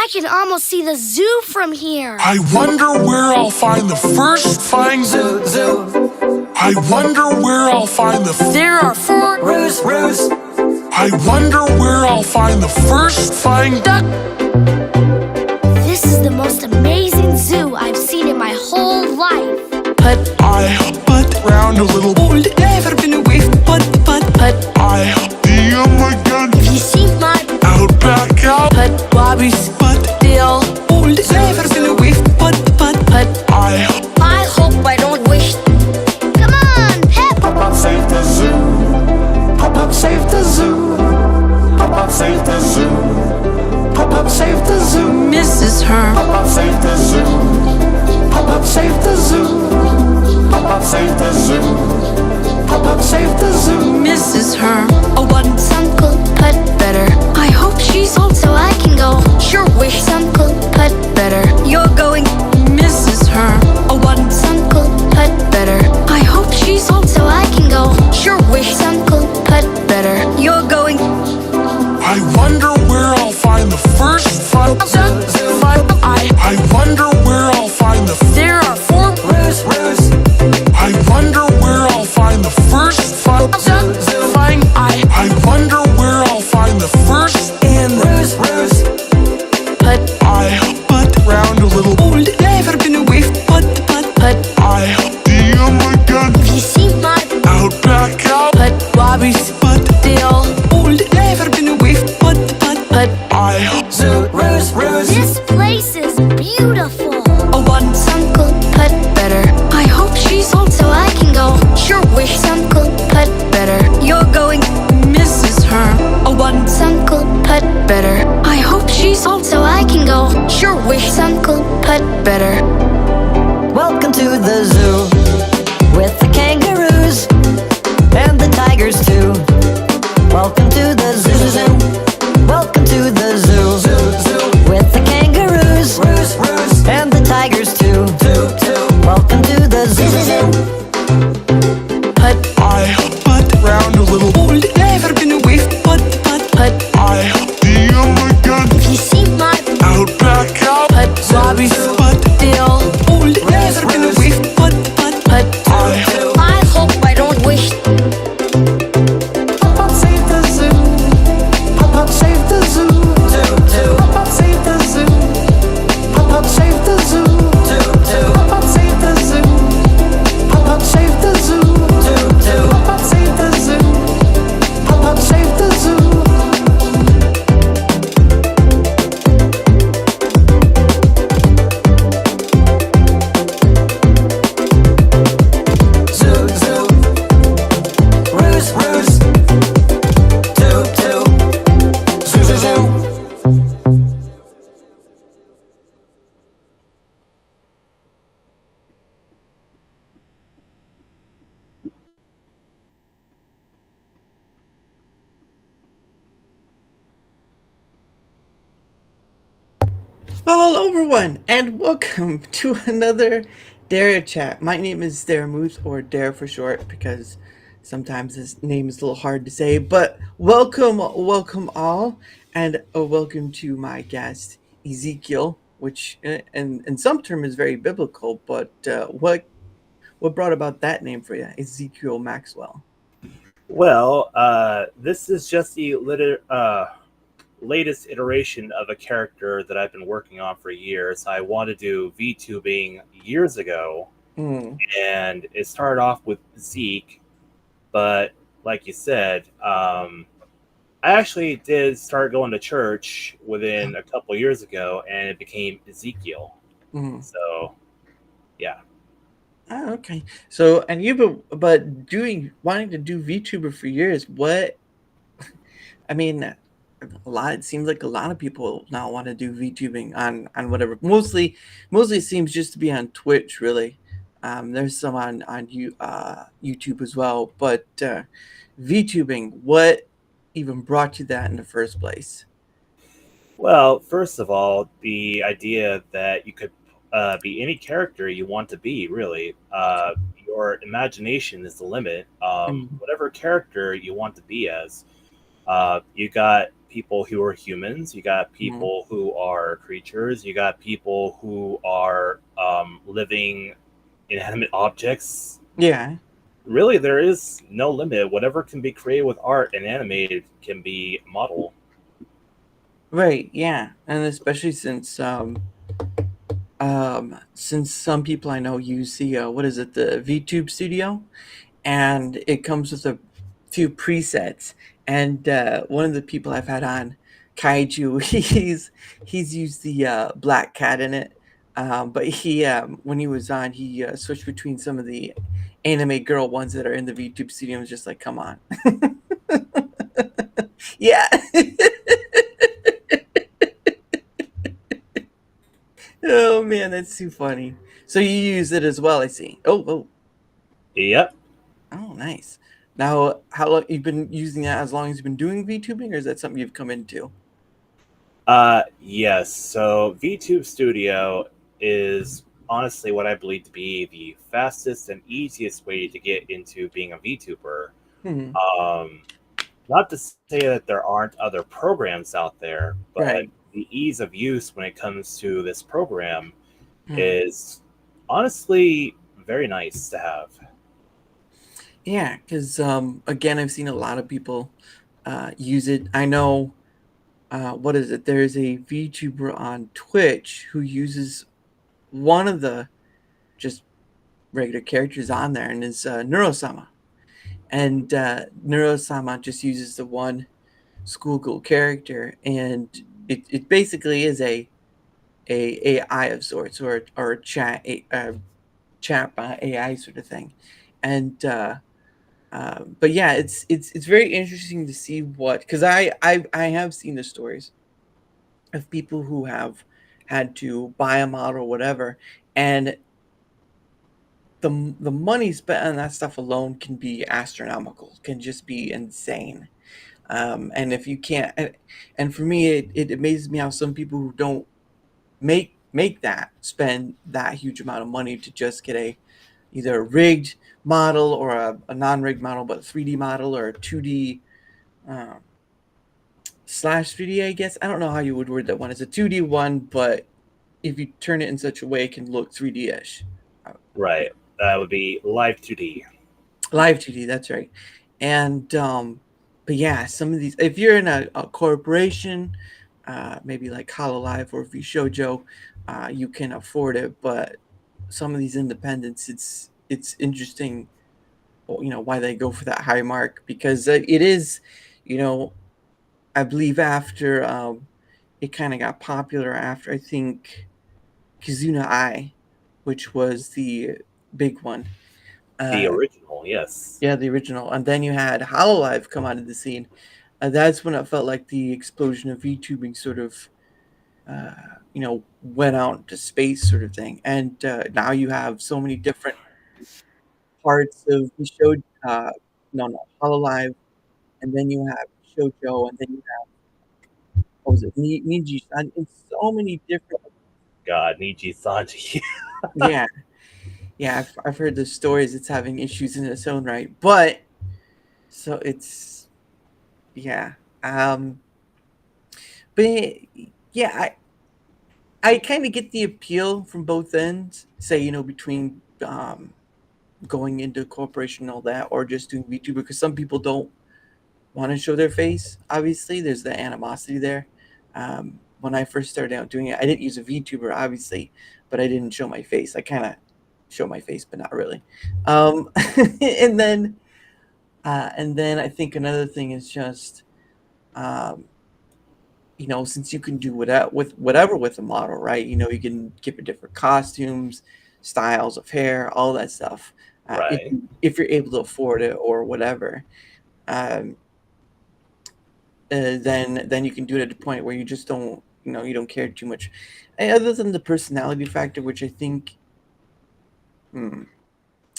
I can almost see the zoo from here. I wonder where I'll find the first flying zoo. I wonder where I'll find the There are 4 roos. I wonder where I'll find the first flying duck. This is the most amazing zoo I've seen in my whole life. But round a little. Old, never been away. But. I DM again. Have you seen my Outback out. Bobby's deal? Old, never been away. But. I hope I don't wish. Come on, Pep! Pop up, save the zoo. Pop up, save the zoo. Pop up, save the zoo. Pop up, save the zoo. Mrs. Her. Pop up, save the zoo. Pop up, save the zoo. Pop up, save the zoo. Pop up, save the zoo. Mrs. Her. Oh, once Uncle Put better. I hope she's old So I can go. Sure wish Uncle Put better. You're going. Mrs. Her. Oh, once Uncle Put better. I hope she's old So I can go. Sure wish Uncle Put better. You're going. I wonder where I'll find the first flying I wonder where I'll find the There are 4 Roos. I wonder where I'll find the first flying I wonder where I'll find the first Roos. but round a little. Old, never been away. But. I DM again. Have you seen my Outback out. Bobby's deal? Old, never been away. But. I Roos. This place is beautiful. Oh, once Uncle Put better. I hope she's old So I can go. Sure wish Uncle Put better. You're going. Mrs. Her. Oh, once Uncle Put better. I hope she's old So I can go. Sure wish Uncle Put better. Welcome to the zoo with the kangaroos and the tigers too. Welcome to the zoo. Welcome to the zoo with the kangaroos and the tigers too. Welcome to the zoo. but round a little. Old, never been away. But. I DM again. Have you seen my Outback out. Bobby's deal? Old, never been away. But. I hope I don't wish. Pop up, save the zoo. Pop up, save the zoo. Pop up, save the zoo. Pop up, save the zoo. Pop up, save the zoo. Pop up, save the zoo. Pop up, save the zoo. Pop up, save the zoo. Roos. Hello everyone, and welcome to another Darachat. My name is Daramouthe, or Dara for short, because sometimes his name is a little hard to say. But welcome all, and welcome to my guest Ezekiel, which in some term is very biblical. But what brought about that name for you, Ezekiel Maxwell? Well, this is just the latest iteration of a character that I've been working on for years. I wanted to do VTubing years ago, and it started off with Zeke, but like you said, I actually did start going to church within a couple years ago, and it became Ezekiel. So, yeah. Oh, okay. So, and you've been, wanting to do VTuber for years. What? I mean, it seems like a lot of people now want to do VTubing on whatever. Mostly it seems just to be on Twitch, really. There's some on YouTube as well. But VTubing, what even brought you that in the first place? Well, first of all, the idea that you could be any character you want to be, really. Your imagination is the limit. Whatever character you want to be as. You got people who are humans, you got people who are creatures, you got people who are living inanimate objects. Yeah. Really, there is no limit. Whatever can be created with art and animated can be model. Right. Yeah. And especially since some people I know use the what is it, the VTube Studio, and it comes with a few presets. And one of the people I've had on, Kaiju, he's used the Black Cat in it. But he when he was on, he switched between some of the anime girl ones that are in the VTube Studio. And was just like, come on. Yeah. Oh man, that's too funny. So you use it as well, I see. Yep. Oh, nice. Now, how long you've been using that? As long as you've been doing VTubing, or is that something you've come into? Yes. So VTube Studio is honestly what I believe to be the fastest and easiest way to get into being a VTuber. Hmm. Not to say that there aren't other programs out there, but Right. the ease of use when it comes to this program Hmm. is honestly very nice to have. Yeah, because again, I've seen a lot of people use it. I know, what is it? There's a VTuber on Twitch who uses one of the just regular characters on there, and is Neurosama. And Neurosama just uses the one schoolgirl character, and it basically is a AI of sorts, or a chat by AI sort of thing. And but yeah, it's very interesting to see what, because I have seen the stories of people who have had to buy a model or whatever, and the money spent on that stuff alone can be astronomical, can just be insane. And if you can't, and for me, it amazes me how some people who don't make that spend that huge amount of money to just get either a rigged model, or a non-rigged model, but a 3D model, or a 2D slash 3D, I guess. I don't know how you would word that one. It's a 2D one, but if you turn it in such a way, it can look 3D-ish. Right. That would be Live 2D. Live 2D, that's right. And but yeah, some of these, if you're in a corporation, maybe like HoloLive or VShojo, you can afford it. But some of these independents, it's interesting, why they go for that high mark, because it is, I believe after it kind of got popular after, I think, Kizuna Eye, which was the big one. The original, yes. Yeah, the original. And then you had HoloLive come onto the scene. That's when it felt like the explosion of VTubing sort of, went out into space, sort of thing. And now you have so many different parts of the show. No, HoloLive, and then you have Shoujo, and then you have, what was it, Niji, and so many different. God, Niji Sanji. Yeah, yeah, I've heard the stories. It's having issues in its own right, but so it's, yeah. But yeah, I kind of get the appeal from both ends. Say, between going into corporation and all that, or just doing VTuber, because some people don't want to show their face. Obviously, there's the animosity there. When I first started out doing it, I didn't use a VTuber, obviously, but I didn't show my face. I kind of show my face, but not really. And then I think another thing is just, since you can do whatever with a model, right? You can give it different costumes, styles of hair, all that stuff. Right. If you're able to afford it or whatever, then you can do it at a point where you just don't, you don't care too much. And other than the personality factor, which I think,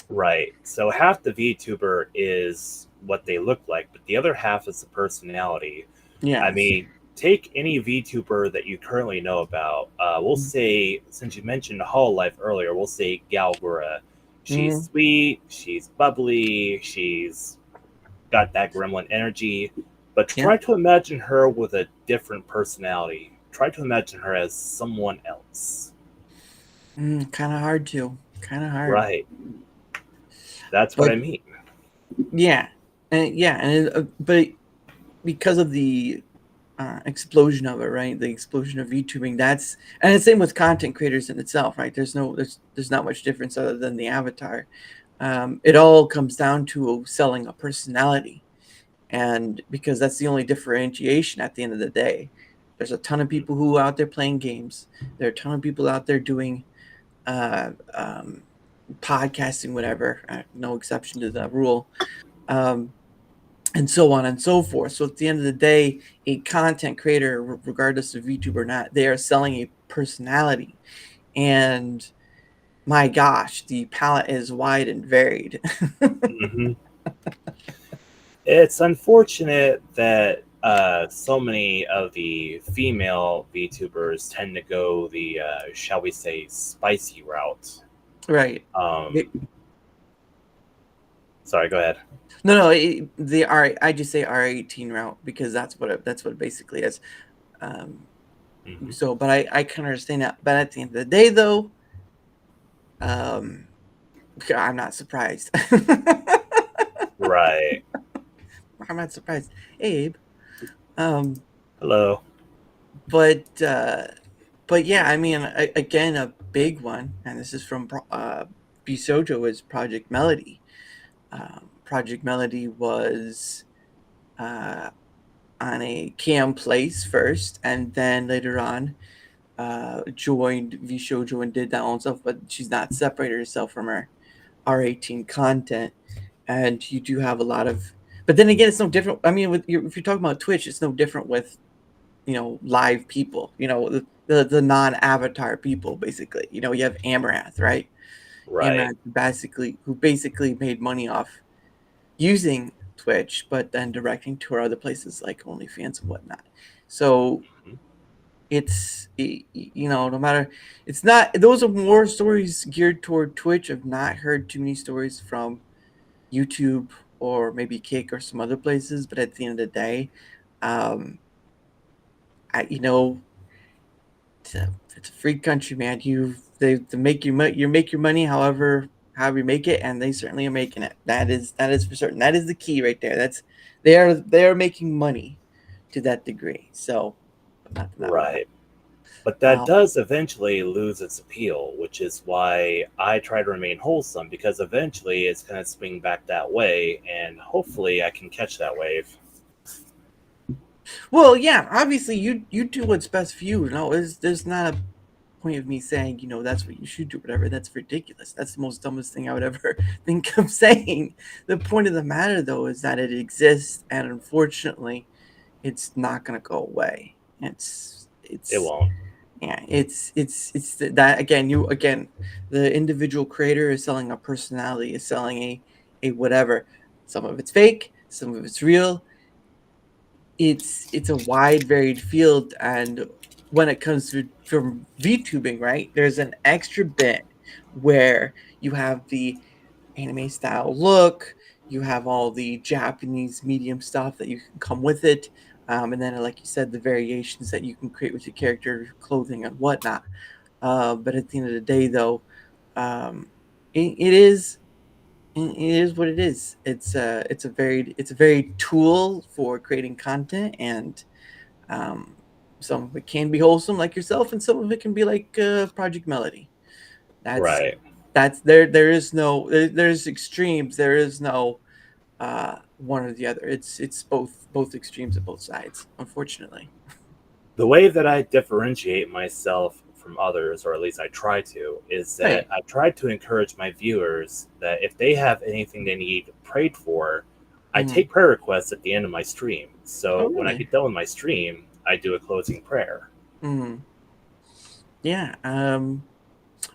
Right. So half the VTuber is what they look like, but the other half is the personality. yeah, I mean, take any VTuber that you currently know about. We'll say, since you mentioned HoloLive earlier, we'll say Galgura. She's sweet, she's bubbly, she's got that gremlin energy. But Yeah. try to imagine her with a different personality. Try to imagine her as someone else. Kind of hard to. Kind of hard. Right. That's what But I mean. yeah, but because of the explosion of it, right? The explosion of VTubing. And the same with content creators in itself, right? There's not much difference other than the avatar. It all comes down to selling a personality, and because that's the only differentiation at the end of the day. There's a ton of people who are out there playing games. There are a ton of people out there doing uh, um, podcasting, whatever. No exception to the rule. And so on and so forth. So at the end of the day, a content creator, regardless of VTuber or not, they are selling a personality. And my gosh, the palette is wide and varied. Hmm. It's unfortunate that so many of the female VTubers tend to go the, shall we say, spicy route. Right. Sorry, go ahead. No, the R. I just say R18 route because that's what it basically is. So, but I can understand that. But at the end of the day, though, I'm not surprised. Right. I'm not surprised, Abe. Hello. But yeah, I mean, again, a big one, and this is from Bisojo, is Project Melody. Project Melody was on a Cam Place first, and then later on joined VShojo and did that own stuff, but she's not separated herself from her R18 content. And you do have a lot of, but then again, it's no different. I mean, if you're talking about Twitch, it's no different with, live people, the non-avatar people, basically. You have Amaranth, right? Right. Amaranth who basically made money off using Twitch, but then directing to her other places like OnlyFans and whatnot. So it's, no matter, it's not, those are more stories geared toward Twitch. I've not heard too many stories from YouTube or maybe Kick or some other places, but at the end of the day, it's a free country, man. They make you make your money however you make it, and they certainly are making it. That is for certain. That is the key right there. They are making money to that degree. So, Right. But that does eventually lose its appeal, which is why I try to remain wholesome, because eventually it's going to swing back that way, and hopefully I can catch that wave. Well, yeah, obviously you do what's best for you. There's not a point of me saying, that's what you should do, whatever. That's ridiculous. That's the most dumbest thing I would ever think of saying. The point of the matter, though, is that it exists, and unfortunately, it's not going to go away. It won't. Yeah, it's that again, the individual creator is selling a personality, is selling a whatever. Some of it's fake, some of it's real. It's a wide, varied field, and when it comes to from VTubing, right, there's an extra bit where you have the anime style look, you have all the Japanese medium stuff that you can come with it, and then, like you said, the variations that you can create with your character, clothing, and whatnot. But at the end of the day, though, it is what it is. It's a varied tool for creating content, and some of it can be wholesome, like yourself, and some of it can be like Project Melody. That's there's extremes. There is no one or the other. It's both extremes of both sides, unfortunately. The way that I differentiate myself from others, or at least I try to, is that I try to encourage my viewers that if they have anything they need prayed for, I take prayer requests at the end of my stream. So when I get done with my stream, I do a closing prayer. Yeah, I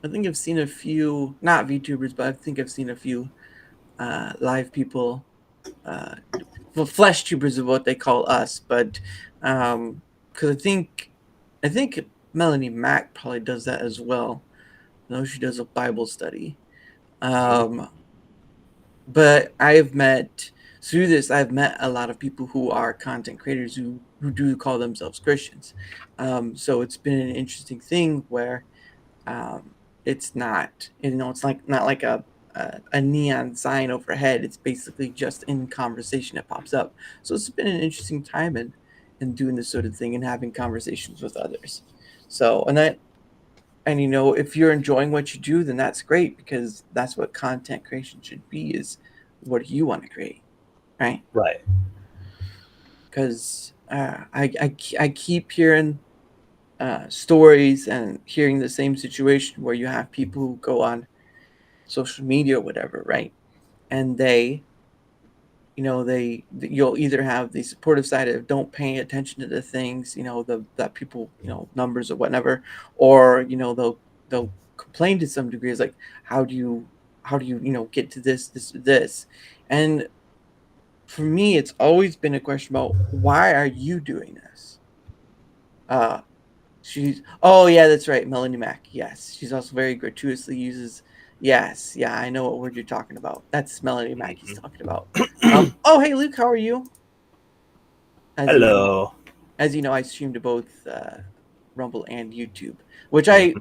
think I've seen a few, not VTubers, but I think I've seen a few live people, flesh tubers is what they call us, but because I think Melanie Mack probably does that as well. I know she does a Bible study. But I've met, through this, I've met a lot of people who are content creators who do call themselves Christians. So it's been an interesting thing where it's not, it's like not like a neon sign overhead. It's basically just in conversation it pops up. So it's been an interesting time in doing this sort of thing and having conversations with others. So and if you're enjoying what you do, then that's great, because that's what content creation should be, is what do you want to create, right? Right. Because I keep hearing stories and hearing the same situation where you have people who go on social media or whatever, right? And you'll either have the supportive side of don't pay attention to the things, that people, numbers or whatever, or they'll complain to some degree. It's like, how do you get to this, and for me, it's always been a question about, why are you doing this? Oh yeah, that's right, Melanie Mack. Yes, she's also very gratuitously uses. Yes, yeah, I know what word you're talking about. That's Melanie Mack he's talking about. Oh hey Luke, how are you? Hello. As you know, I stream to both Rumble and YouTube, which I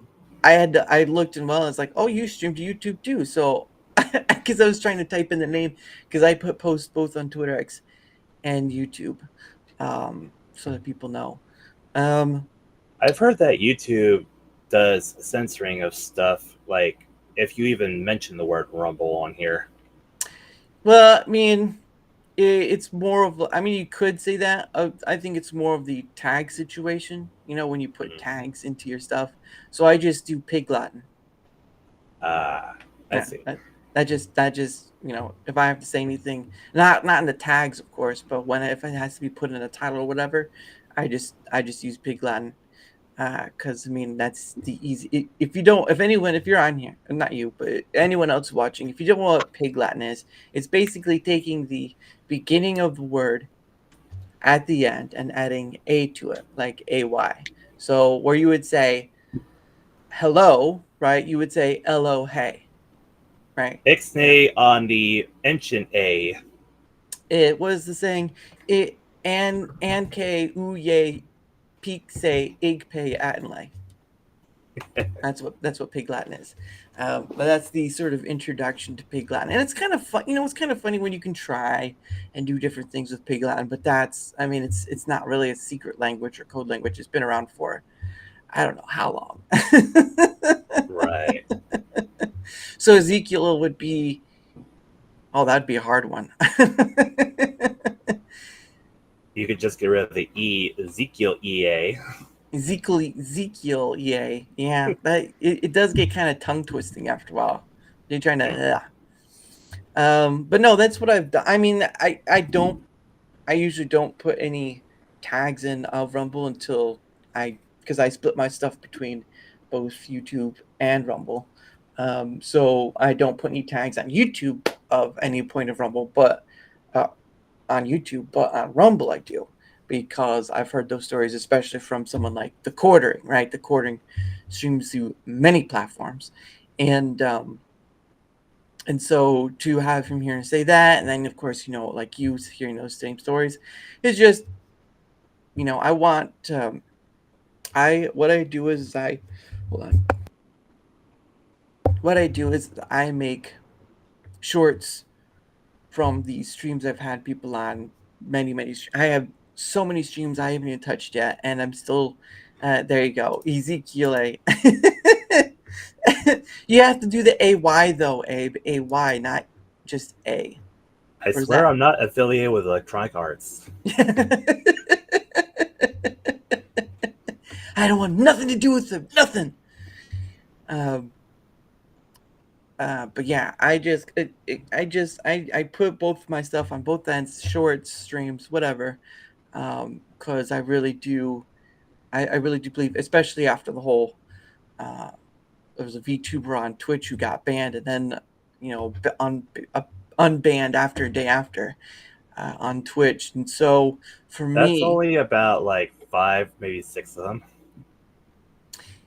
looked and it's like, oh, you stream to YouTube too. So because I was trying to type in the name, because I post both on Twitter X and YouTube, so that people know. I've heard that YouTube does censoring of stuff, like if you even mention the word Rumble on here. Well, I mean, it's more of, you could say that. I think it's more of the tag situation, when you put tags into your stuff. So I just do Pig Latin. I see. That just if I have to say anything, not in the tags, of course, but if it has to be put in a title or whatever, I just use Pig Latin. Because that's the easy. If you're on here, not you, but anyone else watching, if you don't know what Pig Latin is, it's basically taking the beginning of the word at the end and adding a to it, like ay. So where you would say hello, right? You would say hello, hey, right? Ixnay on the ancient A. It was the saying it and k uye peak say igpay atenlay. That's what Pig Latin is. But that's the sort of introduction to Pig Latin, and it's kind of fun. It's kind of funny when you can try and do different things with Pig Latin. But it's not really a secret language or code language. It's been around for I don't know how long. Right. So Ezekiel would be, that'd be a hard one. You could just get rid of the E, Ezekiel EA. Ezekiel, yeah. That it does get kind of tongue twisting after a while. You're trying to, but no, that's what I've done. I usually don't put any tags in Rumble until because I split my stuff between both YouTube and Rumble. So I don't put any tags on YouTube of any point of Rumble, but on YouTube, but on Rumble I do, because I've heard those stories, especially from someone like the Quartering, right? The Quartering streams through many platforms, and so to have him here and say that, and then of course, like you hearing those same stories, is just, I want, what I do is hold on. What I do is I make shorts from the streams I've had people on. I have so many streams I haven't even touched yet, and I'm still there you go, Ezekiel A. You have to do the AY though, Abe. AY, not just A. I swear I'm not affiliated with Electronic Arts. I don't want nothing to do with them. Nothing. But yeah, I put both my stuff on both ends, shorts, streams, whatever, because I really do believe, especially after the whole, there was a VTuber on Twitch who got banned, and then unbanned after a day after on Twitch, and so for me, that's only about 5, maybe 6 of them.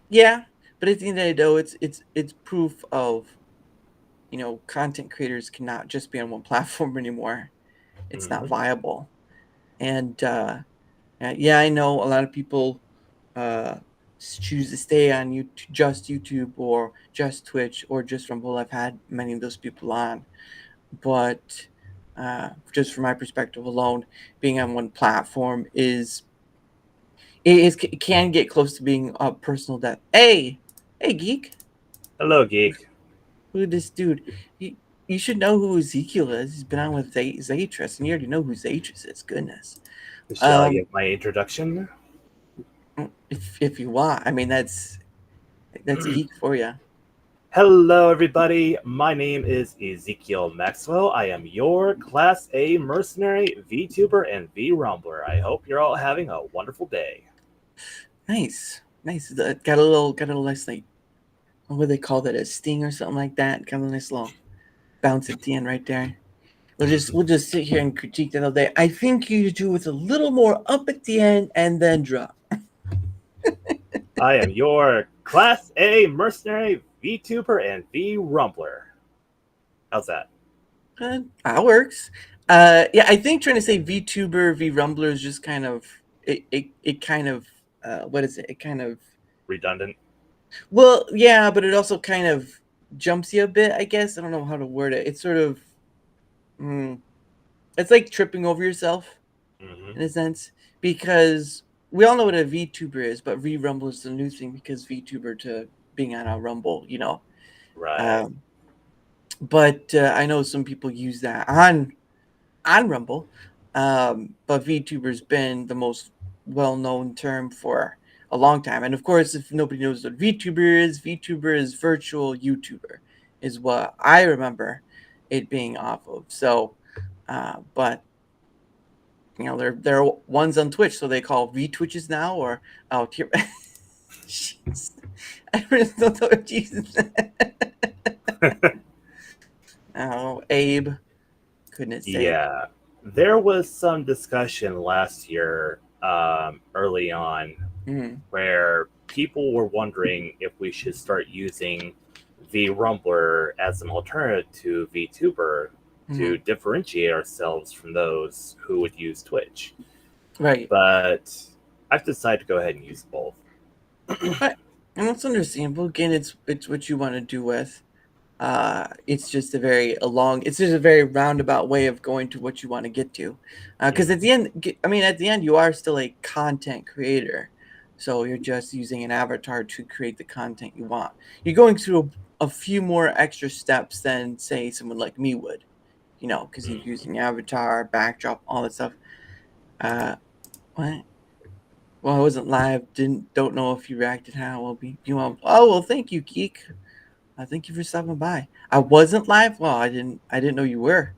Yeah, but at the end of the day, though, it's proof of, content creators cannot just be on one platform anymore. It's not viable. And yeah, I know a lot of people choose to stay on YouTube, just YouTube or just Twitch or just Rumble. I've had many of those people on, but just from my perspective alone, being on one platform it can get close to being a personal death. Hey, geek, Hello, geek. who this dude? You should know who Ezekiel is. He's been on with Zaytris, and you already know who Zaytris is. Goodness. Shall I give my introduction? If you want, I mean that's geek for you. Hello, everybody. My name is Ezekiel Maxwell. I am your Class A Mercenary VTuber and VRumbler. I hope you're all having a wonderful day. Nice. Got a little nice, like, what would they call that? A sting or something like that. Got a nice little bounce at the end right there. We'll just sit here and critique that all day. I think you do with a little more up at the end and then drop. I am your Class A Mercenary VTuber and VRumbler. How's that? That works. Yeah, I think trying to say VTuber, VRumbler is just kind of it kind of what is it? It kind of Redundant. well, yeah, but it also kind of jumps you a bit, I guess. I don't know how to word it. It's sort of it's like tripping over yourself in a sense, because we all know what a VTuber is, but VRumbler is the new thing because VTuber to being on a Rumble, you know. Right. But I know some people use that on Rumble, but VTuber's been the most well-known term for a long time. And of course, if nobody knows what VTuber is virtual YouTuber, is what I remember it being off of. So, but you know, there are ones on Twitch, so they call VTwitches now, or out here. Jeez. I really don't know what Jesus. Oh, Abe. Couldn't say. Yeah. There was some discussion last year, early on, where people were wondering if we should start using VRumbler as an alternative to VTuber to differentiate ourselves from those who would use Twitch. Right. But I've decided to go ahead and use both. And that's understandable. Again, it's what you want to do with. It's just a very roundabout way of going to what you want to get to. Because at the end, you are still a content creator. So you're just using an avatar to create the content you want. You're going through a few more extra steps than, say, someone like me would, you know, because you're using avatar, backdrop, all that stuff. What? Well, I wasn't live. Don't know if you reacted. How will be? Oh well, thank you, Geek. Thank you for stopping by. I wasn't live. Well, I didn't know you were.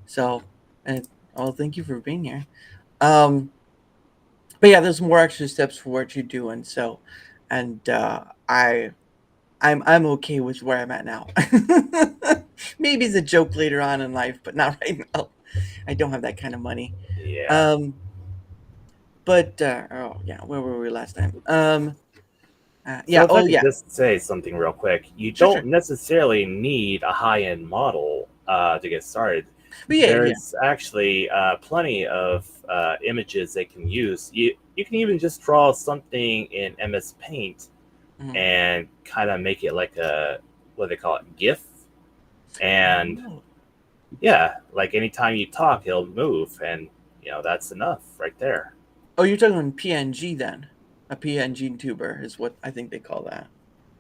So, thank you for being here. But yeah, there's more extra steps for what you're doing. So, and I'm okay with where I'm at now. Maybe it's a joke later on in life, but not right now. I don't have that kind of money. Yeah. But where were we last time? Just say something real quick. You don't necessarily need a high-end model to get started. There's actually plenty of images they can use. You can even just draw something in MS Paint and kind of make it like a, what do they call it, GIF. And yeah, like anytime you talk, it'll move, and you know that's enough right there. Oh, you're talking PNG then? A PNG tuber is what I think they call that.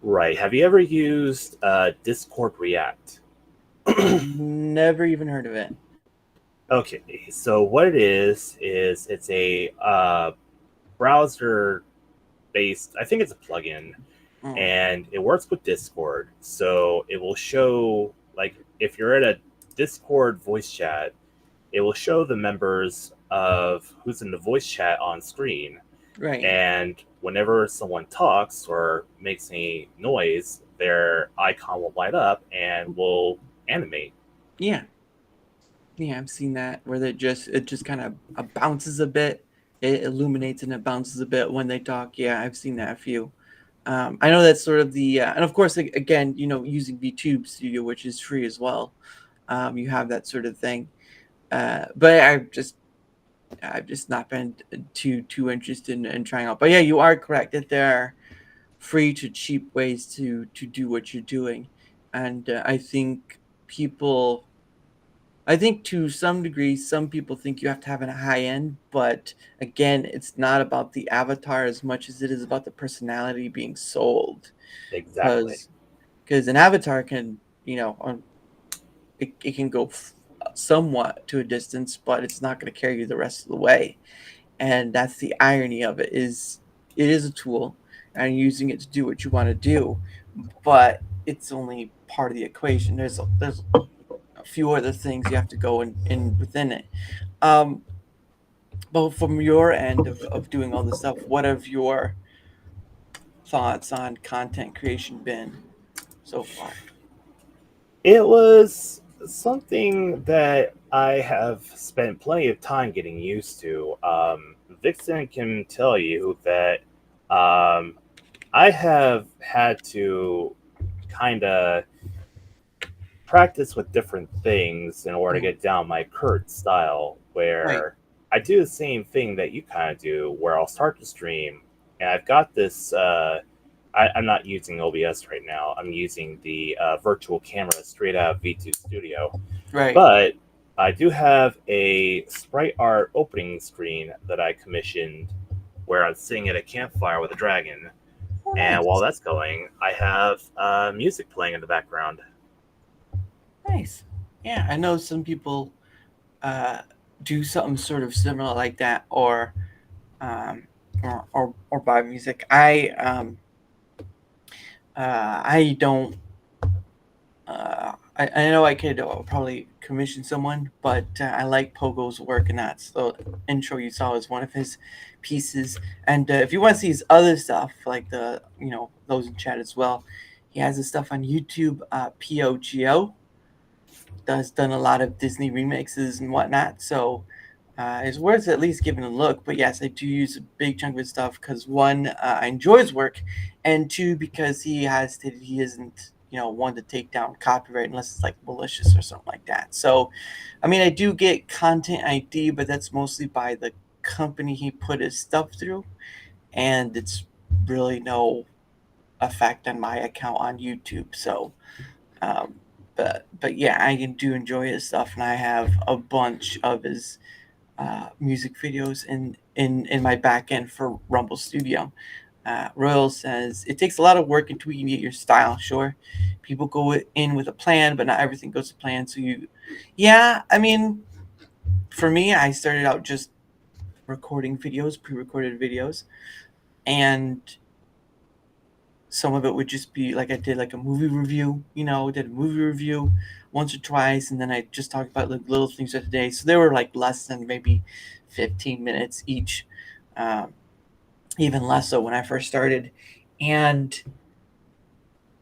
Right. Have you ever used Discord React? Never even heard of it. Okay, so what it is it's a browser-based, I think it's a plugin, and it works with Discord. So it will show, like, if you're at a Discord voice chat, it will show the members of who's in the voice chat on screen. Right. And whenever someone talks or makes any noise, their icon will light up and will animate. Yeah. Yeah, I've seen that where it just kind of bounces a bit. It illuminates and it bounces a bit when they talk. Yeah, I've seen that a few. I know that's sort of the and of course, again, you know, using VTube Studio, which is free as well. You have that sort of thing. But I've just not been too interested in trying out. But yeah, you are correct that there are free to cheap ways to do what you're doing, and I think to some degree, some people think you have to have a high end, but again, it's not about the avatar as much as it is about the personality being sold. Exactly. Because an avatar can, it can go somewhat to a distance, but it's not going to carry you the rest of the way. And that's the irony of it, is it is a tool and using it to do what you want to do, but it's only part of the equation. There's a few other things you have to go in within it. Um, but from your end of doing all this stuff, what have your thoughts on content creation been so far? It was something that I have spent plenty of time getting used to. Vixen can tell you that I have had to kind of practice with different things in order to get down my current style, Right. where I do the same thing that you kind of do, where I'll start the stream and I've got this. I'm not using OBS right now. I'm using the virtual camera straight out of V2 Studio. Right. But I do have a sprite art opening screen that I commissioned where I'm sitting at a campfire with a dragon. Oh, And nice. while that's going, I have music playing in the background. Nice. Yeah, I know some people do something sort of similar like that, um, or buy music. I don't. I know I could probably commission someone, but I like Pogo's work, and that's the intro you saw is one of his pieces. And if you want to see his other stuff, like those in chat as well, he has his stuff on YouTube. POGO does done a lot of Disney remixes and whatnot, so it's worth at least giving a look. But yes, I do use a big chunk of his stuff because one, I enjoy his work, and two, because he has stated he isn't one to take down copyright unless it's like malicious or something like that. So, I mean, I do get content ID, but that's mostly by the company he put his stuff through, and it's really no effect on my account on YouTube. So, um, but yeah, I do enjoy his stuff, and I have a bunch of his music videos in my back end for Rumble Studio. Royal says it takes a lot of work and tweaking to get your style. Sure, people go in with a plan, but not everything goes to plan. So yeah. I mean, for me, I started out just recording videos, pre-recorded videos, and some of it would just be like I did like a movie review. Did a movie review once or twice, and then I just talked about like little things of the day. So they were like less than maybe 15 minutes each. Even less so when I first started. And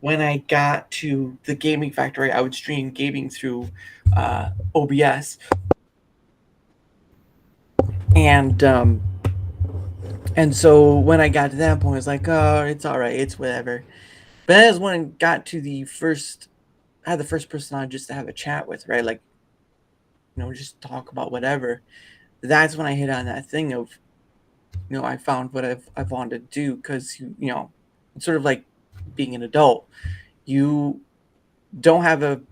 when I got to the gaming factory, I would stream gaming through OBS. And so when I got to that point, I was like, oh, it's all right, it's whatever. But as when I got to I had the first person on just to have a chat with, right? Like, just talk about whatever. That's when I hit on that thing of, I found what I've wanted to do, because it's sort of like being an adult. You don't have a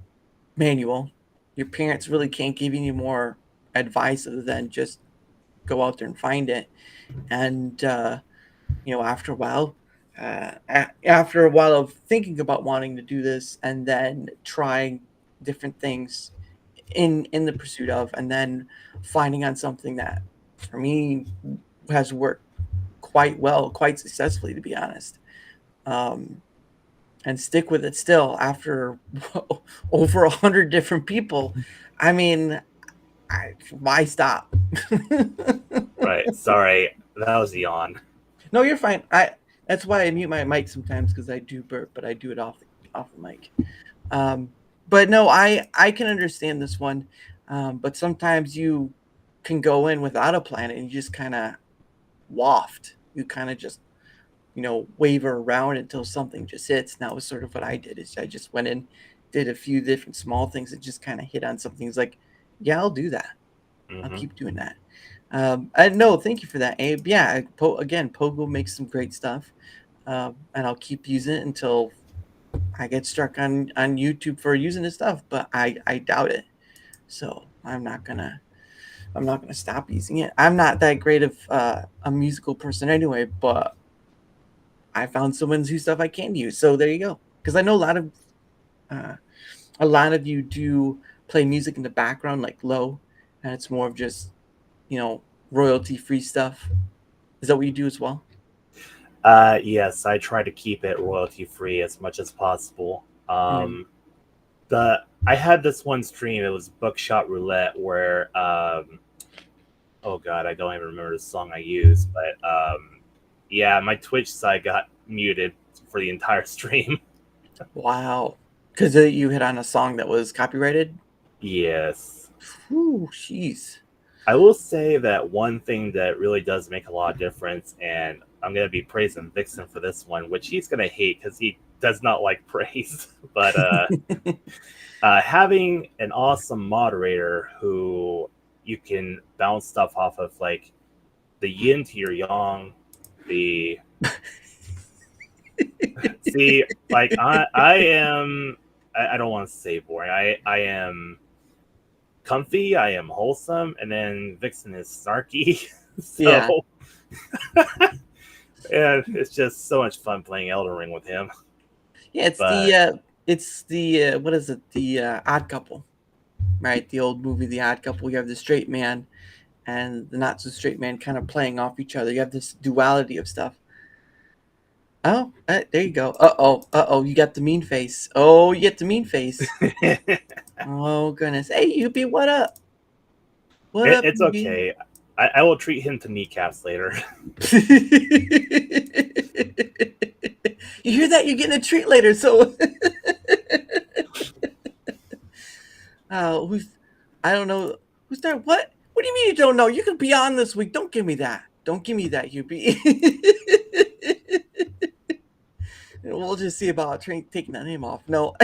manual. Your parents really can't give you any more advice other than just go out there and find it. And after a while, after a while of thinking about wanting to do this, and then trying different things in the pursuit of, and then finding on something that for me has worked quite well, quite successfully, to be honest, and stick with it still after over 100 different people. I mean, why stop? Right. Sorry, that was yawn. No, you're fine. That's why I mute my mic sometimes, because I do burp, but I do it off the mic. But no, I can understand this one. But sometimes you can go in without a plan and you just kind of waft. You kind of just waver around until something just hits. And that was sort of what I did. Is I just went in, did a few different small things, and just kind of hit on something. It's like, yeah, I'll do that. I'll Mhm. keep doing that. I no, thank you for that, Abe. Yeah, again, Pogo makes some great stuff, and I'll keep using it until I get struck on YouTube for using this stuff. But I doubt it. So I'm not gonna stop using it. I'm not that great of a musical person anyway, but I found someone's whose stuff I can use. So there you go. Because I know uh, a lot of you do play music in the background, like low, and it's more of just you know royalty free stuff. Is that what you do as well? Yes, I try to keep it royalty free as much as possible. Mm. The I had this one stream. It was Bookshot Roulette, where oh god, I don't even remember the song I used, but yeah, my Twitch side got muted for the entire stream. Wow. Because you hit on a song that was copyrighted? Yes. Whew, jeez. I will say that one thing that really does make a lot of difference, and I'm going to be praising Vixen for this one, which he's going to hate because he does not like praise. But having an awesome moderator who you can bounce stuff off of, like the yin to your yang, the see, like I am. I don't want to say boring. I am comfy, I am wholesome, and then Vixen is snarky. Yeah. So and it's just so much fun playing Elden Ring with him. Yeah, But it's the what is it? The Odd Couple, right? The old movie, The Odd Couple. You have the straight man and the not so straight man kind of playing off each other. You have this duality of stuff. Oh, there you go. Uh oh, you got the mean face. Oh, you get the mean face. Oh goodness. Hey, Yubi, what up? What up, it's Yubi? okay. I will treat him to kneecaps later. You hear that? You're getting a treat later. So, who's? I don't know. Who's that? What? What do you mean you don't know? You could be on this week. Don't give me that. Don't give me that, Yubi. We'll just see about taking that name off. No.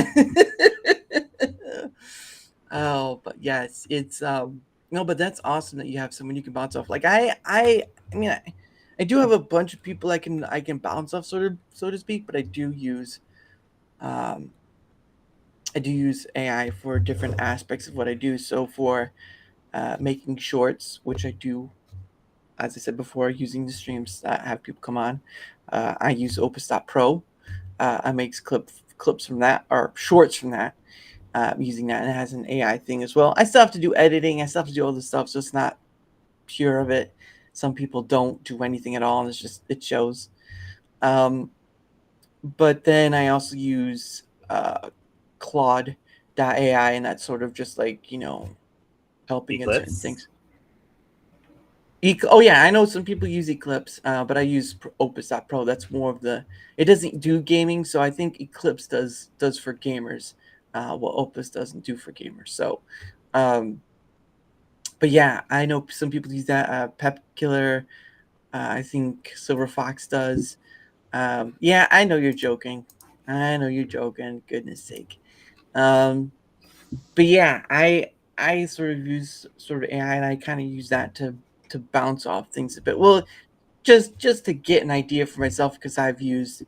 Oh, but yes, it's no, but that's awesome that you have someone you can bounce off. Like I mean, I do have a bunch of people I can bounce off, sort of, so to speak. But um, I do use AI for different aspects of what I do. So for making shorts, which I do, as I said before, using the streams that have people come on, I use Opus.pro. I make clips from that or shorts from that. Using that, and it has an AI thing as well. I still have to do editing. I still have to do all this stuff, so it's not pure of it. Some people don't do anything at all, and it shows. But then I also use Claude.ai, and that's sort of just like helping in certain Eclipse? things. Oh yeah, I know some people use Eclipse, but I use Opus.pro. That's more of the. It doesn't do gaming, so I think Eclipse does for gamers. What Opus doesn't do for gamers. So, but yeah, I know some people use that. Pep Killer, I think Silver Fox does. Yeah, I know you're joking. I know you're joking. Goodness sake. But yeah, I sort of use sort of AI, and I kind of use that to bounce off things a bit. Well, just to get an idea for myself, because I've used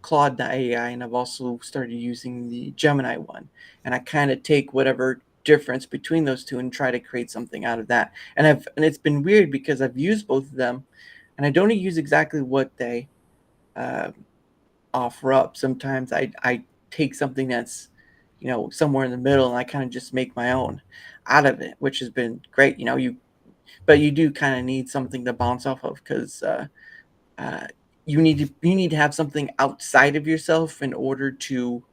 Claude.ai, and I've also started using the Gemini one, and I kind of take whatever difference between those two and try to create something out of that. And it's been weird because I've used both of them, and I don't use exactly what they offer up. Sometimes I take something that's somewhere in the middle, and I kind of just make my own out of it, which has been great. But you do kind of need something to bounce off of, because you need to have something outside of yourself in order to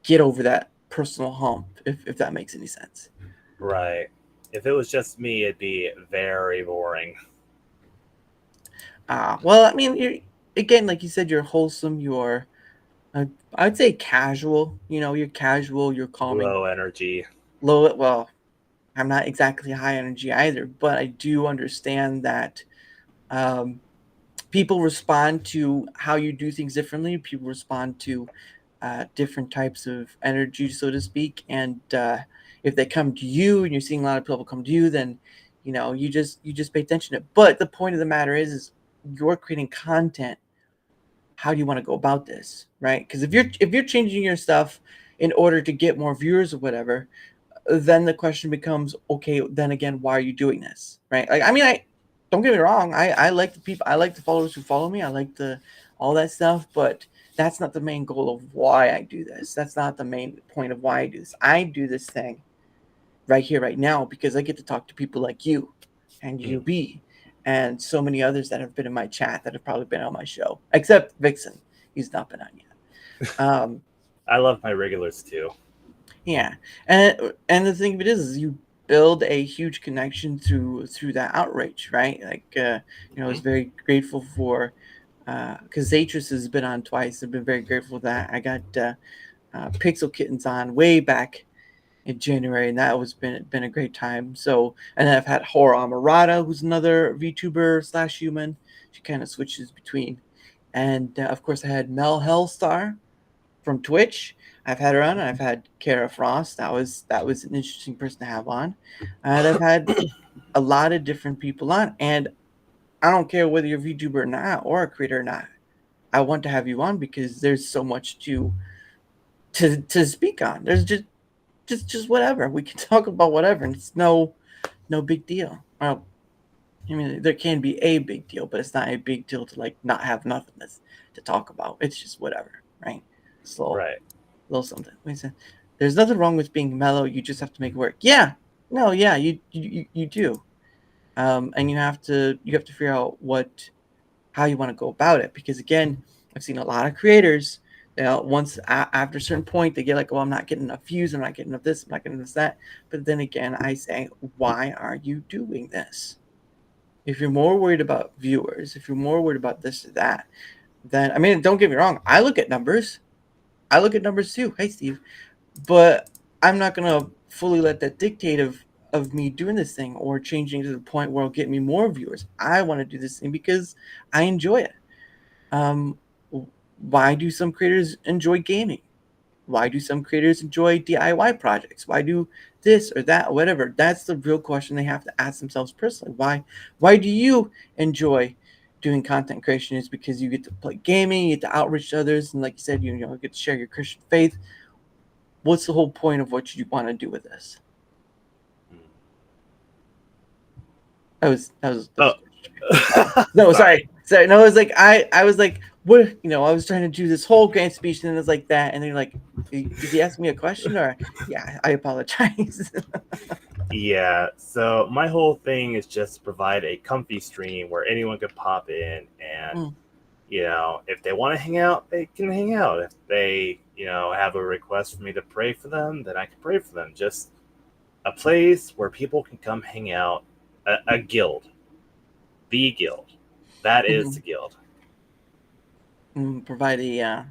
get over that personal hump, if that makes any sense. Right. If it was just me, it'd be very boring. Well, I mean, again, like you said, you're wholesome. You're, I'd say casual. You're casual. You're calming. Low energy. Low. Well, I'm not exactly high energy either, but I do understand that people respond to how you do things differently. People respond to different types of energy, so to speak. And if they come to you and you're seeing a lot of people come to you, then you just pay attention to it. But the point of the matter is you're creating content. How do you want to go about this, right? Because if you're changing your stuff in order to get more viewers or whatever, then the question becomes, okay, then again, why are you doing this, right? Like, I mean, I don't get me wrong, I like the people, I like the followers who follow me, I like the all that stuff, but that's not the main goal of why I do this. That's not the main point of why I do this. I do this thing right here, right now, because I get to talk to people like you and UB and so many others that have been in my chat that have probably been on my show, except Vixen. He's not been on yet. I love my regulars too. Yeah, and the thing of it is you build a huge connection through that outreach, right? Like, I was very grateful for because Zaytris has been on twice. I've been very grateful for that. I got PixelKittenz on way back in January, and that was been a great time. So, and then I've had Horror Amarada, who's another VTuber / human. She kind of switches between, and of course I had Mel Hellstar from Twitch. I've had her on, and I've had Kara Frost. That was an interesting person to have on. And I've had a lot of different people on, and I don't care whether you're a VTuber or not, or a creator or not. I want to have you on because there's so much to speak on. There's just whatever. We can talk about whatever, and it's no big deal. Well, I mean, there can be a big deal, but it's not a big deal to like not have nothing to talk about. It's just whatever, right? So, Right. Little something. There's nothing wrong with being mellow. You just have to make it work. Yeah, no, yeah, you do, and you have to figure out how you want to go about it. Because again, I've seen a lot of creators. Once after a certain point, they get like, "Oh, I'm not getting enough views. I'm not getting enough this. I'm not getting enough that." But then again, I say, why are you doing this? If you're more worried about viewers, if you're more worried about this or that, then I mean, don't get me wrong. I look at numbers. I look at numbers too. Hey, Steve. But I'm not going to fully let that dictate of me doing this thing or changing to the point where it'll get me more viewers. I want to do this thing because I enjoy it. Why do some creators enjoy gaming? Why do some creators enjoy DIY projects? Why do this or that or whatever? That's the real question they have to ask themselves personally. Why do you enjoy doing content creation? Is because you get to play gaming, you get to outreach to others, and like you said, you get to share your Christian faith. What's the whole point of what you want to do with this? No, sorry. No, it was like I was like, what? I was trying to do this whole grand speech, and it was like that, and then you're like, did he ask me a question or? Yeah, I apologize. Yeah, so my whole thing is just to provide a comfy stream where anyone could pop in and, if they want to hang out, they can hang out. If they, have a request for me to pray for them, then I can pray for them. Just a place where people can come hang out, a guild. The guild. That is the guild. Provide a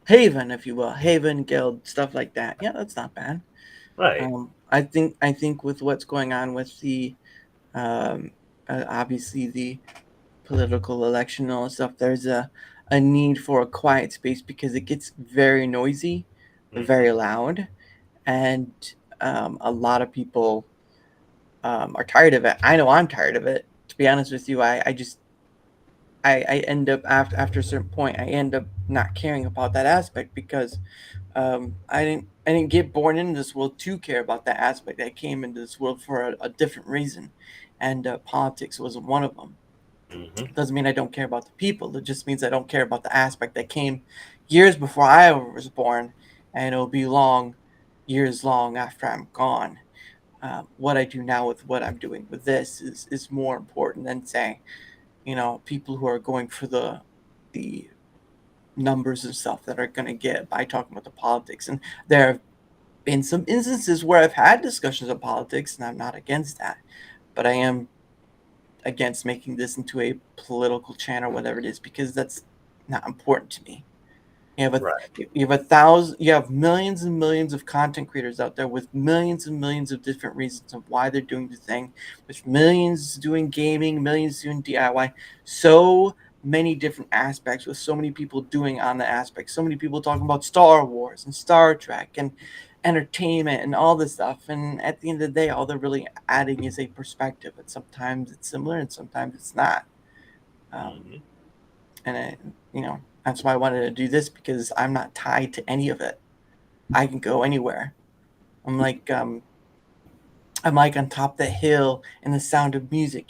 haven, if you will. Haven, guild, stuff like that. Yeah, that's not bad. Right. I think with what's going on with the obviously the political election and all that stuff, there's a need for a quiet space because it gets very noisy, very loud, and a lot of people are tired of it. I know I'm tired of it. To be honest with you, I end up after a certain point, I end up not caring about that aspect because I didn't get born into this world to care about that aspect. I came into this world for a different reason, and politics wasn't one of them. Doesn't mean I don't care about the people. It just means I don't care about the aspect that came years before I was born, and it'll be years long after I'm gone. What I do now with what I'm doing with this is more important than saying, people who are going for the numbers and stuff that are going to get by talking about the politics. And there have been some instances where I've had discussions of politics, and I'm not against that, but I am against making this into a political channel, whatever it is, because that's not important to me. You have millions and millions of content creators out there with millions and millions of different reasons of why they're doing the thing, with millions doing gaming, millions doing DIY, so many different aspects with so many people doing on the aspects, so many people talking about Star Wars and Star Trek and entertainment and all this stuff. And at the end of the day, all they're really adding is a perspective. And sometimes it's similar and sometimes it's not. And that's why I wanted to do this, because I'm not tied to any of it. I can go anywhere. I'm like on top of the hill in The Sound of Music,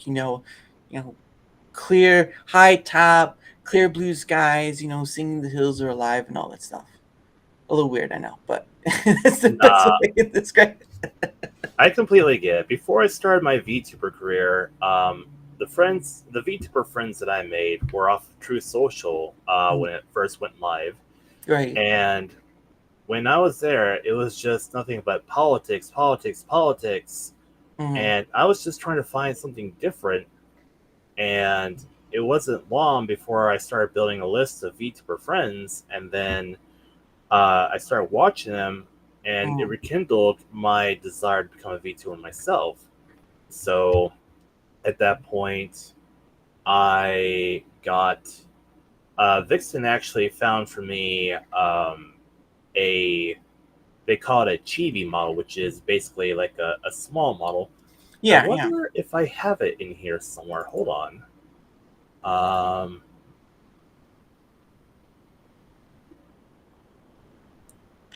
clear high top, clear blue skies, singing the hills are alive and all that stuff. A little weird, I know, but that's the best way to describe it. I completely get it. Before I started my VTuber career, the VTuber friends that I made were off of True Social when it first went live. Right. And when I was there, it was just nothing but politics. And I was just trying to find something different. And it wasn't long before I started building a list of VTuber friends. And then I started watching them, and it rekindled my desire to become a VTuber myself. So at that point, I got Vixen actually found for me they call it a chibi model, which is basically like a small model. Yeah, I wonder if I have it in here somewhere. Hold on.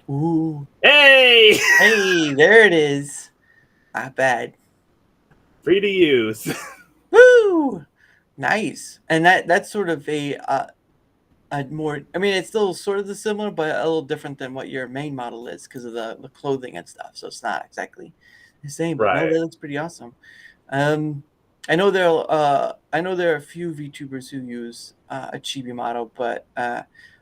Ooh. Hey! Hey, there it is. Not bad. Free to use. Woo! Nice. And that's sort of a more, I mean, it's still sort of the similar, but a little different than what your main model is because of the clothing and stuff. So it's not exactly the same. But no, Right. that looks pretty awesome. I know there are a few VTubers who use a chibi model, but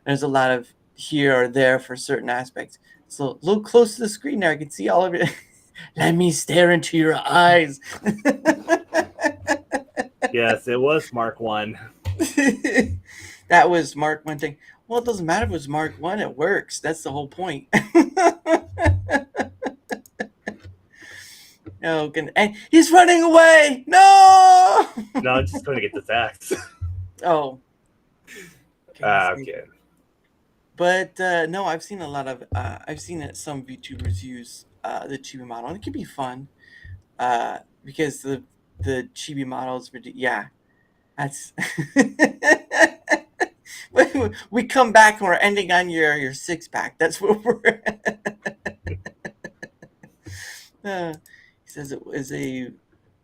there's a lot of here or there for certain aspects. So a little close to the screen there, I can see all of it. Let me stare into your eyes. Yes, it was Mark 1. That was Mark 1 thing. Well, it doesn't matter if it was Mark 1, it works. That's the whole point. Oh, and he's running away. No. No, I'm just going to get the facts. Oh. Okay. But no, I've seen some VTubers use the chibi model, and it can be fun because the chibi models, yeah, that's. We come back and we're ending on your 6-pack. That's what we're. He says it was a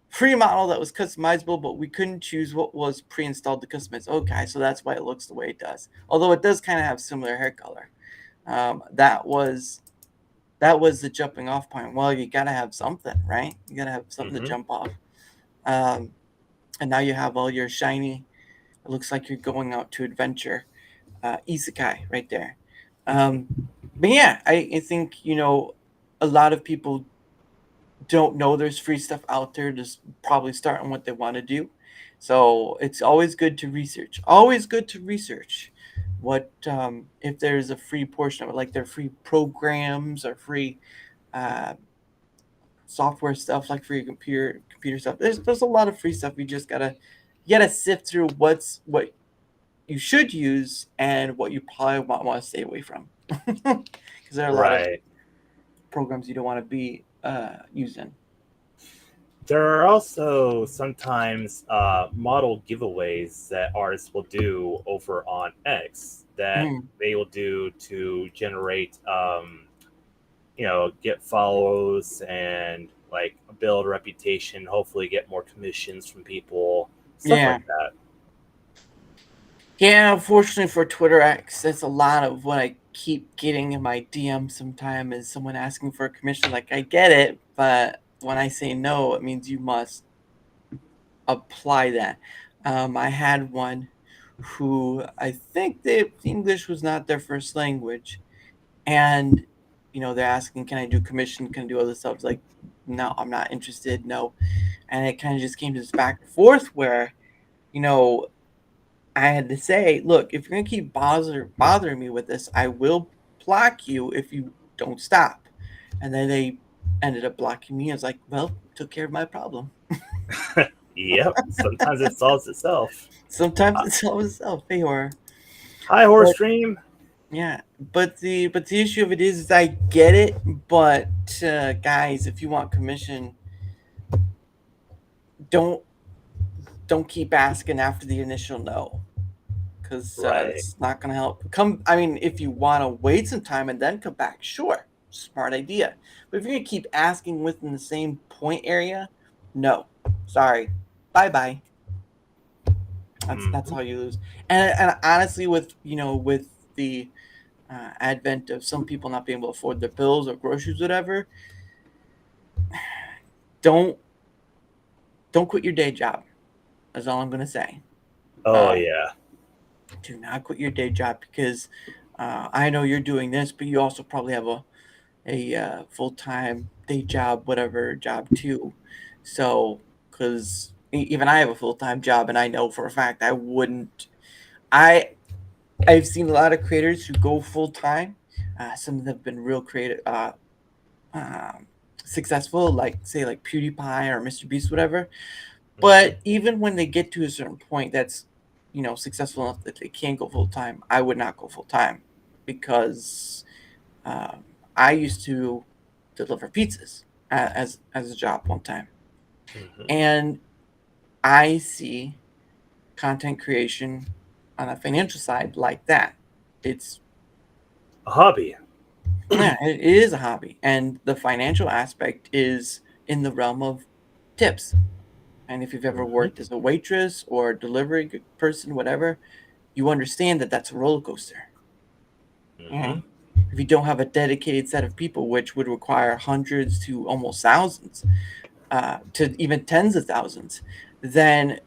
free model that was customizable, but we couldn't choose what was pre-installed to customize. Okay, so that's why it looks the way it does. Although it does kind of have similar hair color. That was the jumping off point. Well, you gotta have something, right? You gotta have something to jump off. And now you have all your shiny. It looks like you're going out to adventure. Isekai right there. But yeah, I think a lot of people don't know there's free stuff out there, just probably starting what they want to do. So it's always good to research. Always good to research what if there's a free portion of it, like their free programs or free software stuff, like free computer stuff. There's a lot of free stuff. You gotta sift through what you should use and what you probably want to stay away from, because there are a lot of programs you don't want to be using. There are also sometimes model giveaways that artists will do over on X that they will do to generate, get follows and like build a reputation, hopefully get more commissions from people, stuff like that. Yeah, unfortunately for Twitter X, that's a lot of what I keep getting in my DM sometimes is someone asking for a commission. Like, I get it, but when I say no, it means you must apply that. I had one who I think English was not their first language. And, they're asking, can I do commission? Can I do other stuff? It's like, no, I'm not interested. No. And it kind of just came to this back and forth where, I had to say, look, if you're going to keep bothering me with this, I will block you if you don't stop. And then they ended up blocking me. I was like, well, took care of my problem. Yep. Sometimes it solves itself. Sometimes it solves itself. Hey, Horror. Hi, Horror Stream. Yeah, but the issue of it is I get it, but guys, if you want commission, don't don't keep asking after the initial no, because Right. it's not gonna help. I mean, if you want to wait some time and then come back, sure, smart idea. But if you're gonna keep asking within the same point area, no, sorry, bye bye. That's Mhm. how you lose. And honestly, with with the advent of some people not being able to afford their bills or groceries, whatever, don't don't quit your day job. That's all I'm gonna say. Oh Uh, yeah. do not quit your day job because I know you're doing this, but you also probably have a full time day job, whatever job too. So, because even I have a full time job, and I know for a fact I wouldn't. I I've seen a lot of creators who go full time. Some of them have been real creative, um, successful, like say like PewDiePie or Mr. Beast, whatever. Mhm. But even when they get to a certain point that's, successful enough that they can go full time, I would not go full time because I used to deliver pizzas as a job one time, Mhm. and I see content creation on a financial side like that. It's A hobby. Yeah, it is a hobby, and the financial aspect is in the realm of tips. And if you've ever Mhm. worked as a waitress or a delivery person, whatever, you understand that that's a roller coaster. Mhm. Okay? If you don't have a dedicated set of people, which would require hundreds to almost thousands, to even tens of thousands, then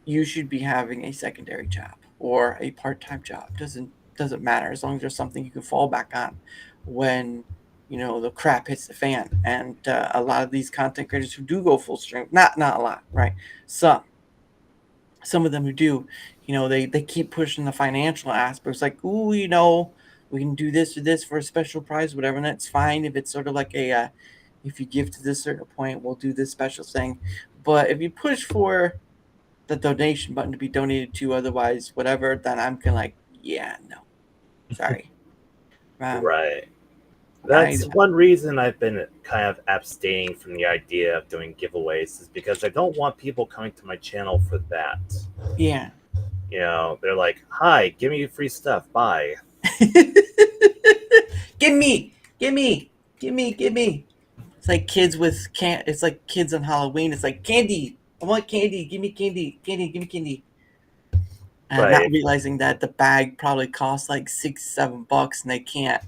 you should be having a secondary job or a part-time job. Doesn't matter as long as there's something you can fall back on when the crap hits the fan. And a lot of these content creators who do go full stream, not a lot, right? Some of them who do, they keep pushing the financial aspects, like, ooh, we can do this or this for a special prize, whatever, and that's fine if it's sort of like if you give to this certain point, we'll do this special thing. But if you push for the donation button to be donated to, otherwise, whatever, then I'm kind of like, yeah, no, sorry. Um, Right. I That's one reason I've been kind of abstaining from the idea of doing giveaways is because I don't want people coming to my channel for that. Yeah. They're like, "Hi, give me free stuff. Bye." Give me, give me, give me. It's like kids with can. It's like kids on Halloween. It's like candy. I want candy. Give me candy. Candy. Give me candy. Not Right. realizing that the bag probably costs like $6, $7, and they can't,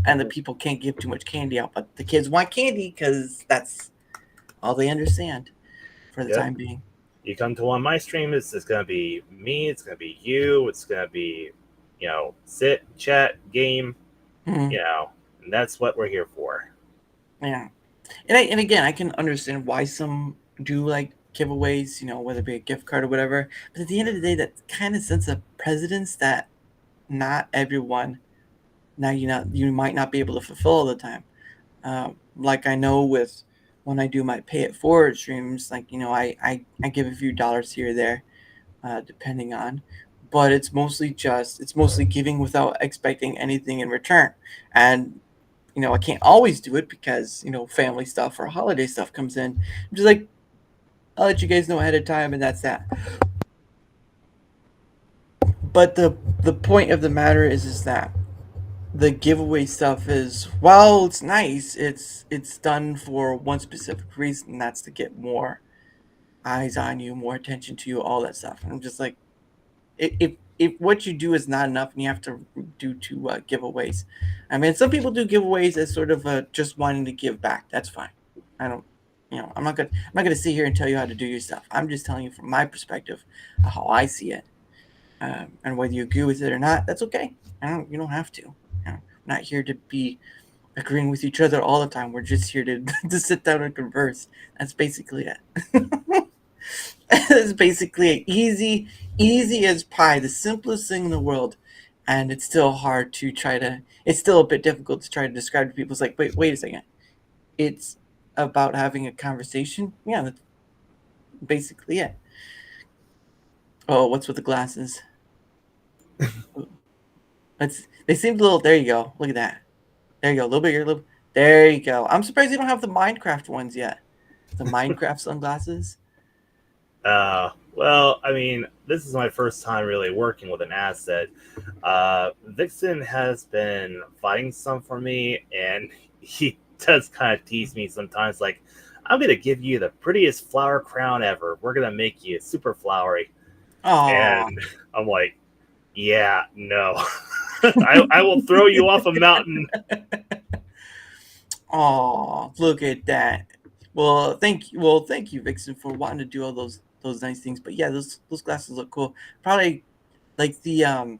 and the people can't give too much candy out. But the kids want candy because that's all they understand for the Yep. time being. You come to one of my streams, it's gonna be me. It's gonna be you. It's gonna be, sit, chat, game. Mhm. And that's what we're here for. Yeah. And again, I can understand why some do like giveaways, whether it be a gift card or whatever. But at the end of the day, that kind of sets a precedence that not everyone now you might not be able to fulfill all the time. Like I know with when I do my pay it forward streams, like I give a few dollars here or there, depending on. But it's mostly giving without expecting anything in return. And I can't always do it because family stuff or holiday stuff comes in. I'm just like, I'll let you guys know ahead of time, and that's that. But the point of the matter is that the giveaway stuff is, while it's nice, it's done for one specific reason, and that's to get more eyes on you, more attention to you, all that stuff. And I'm just like, if what you do is not enough and you have to do two giveaways. I mean, some people do giveaways as sort of just wanting to give back. That's fine. I don't, I'm not gonna sit here and tell you how to do your stuff. I'm just telling you from my perspective how I see it, and whether you agree with it or not, that's okay. You don't have to. We're not here to be agreeing with each other all the time. We're just here to to sit down and converse. That's basically it. It's basically easy as pie, the simplest thing in the world, and it's still hard to try to. It's still a bit difficult to try to describe to people. It's like, wait a second. It's about having a conversation. Yeah, that's basically it. Oh, what's with the glasses? They seemed a little. There you go. Look at that. There you go. A little bigger. There you go. I'm surprised you don't have the Minecraft ones yet. The Minecraft sunglasses. Well, I mean, this is my first time really working with an asset. Vixen has been fighting some for me, and he does kind of tease me sometimes, like, I'm going to give you the prettiest flower crown ever. We're going to make you super flowery. Oh, And I'm like, yeah, no. I will throw you off a mountain. oh, look at that. Well, thank you, Vixen, for wanting to do all those nice things. But yeah, those glasses look cool. Probably like the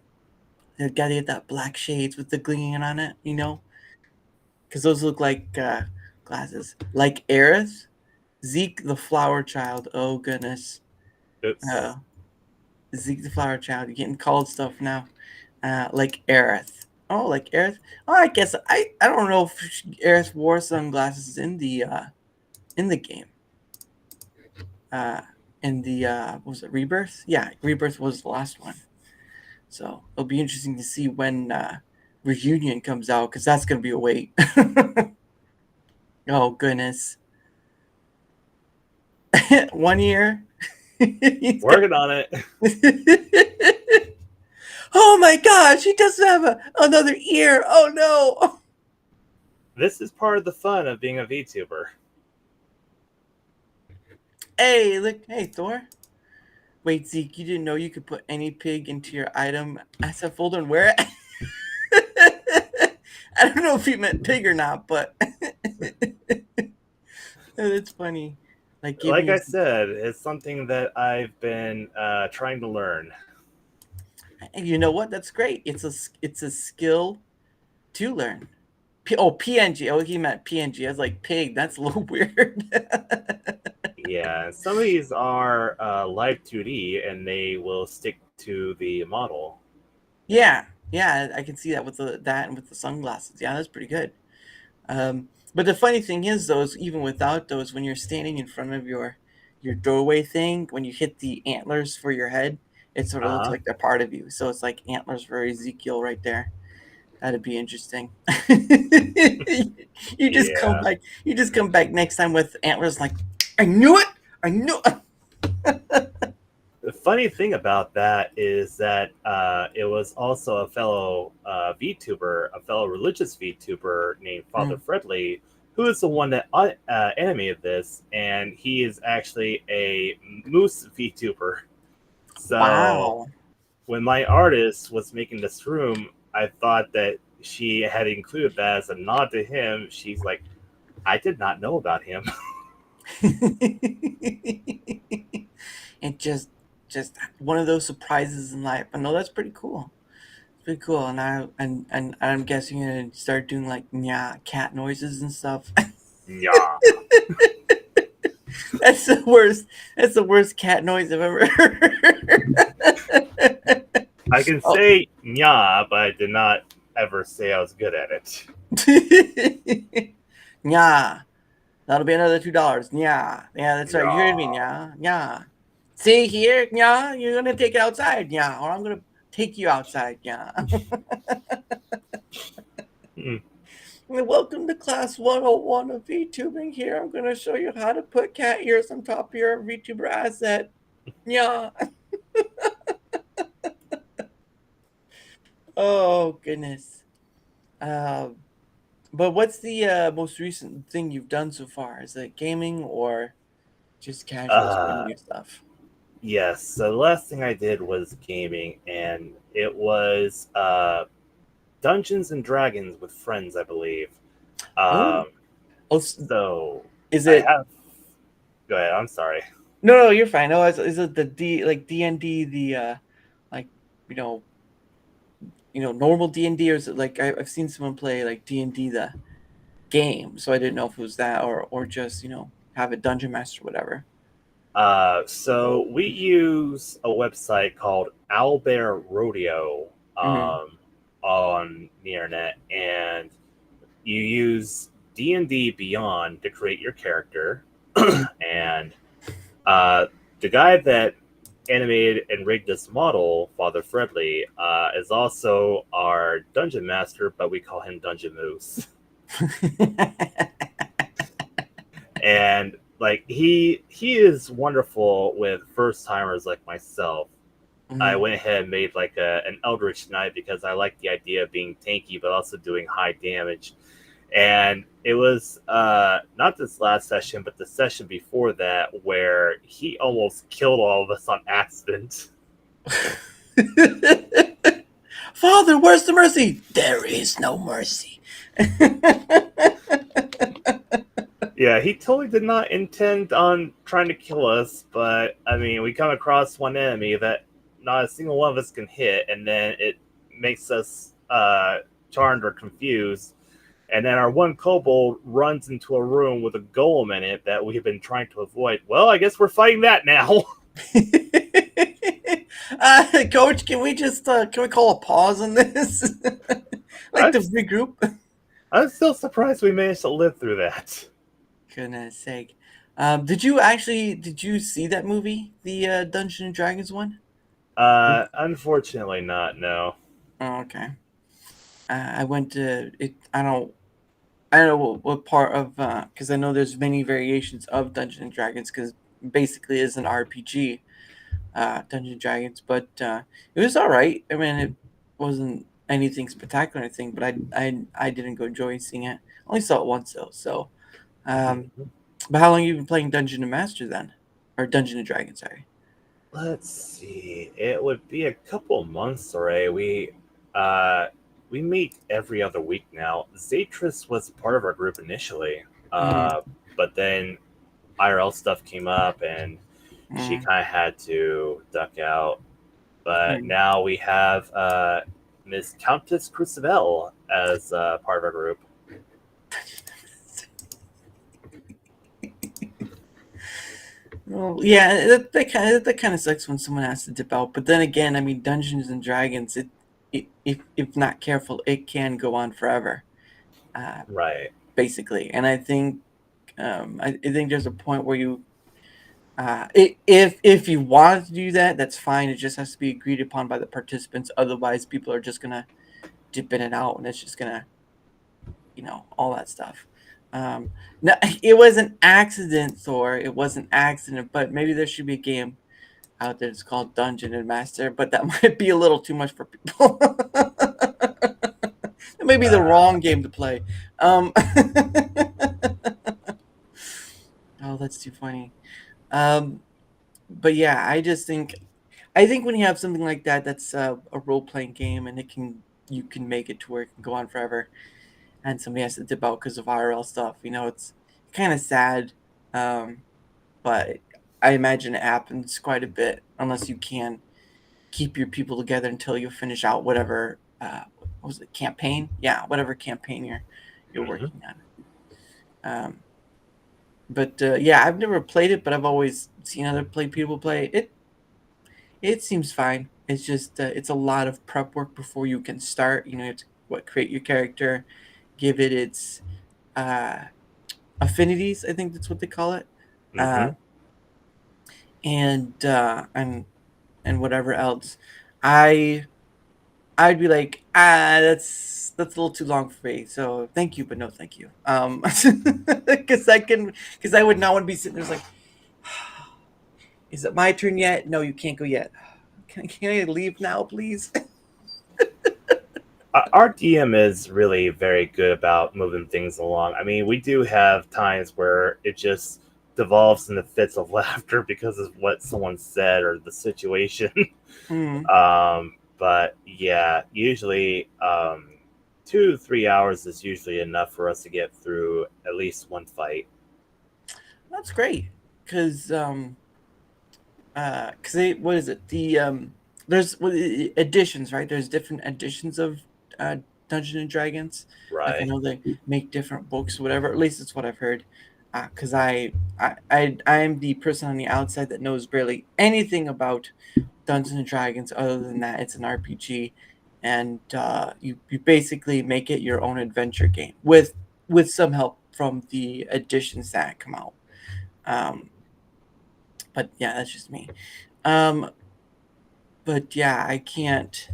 gotta get that black shades with the gleaming on it, because those look like glasses. Like Aerith, Zeke the Flower Child. Oh goodness, Oops. Zeke the Flower Child. You're getting called stuff now. Like Aerith. Oh, like Aerith. Oh, I guess I don't know if Aerith wore sunglasses in the game. In the what was it, Rebirth? Yeah, Rebirth was the last one. So it'll be interesting to see when Reunion comes out, because that's gonna be a wait. Oh goodness. 1 year. Working on it. Oh my gosh, he doesn't have another ear. Oh no. This is part of the fun of being a VTuber. Hey, look, hey Thor. Wait, Zeke, you didn't know you could put any pig into your item asset folder and wear it? I don't know if you meant pig or not, but it's funny. Like I said, it's something that I've been trying to learn. And you know what? That's great. It's a skill to learn. PNG. Oh, he meant PNG. I was like, pig. That's a little weird. Yeah, some of these are live 2D, and they will stick to the model. Yeah, I can see that with that and with the sunglasses. Yeah, that's pretty good. But the funny thing is, though, is even without those, when you're standing in front of your doorway thing, when you hit the antlers for your head, it sort of looks like they're part of you. So it's like antlers for Ezekiel right there. That'd be interesting. You just come back. You just come back next time with antlers. Like, I knew it. I knew it. The funny thing about that is that it was also a fellow VTuber, a fellow religious VTuber named Father Fredley, who is the one that animated this, and he is actually a moose VTuber. So Wow. when my artist was making this room, I thought that she had included that as a nod to him. She's like, I did not know about him. And just one of those surprises in life. I know that's pretty cool. It's pretty cool. And I'm guessing you're gonna start doing like cat noises and stuff. Yeah. That's the worst. That's the worst cat noise I've ever heard. I can say nya, but I did not ever say I was good at it. Nya. That'll be another $2. Yeah, that's right. You heard me. Yeah. See here, yeah. You're gonna take it outside, yeah, or I'm gonna take you outside, yeah. Welcome to class 101 of VTubing. Here, I'm gonna show you how to put cat ears on top of your VTuber asset. Yeah. Oh goodness. But what's the most recent thing you've done so far? Is it gaming or just casual spending your stuff? Yes, so the last thing I did was gaming, and it was Dungeons and Dragons with friends, I believe. So is it? Go ahead. I'm sorry. No, you're fine. No, is it the D&D, the like normal D&D, or is it like I've seen someone play like D&D the game, so I didn't know if it was that or just have a dungeon master or whatever. So we use a website called Owlbear Rodeo on the internet, and you use D&D Beyond to create your character. And the guy that animated and rigged this model, Father Fredley, is also our dungeon master, but we call him Dungeon Moose. And like he is wonderful with first timers like myself. I went ahead and made like an Eldritch Knight because I like the idea of being tanky but also doing high damage. And it was not this last session, but the session before that where he almost killed all of us on accident. Father, where's the mercy? There is no mercy. Yeah, he totally did not intend on trying to kill us, but I mean, we come across one enemy that not a single one of us can hit, and then it makes us charmed or confused. And then our one kobold runs into a room with a golem in it that we've been trying to avoid. Well, I guess we're fighting that now. Coach, can we call a pause on this? Like to regroup? I'm still surprised we managed to live through that. Goodness sake. Did you see that movie, the Dungeons and Dragons one? Unfortunately not, no. Oh, okay. I went to it. I don't know what part of, because I know there's many variations of Dungeons and Dragons, because basically it's an RPG, Dungeons and Dragons, but it was all right. I mean, it wasn't anything spectacular or anything, but I didn't go enjoy seeing it. I only saw it once though, so. But how long have you been playing Dungeon and Master then, or Dungeon and Dragon? Sorry. Let's see. It would be a couple months already. We meet every other week now. Zaytris was part of our group initially, but then IRL stuff came up and she kind of had to duck out. But now we have Miss Countess Crucivel as part of our group. Well, yeah, that kind of sucks when someone has to dip out. But then again, I mean, Dungeons and Dragons, if not careful, it can go on forever. Right. Basically, and I think there's a point where you, if you wanted to do that, that's fine. It just has to be agreed upon by the participants. Otherwise, people are just gonna dip in and out, and it's just gonna, all that stuff. No, it was an accident, Thor. It was an accident, but maybe there should be a game out there that's called Dungeon and Master, but that might be a little too much for people. It may be the wrong game to play. Oh, that's too funny. But yeah, I think when you have something like that, that's a role-playing game, and you can make it to where it can go on forever. And somebody has to dip out because of IRL stuff. It's kind of sad, but I imagine it happens quite a bit unless you can keep your people together until you finish out whatever what was it, campaign? Yeah, whatever campaign you're working on. But yeah, I've never played it, but I've always seen other people play it. It seems fine. It's just it's a lot of prep work before you can start. You have to create your character, give it its affinities. I think that's what they call it, and whatever else. I'd be like, that's a little too long for me. So thank you, but no thank you. Because I would not want to be sitting there like, is it my turn yet? No, you can't go yet. Can I leave now, please? Our DM is really very good about moving things along. I mean, we do have times where it just devolves into fits of laughter because of what someone said or the situation. But yeah, usually 2 to 3 hours is usually enough for us to get through at least one fight. That's great, because what is it? There's editions, right? There's different editions of Dungeons and Dragons. Right. Like I know they make different books, whatever. At least that's what I've heard. Because I am the person on the outside that knows barely anything about Dungeons and Dragons. Other than that, it's an RPG, and you basically make it your own adventure game with some help from the editions that come out. But yeah, that's just me. but yeah, I can't.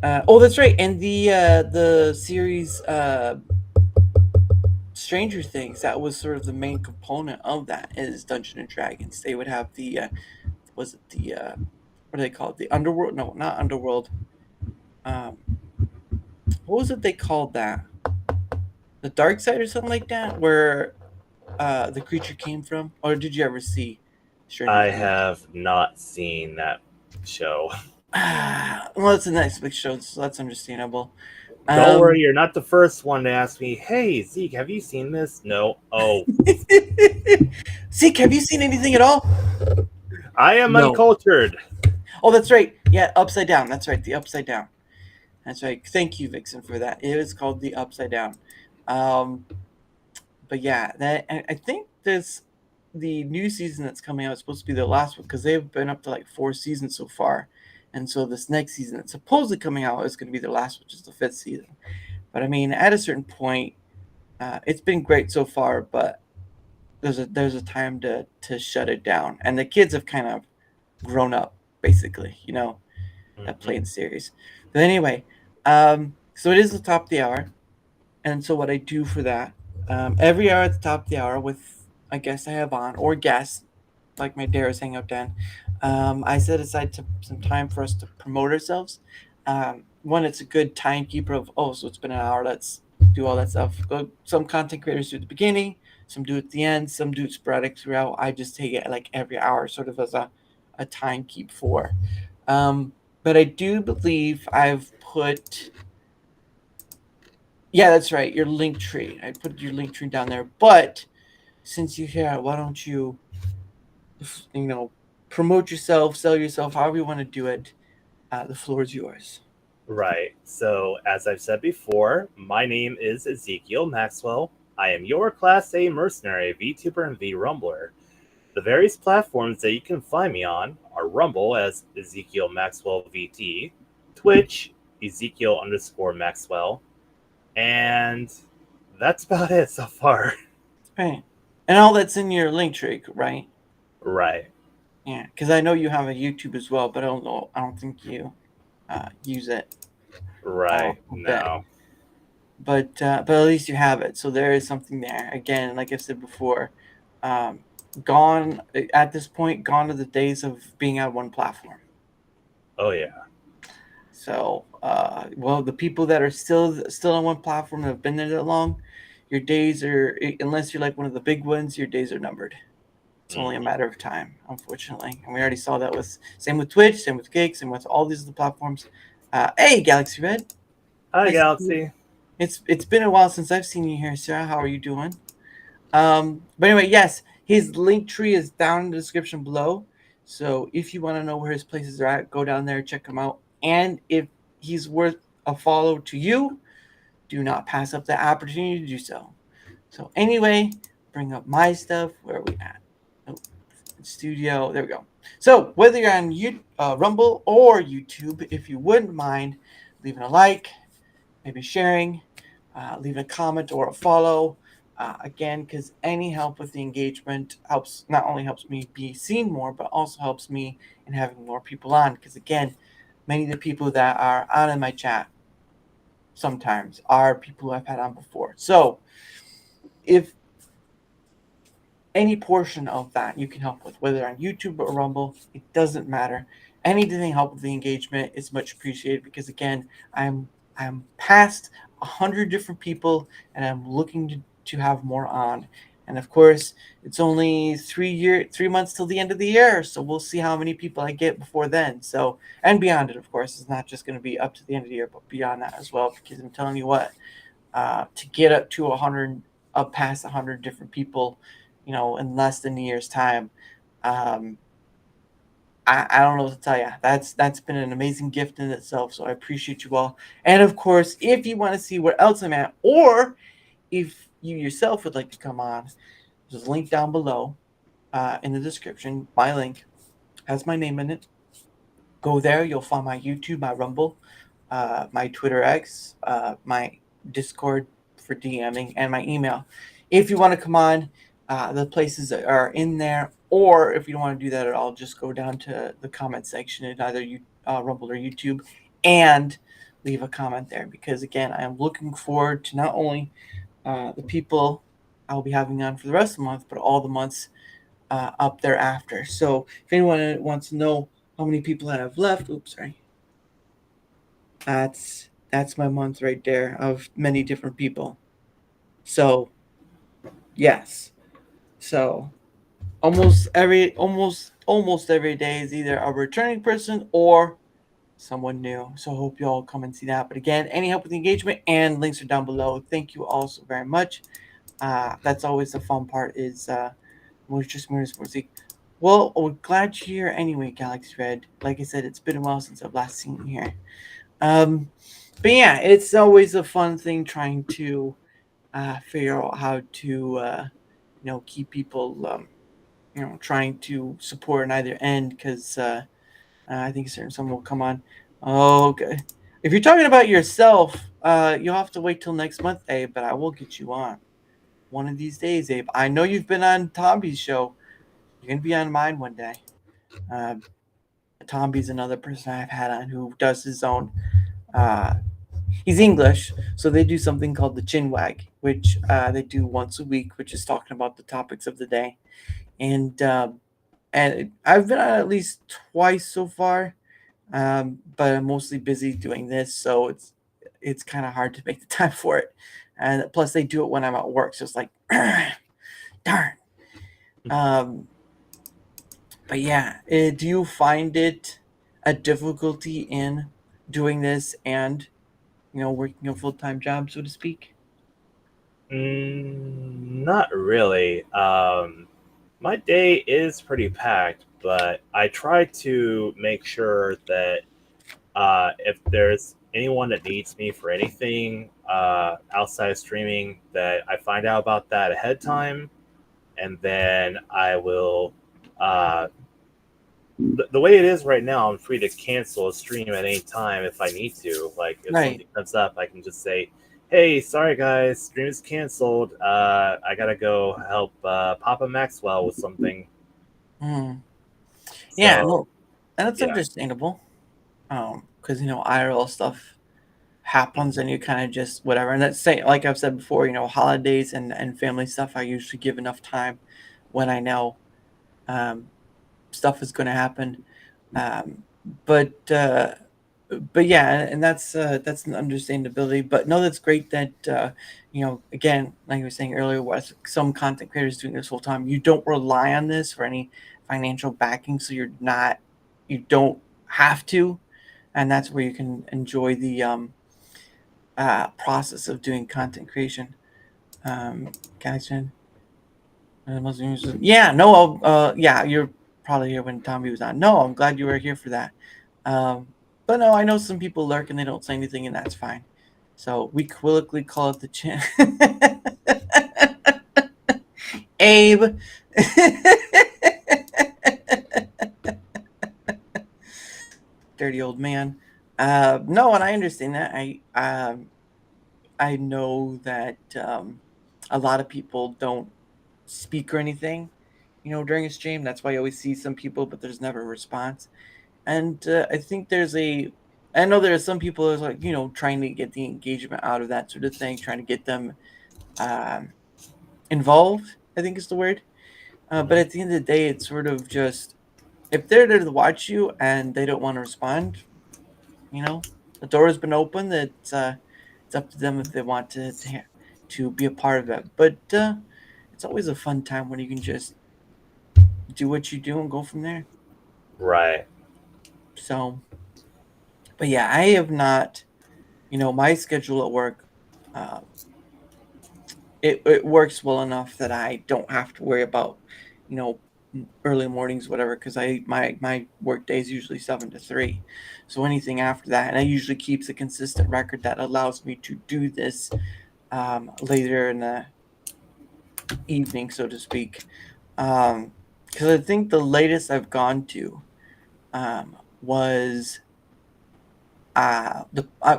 Oh, that's right. And the series Stranger Things, that was sort of the main component of that is Dungeons and Dragons. They would have the was it the what do they call it? The Underworld? No, not Underworld. Um, what was it they called that? The Dark Side or something like that, where the creature came from. Or did you ever see Stranger I Things? have not seen that show. Well, it's a nice big show, so that's understandable. Don't worry, Um, you're not the first one to ask me, hey, Zeke, have you seen this? No. Oh, Zeke, have you seen anything at all? I am No. uncultured. Oh, that's right. Yeah, Upside Down. That's right. The Upside Down. That's right. Thank you, Vixen, for that. It is called the Upside Down. Um, but yeah, that I think the new season that's coming out is supposed to be the last one because they've been up to like 4 seasons so far, and so this next season that's supposedly coming out is going to be the last, which is the 5th season. But I mean, at a certain point, it's been great so far, but there's a time to shut it down, and the kids have kind of grown up, basically, that play in the series. But anyway, so it is the top of the hour, and so what I do for that, every hour at the top of the hour with a guest I have on or guests like my Dara's Hangout Den, I set aside some time for us to promote ourselves. One, it's a good timekeeper of so it's been an hour. Let's do all that stuff. Some content creators do it at the beginning, some do it at the end, some do it sporadic throughout. I just take it like every hour, sort of as a time keep for. But I do believe I've put. Yeah, that's right. Your link tree. I put your link tree down there. But since you're here, why don't promote yourself, sell yourself, however you want to do it. The floor is yours. Right. So, as I've said before, my name is Ezekiel Maxwell. I am your Class A Mercenary VTuber and VRumbler. The various platforms that you can find me on are Rumble as Ezekiel Maxwell VT, Twitch, Ezekiel_Maxwell, and that's about it so far. Right. And all that's in your link tree, right? Right. Yeah, because I know you have a YouTube as well, but I don't think you use it. Right. a bit. No. But at least you have it, so there is something there. Again, like I've said before, gone at this point. Gone are the days of being on one platform. Oh, yeah. So, the people that are still on one platform that have been there that long, your days are, unless you're like one of the big ones, your days are numbered. It's only a matter of time, unfortunately. And we already saw that same with Twitch, same with Gig, same with all these other platforms. Hey, Galaxy Red. Hi, Nice Galaxy. It's been a while since I've seen you here, Sarah. How are you doing? But anyway, yes, his link tree is down in the description below. So if you want to know where his places are at, go down there, check him out. And if he's worth a follow to you, do not pass up the opportunity to do so. So anyway, bring up my stuff. Where are we at? Oh, studio. There we go. So whether you're on Rumble or YouTube, if you wouldn't mind leaving a like, maybe sharing, leaving a comment or a follow. Again, because any help with the engagement not only helps me be seen more, but also helps me in having more people on. Because again, many of the people that are on in my chat sometimes are people who I've had on before. So if any portion of that you can help with, whether on YouTube or Rumble, it doesn't matter. Anything help with the engagement is much appreciated because again, I'm past 100 different people and I'm looking to have more on. And of course, it's only 3 months till the end of the year, so we'll see how many people I get before then. So, and beyond it, of course, it's not just going to be up to the end of the year, but beyond that as well. Because I'm telling you what, to get up to 100, up past 100 different people, in less than a year's time, I don't know what to tell you. That's been an amazing gift in itself. So I appreciate you all. And of course, if you want to see where else I'm at, or if you yourself would like to come on, there's a link down below in the description. My link has my name in it. Go there. You'll find my YouTube, my Rumble, my Twitter X, my Discord for DMing, and my email. If you want to come on, the places are in there. or if you don't want to do that at all, just go down to the comment section at either Rumble or YouTube and leave a comment there, because again, I am looking forward to not only the people I'll be having on for the rest of the month, but all the months up thereafter. So if anyone wants to know how many people I have left, oops, sorry. That's my month right there of many different people. So yes. So almost every day is either a returning person or someone new. So I hope you all come and see that. But again, any help with the engagement and links are down below. Thank you all so very much. That's always the fun part is music. Well, we're glad you're here anyway, Galaxy Red. Like I said, it's been a while since I've last seen you here. But yeah, it's always a fun thing trying to figure out how to keep people trying to support on either end, because I think someone will come on. Oh, okay. If you're talking about yourself, you'll have to wait till next month, Abe, but I will get you on one of these days, Abe. I know you've been on Tomby's show. You're going to be on mine one day. Tomby's another person I've had on who does his own. He's English, so they do something called the Chin Wag, which they do once a week, which is talking about the topics of the day. And I've been on at least twice so far, but I'm mostly busy doing this, so it's kind of hard to make the time for it. And plus, they do it when I'm at work, so it's like, darn. But yeah, do you find it a difficulty in doing this and working a full-time job, so to speak? Not really. My day is pretty packed, but I try to make sure that if there's anyone that needs me for anything outside of streaming, that I find out about that ahead of time, and then I will. The way it is right now, I'm free to cancel a stream at any time if I need to. Like if something comes up, I can just say, "Hey, sorry guys, stream is canceled. I gotta go help Papa Maxwell with something." Yeah, well, and that's understandable. Because IRL stuff happens, and you kind of just whatever. And that's like I've said before, holidays and family stuff, I usually give enough time when I know stuff is going to happen. But yeah, and that's an understandability. But no, that's great that again, like I was saying earlier, with some content creators doing this whole time, you don't rely on this for any financial backing, so you don't have to, and that's where you can enjoy the process of doing content creation. Gotcha. Yeah, no, yeah, you're probably here when Tommy was on. No, I'm glad you were here for that. But no, I know some people lurk and they don't say anything, and that's fine. So we colloquially call it the chin. Abe. Dirty old man. No, and I understand that. I know that a lot of people don't speak or anything, during a stream. That's why I always see some people, but there's never a response. And I think I know there are some people who's like, trying to get the engagement out of that sort of thing, trying to get them involved, I think is the word. But at the end of the day, it's sort of just, if they're there to watch you and they don't want to respond, the door has been open. It's up to them if they want to be a part of it. But it's always a fun time when you can just do what you do and go from there. Right. So, but yeah, I have not, my schedule at work, it works well enough that I don't have to worry about, early mornings, whatever, because my work day is usually 7 to 3. So anything after that, and I usually keeps a consistent record that allows me to do this later in the evening, so to speak. Because I think the latest I've gone to was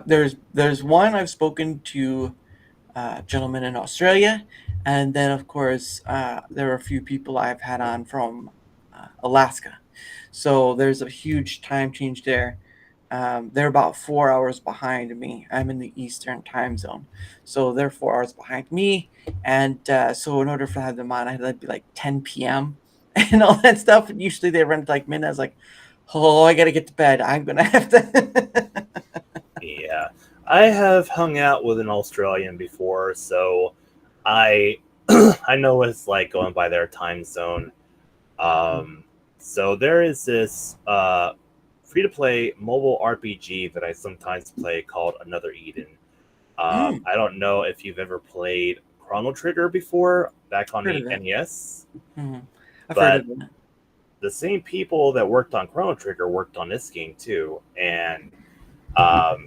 there's one I've spoken to a gentleman in Australia, and then of course there are a few people I've had on from Alaska. So there's a huge time change there. They're about 4 hours behind me. I'm in the Eastern time zone, so they're 4 hours behind me. And so in order for have them on, I had to be like 10 p.m. and all that stuff. And usually they run like midnight. I was like, oh, I gotta get to bed. I'm gonna have to. Yeah, I have hung out with an Australian before, so I I know what it's like going by their time zone. So there is this free-to-play mobile RPG that I sometimes play called Another Eden. I don't know if you've ever played Chrono Trigger before, back on Heard the of it. NES, I've but heard of it. the same people that worked on Chrono Trigger worked on this game too. And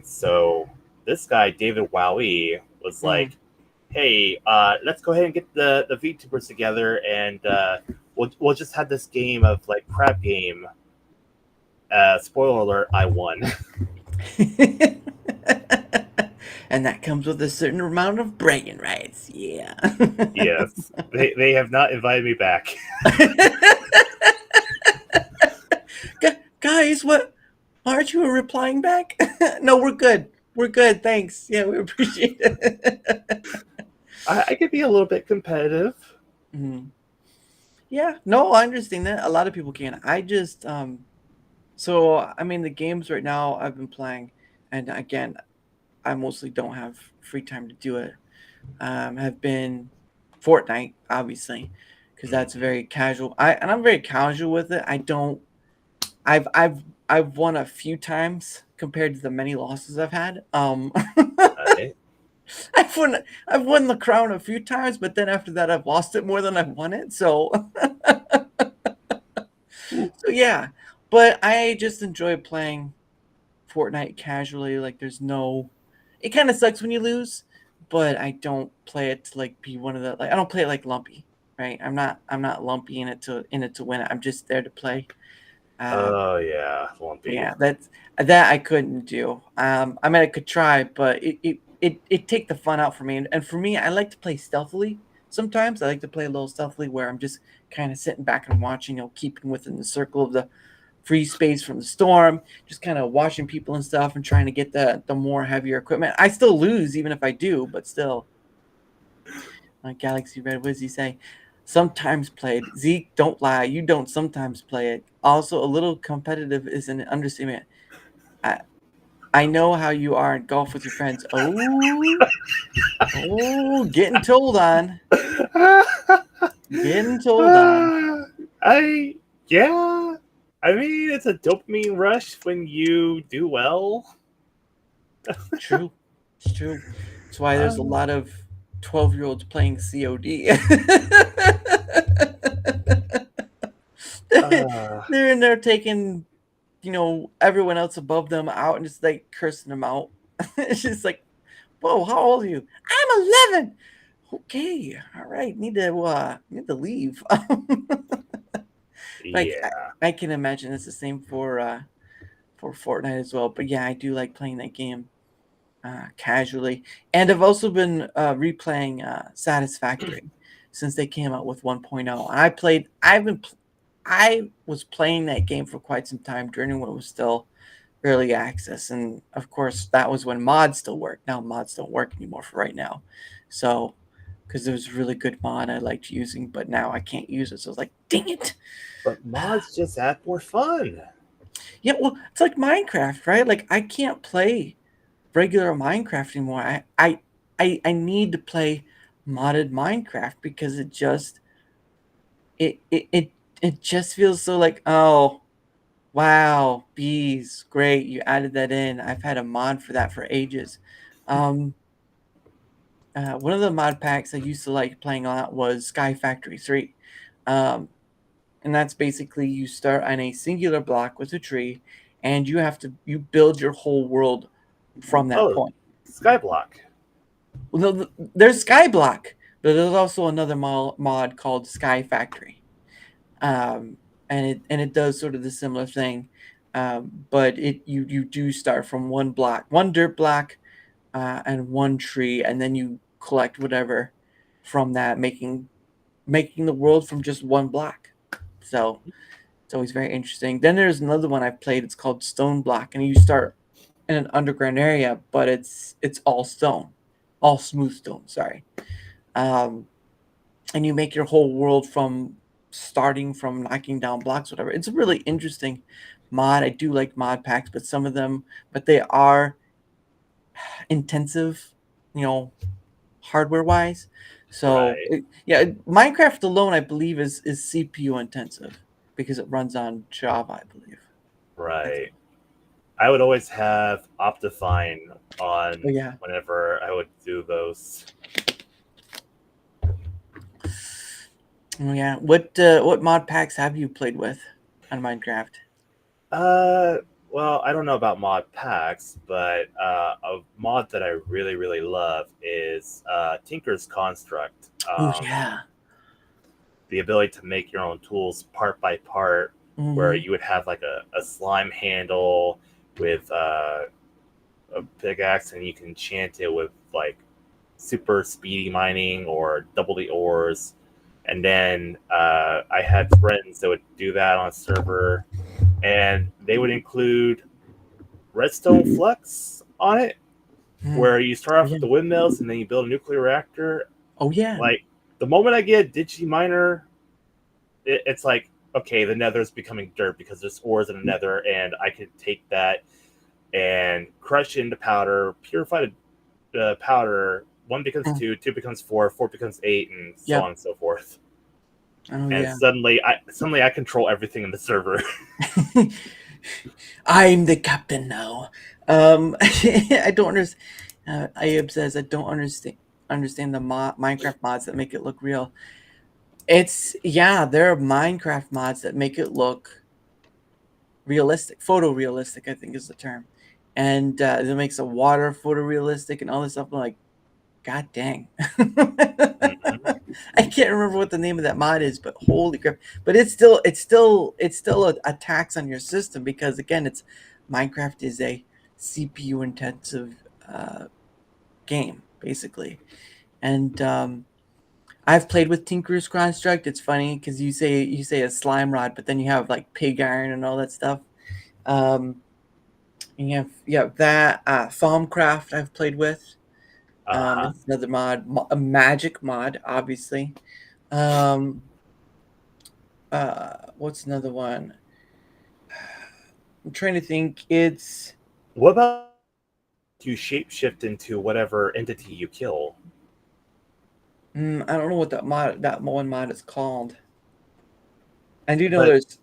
so this guy, David Wowie, was like, hey, let's go ahead and get the VTubers together, and we'll just have this game of like crap game. Spoiler alert, I won. And that comes with a certain amount of bragging rights. Yeah. Yes. They have not invited me back. Guys, what? Aren't you replying back? No, we're good. We're good. Thanks. Yeah, we appreciate it. I could be a little bit competitive. Yeah, no, I understand that. A lot of people can. I just, so I mean, the games right now I've been playing, and again, I mostly don't have free time to do it. Have been Fortnite, obviously, because that's very casual. I'm very casual with it. I don't. I've won a few times compared to the many losses I've had. Right? I've won the crown a few times, but then after that I've lost it more than I've won it. So so yeah. But I just enjoy playing Fortnite casually. Like there's no it kind of sucks when you lose, but I don't play it to like be one of the like I don't play it like lumpy, right? I'm not lumpy in it to win it. I'm just there to play. Oh yeah, Lumpy. Yeah, that I couldn't do. I mean, I could try, but it take the fun out for me. And for me, I like to play stealthily. Sometimes I like to play a little stealthily, where I'm just kind of sitting back and watching, keeping within the circle of the free space from the storm, just kind of watching people and stuff, and trying to get the more heavier equipment. I still lose even if I do, but still. Galaxy Red, what does he say? Sometimes played. Zeke, don't lie. You don't sometimes play it. Also, a little competitive is an understatement. I know how you are in golf with your friends. Oh, getting told on. Getting told on. Yeah. I mean, it's a dopamine rush when you do well. True. It's true. That's why there's a lot of 12-year-olds playing COD. They're in there taking, everyone else above them out and just like cursing them out. It's just like, whoa, how old are you? I'm 11. Okay, all right, need to leave. Like Yeah. I can imagine it's the same for Fortnite as well. But yeah, I do like playing that game casually, and I've also been replaying Satisfactory since they came out with 1.0. And I was playing that game for quite some time during when it was still early access, and of course that was when mods still worked. Now mods don't work anymore for right now, so because there was a really good mod I liked using, but now I can't use it, so I was like, dang it. But mods just add more fun. Yeah, well, it's like Minecraft, right? Like I can't play regular Minecraft anymore. I need to play modded Minecraft because it just it just feels so like, oh wow, bees, great, you added that in. I've had a mod for that for ages. One of the mod packs I used to like playing a lot was Sky Factory 3. And that's basically you start on a singular block with a tree, and you build your whole world from that point. Skyblock. Well, there's Skyblock, but there's also another mod called Sky Factory, and it does sort of the similar thing, but you do start from one block, one dirt block, and one tree, and then you collect whatever from that, making the world from just one block. So It's always very interesting. Then there's another one I've played. It's called Stone Block, and you start in an underground area, but it's all stone, all smooth stone. Sorry, and you make your whole world from starting from knocking down blocks, whatever. It's a really interesting mod. I do like mod packs, but some of them, but they are intensive, you know, hardware wise. So Right. yeah, Minecraft alone, I believe, is CPU intensive because it runs on Java, I believe. Right. I would always have Optifine on Oh yeah. whenever I would do those. Oh yeah. What mod packs have you played with on Minecraft? Well, I don't know about mod packs, but a mod that I really, really love is Tinker's Construct. Oh yeah. The ability to make your own tools part by part, where Hmm. you would have like a slime handle with a pickaxe, and you can enchant it with like super speedy mining or double the ores. And then I had friends that would do that on a server, and they would include redstone flux on it, where you start Oh off yeah. with the windmills and then you build a nuclear reactor. Oh yeah. Like the moment I get a digi miner, it's like, okay, the nether's becoming dirt because there's ores in the nether, and I could take that and crush it into powder, purify the powder. One becomes two, two becomes four, four becomes eight, and so Yep. on and so forth. Oh And yeah. suddenly I control everything in the server. I'm the captain now. I don't understand. Ayub says I don't understand the Minecraft mods that make it look real. There are Minecraft mods that make it look realistic, photorealistic, I think is the term, and it makes the water photorealistic and all this stuff. I'm like, God dang. Mhm. I can't remember what the name of that mod is, but holy crap. But it's still a tax on your system because again, it's Minecraft is a CPU intensive game, basically. And I've played with Tinker's Construct. It's funny because you say a slime rod, but then you have like pig iron and all that stuff. Um, you have that Thaumcraft I've played with. Uh-huh. It's another mod, a magic mod, obviously. Um, what's another one? I'm trying to think. It's What about you shapeshift into whatever entity you kill? I don't know what that one mod is called. I do know But there's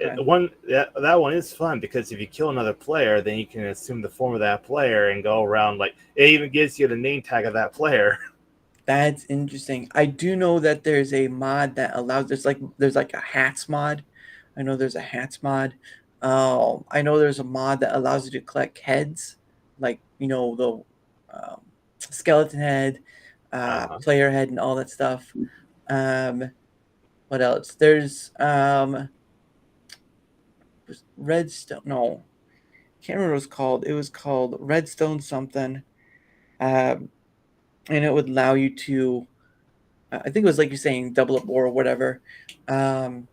go ahead. that one is fun because if you kill another player, then you can assume the form of that player and go around. Like it even gives you the name tag of that player. That's interesting. I do know that there's a mod that allows there's like a hats mod. I know there's a hats mod. I know there's a mod that allows you to collect heads, like the skeleton head, Uh-huh. player head, and all that stuff. Um, what else? There's redstone. No, can't remember what it was called. It was called redstone something, um, and it would allow you to. I think it was like you're saying double up or whatever. Um,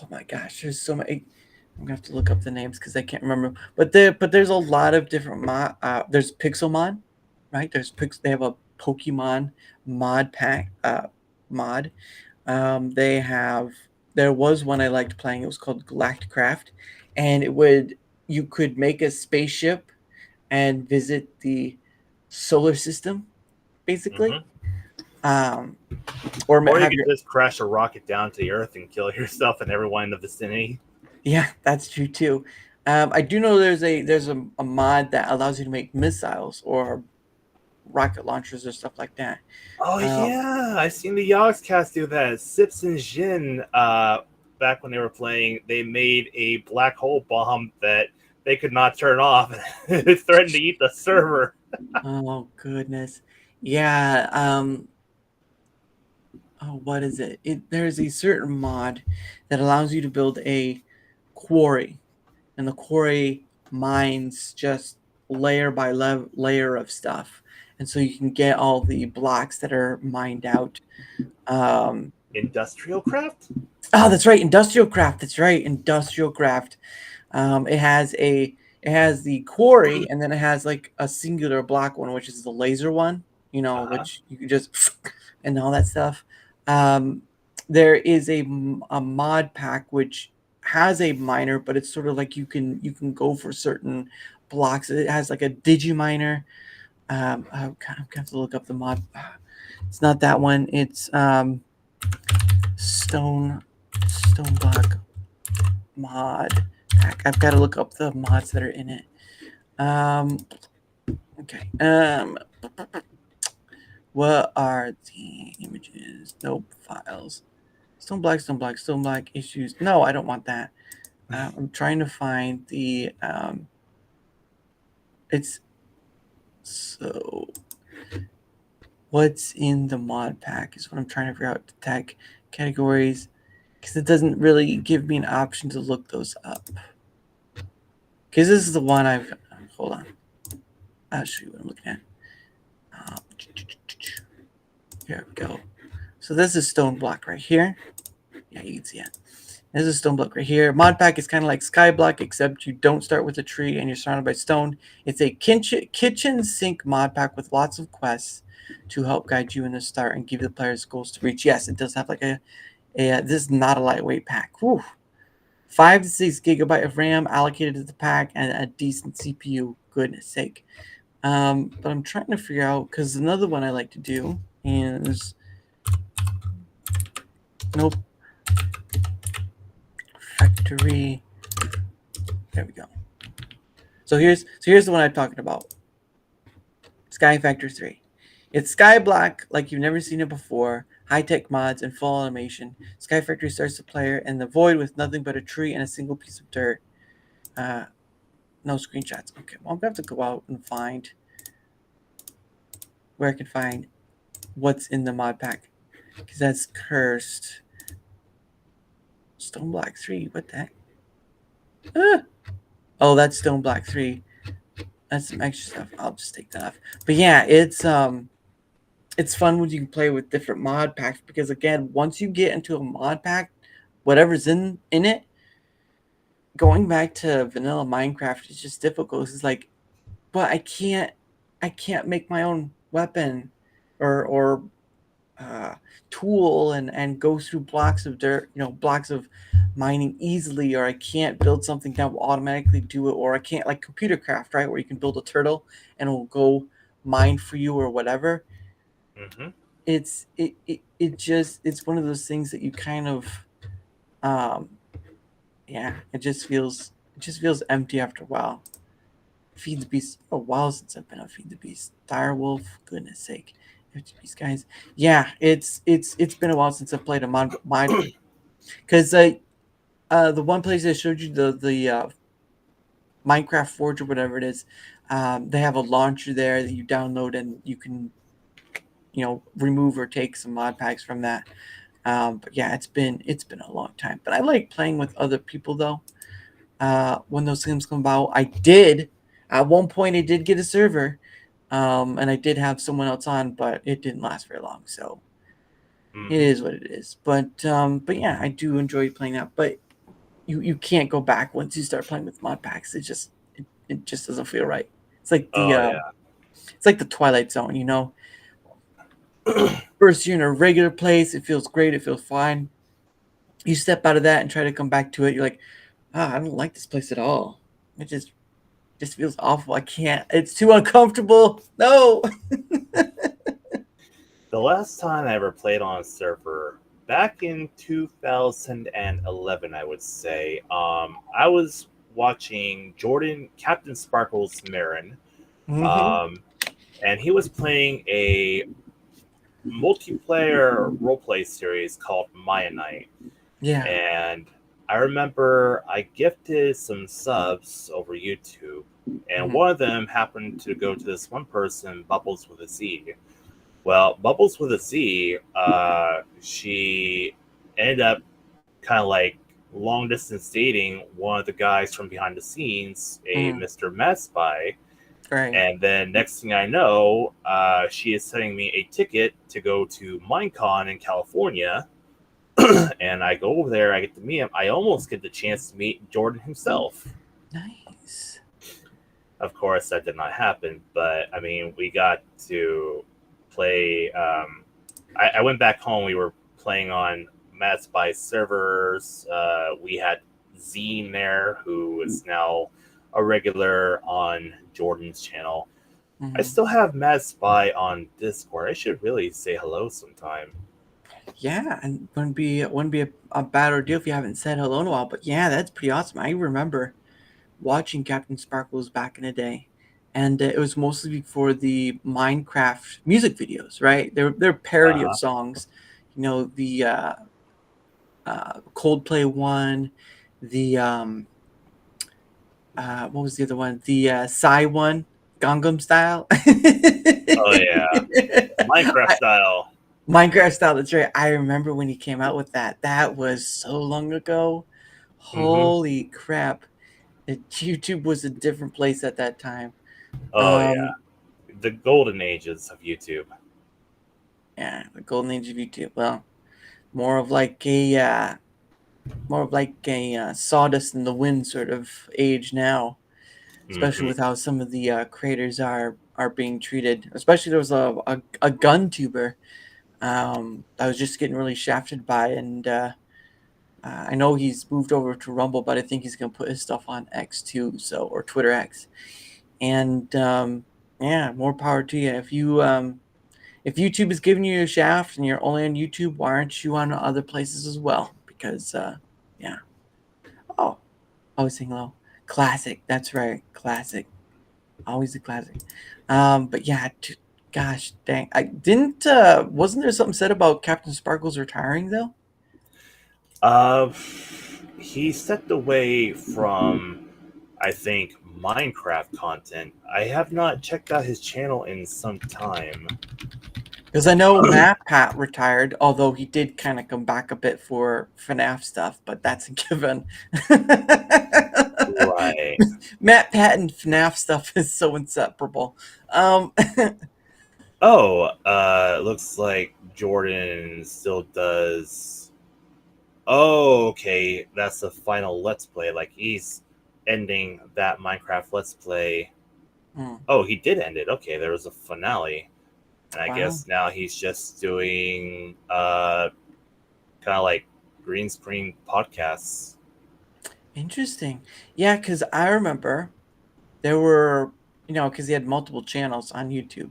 oh my gosh, there's so many. I'm gonna have to look up the names because I can't remember. But there's a lot of different mod. There's Pixelmon, right? They have a Pokemon mod pack mod. They have there was one I liked playing. It was called Galacticraft, and you could make a spaceship and visit the solar system, basically. Hmm. Um, or Or you have could your just crash a rocket down to the Earth and kill yourself and everyone in the vicinity. Yeah, that's true too. I do know there's a mod that allows you to make missiles or rocket launchers or stuff like that. Oh Um, yeah, I seen the Yogscast do that. Sips and Jin, back when they were playing, they made a black hole bomb that they could not turn off. It threatened to eat the server. oh goodness, yeah. Oh, what is it? There's a certain mod that allows you to build a quarry, and the quarry mines just layer by layer of stuff, and so you can get all the blocks that are mined out. Industrial Craft? Oh, that's right, Industrial Craft. That's right, Industrial Craft. It has the quarry, and then it has like a singular block one, which is the laser one. You know, which you can just and all that stuff. There is a mod pack which has a miner, but it's sort of like you can go for certain blocks. It has like a digiminer. I have to look up the mod. It's not that one. It's stone block mod pack. I've got to look up the mods that are in it. Okay. What are the images? Nope. Files. Stone black issues. No, I don't want that. I'm trying to find the it's so what's in the mod pack is what I'm trying to figure out. The tag categories, because it doesn't really give me an option to look those up. Because this is the one I've hold on. I'll show you what I'm looking at. Here we go. So this is stone block right here. Yeah, you can see it. This is stone block right here. Mod pack is kind of like Skyblock, except you don't start with a tree and you're surrounded by stone. It's a kitchen sink mod pack with lots of quests to help guide you in the start and give the players goals to reach. Yes, it does have like a this is not a lightweight pack. Whew. 5 to 6 gigabyte of RAM allocated to the pack and a decent CPU. Goodness sake. But I'm trying to figure out, because another one I like to do is nope. Factory. There we go. So here's the one I'm talking about. Sky Factor 3. It's Sky Black like you've never seen it before. High-tech mods and full automation. Sky Factory starts the player in the void with nothing but a tree and a single piece of dirt. No screenshots. Okay, well, I'm gonna have to go out and find where I can find what's in the mod pack, because that's cursed. Stone Black 3. What the heck? Oh, that's Stone Black 3. That's some extra stuff. I'll just take that off. But yeah, it's fun when you can play with different mod packs, because again, once you get into a mod pack, whatever's in it, going back to vanilla Minecraft is just difficult. It's like, but I can't make my own weapon or tool and go through blocks of dirt, blocks of mining easily, or I can't build something that will automatically do it, or I can't, like computer craft, right, where you can build a turtle and it will go mine for you or whatever. Mm-hmm. It's one of those things that you kind of it just feels empty after a while. Feed the Beast. A while since I've been on Feed the Beast. Direwolf, goodness sake. These guys. Yeah, it's been a while since I've played a mod because the one place I showed you, the Minecraft Forge or whatever it is, they have a launcher there that you download and you can remove or take some mod packs from that. But yeah, it's been a long time. But I like playing with other people though. When those games come about, at one point I did get a server, and I did have someone else on, but it didn't last very long. So it is what it is. But yeah, I do enjoy playing that. But you can't go back once you start playing with mod packs. It just doesn't feel right. It's like it's like the Twilight Zone, First you're in a regular place, it feels great, it feels fine. You step out of that and try to come back to it, you're like, I don't like this place at all. It just feels awful. I can't. It's too uncomfortable. No. The last time I ever played on a server, back in 2011, I would say, I was watching Captain Sparkle's Marin, and he was playing a multiplayer roleplay series called Maya Knight. Yeah. And I remember I gifted some subs over YouTube, and one of them happened to go to this one person, Bubbles with a Z. Well, Bubbles with a Z, she ended up kind of like long distance dating one of the guys from behind the scenes, a Mr. Mad Spy. Right. And then next thing I know, she is sending me a ticket to go to Minecon in California And I go over there, I get to meet him. I almost get the chance to meet Jordan himself. Nice. Of course, that did not happen, but I mean, we got to play. I went back home. We were playing on Mad Spy servers. We had Zine there, who is now a regular on Jordan's channel. I still have Mad Spy on Discord. I should really say hello sometime. Yeah, and wouldn't be a bad ordeal if you haven't said hello in a while. But yeah, that's pretty awesome. I remember watching Captain Sparkles back in the day, and it was mostly for the Minecraft music videos, right? They're parody of songs. You know, the Coldplay one, the what was the other one? The Psy one, Gangnam Style. Oh yeah, Minecraft style. Minecraft Style. That's right. I remember when he came out with that. That was so long ago. Holy crap! YouTube was a different place at that time. Oh yeah, the golden ages of YouTube. Yeah, the golden age of YouTube. Well, more of like a sawdust in the wind sort of age now, especially with how some of the creators are being treated. Especially there was a gun tuber I was just getting really shafted by, and I know he's moved over to Rumble, but I think he's gonna put his stuff on X too, or Twitter X. And yeah, more power to you. If YouTube is giving you a shaft and you're only on YouTube, why aren't you on other places as well? Because yeah. Oh, always saying hello. Classic. That's right. Classic. Always a classic. But yeah, gosh dang. I didn't wasn't there something said about Captain Sparkles retiring though? He stepped away from, I think, Minecraft content. I have not checked out his channel in some time. Because I know Matt Pat retired, although he did kind of come back a bit for FNAF stuff, but that's a given. Right. Matt Pat and FNAF stuff is so inseparable. Looks like Jordan still does. Oh, okay. That's the final Let's Play. Like, he's ending that Minecraft Let's Play. Oh, he did end it. Okay, there was a finale. And I guess now he's just doing kind of like green screen podcasts. Interesting. Yeah, because I remember there were, because he had multiple channels on YouTube.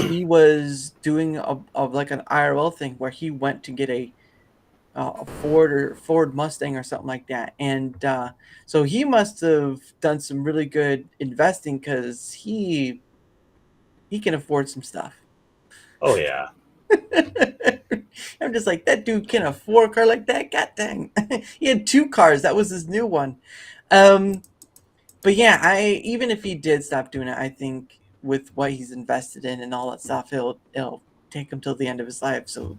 He was doing like an IRL thing where he went to get a Ford Mustang or something like that, and so he must have done some really good investing because he can afford some stuff. Oh yeah. I'm just like, that dude can afford a car like that. God dang. He had 2 cars. That was his new one. But yeah, even if he did stop doing it, I think with what he's invested in and all that stuff, it'll take him till the end of his life. So,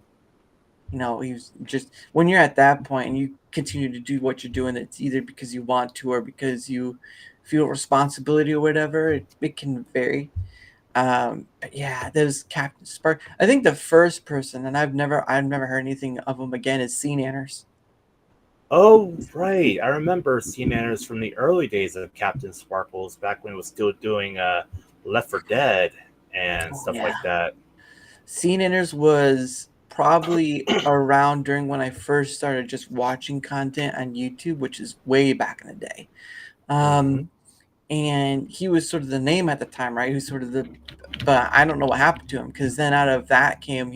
he's just, when you're at that point and you continue to do what you're doing, it's either because you want to or because you feel responsibility or whatever. It can vary. But yeah, there's Captain Spark. I think the first person, and I've never heard anything of him again, is Sea Nanners. Oh right, I remember Sea Nanners from the early days of Captain Sparkles, back when it was still doing Left 4 Dead and stuff like that. Sea Nanners was probably around during when I first started just watching content on YouTube, which is way back in the day. And he was sort of the name at the time, right? He was sort of but I don't know what happened to him, because then out of that came,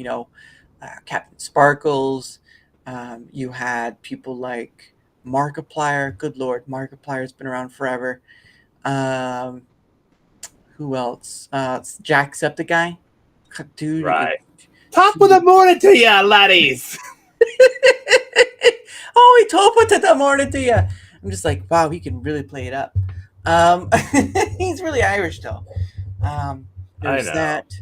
Captain Sparkles. You had people like Markiplier. Good Lord, Markiplier's been around forever. Who else? It's Jacksepticeye. Dude. Right. Top of the morning to ya, laddies. Oh, he top of the morning to ya. I'm just like, wow, he can really play it up. He's really Irish though. There's that.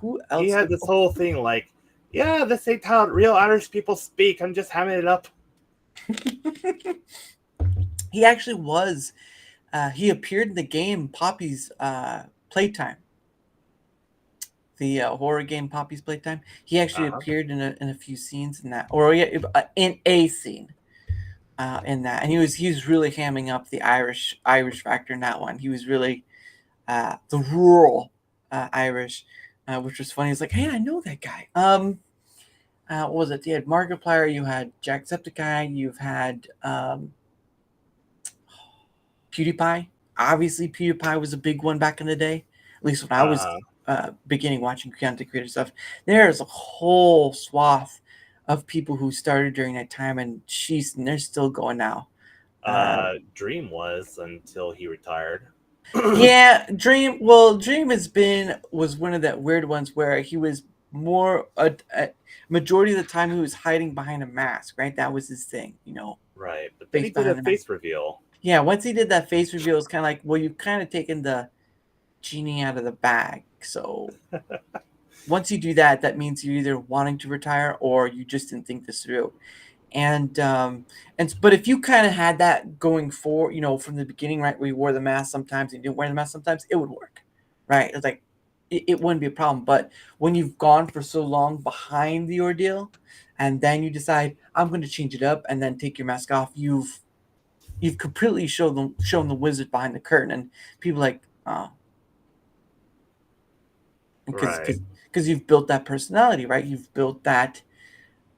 Who else? He had this whole thing like, yeah, this ain't how real Irish people speak. I'm just hamming it up. He actually was. He appeared in the game Poppy's Playtime the horror game Poppy's Playtime. He actually Uh-huh. appeared in a few scenes in that, or yeah, in a scene in that, and he was really hamming up the Irish factor in that one. He was really the rural Irish, which was funny. He's like, hey, I know that guy. What was it? You had Markiplier, you had Jacksepticeye, you've had PewDiePie. Obviously, PewDiePie was a big one back in the day. At least when I was beginning watching content creator stuff. There's a whole swath of people who started during that time, and they're still going now. Dream was until he retired. Yeah, Dream. Well, Dream was one of that weird ones where he was more a majority of the time he was hiding behind a mask, right? That was his thing, Right, but then he face did a behind the face reveal. Yeah, once he did that face reveal, it's kind of like, well, you've kind of taken the genie out of the bag. So once you do that, that means you're either wanting to retire or you just didn't think this through. But if you kind of had that going for, from the beginning, right, where you wore the mask sometimes and you didn't wear the mask sometimes, it would work, right? It's like it wouldn't be a problem. But when you've gone for so long behind the ordeal, and then you decide I'm going to change it up, and then take your mask off, you've completely shown the wizard behind the curtain, and people like, oh, because you've built that personality, right? You've built that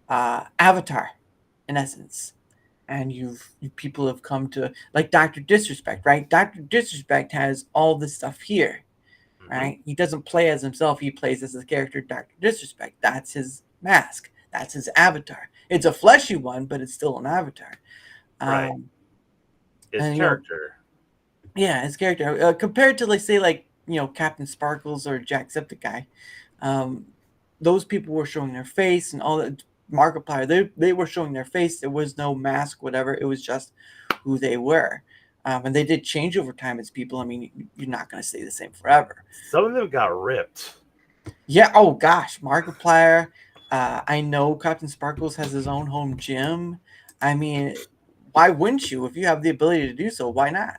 avatar, in essence, and people have come to like Dr. Disrespect, right? Dr. Disrespect has all this stuff here, right? He doesn't play as himself; he plays as the character Dr. Disrespect. That's his mask. That's his avatar. It's a fleshy one, but it's still an avatar. Right. His character. His character. Compared to, let's say, like, Captain Sparkles or Jacksepticeye, those people were showing their face, and all that. Markiplier, they were showing their face. There was no mask, whatever. It was just who they were. And they did change over time as people. I mean, you're not going to stay the same forever. Some of them got ripped. Yeah. Oh, gosh. Markiplier. I know Captain Sparkles has his own home gym. I mean, why wouldn't you? If you have the ability to do so, why not?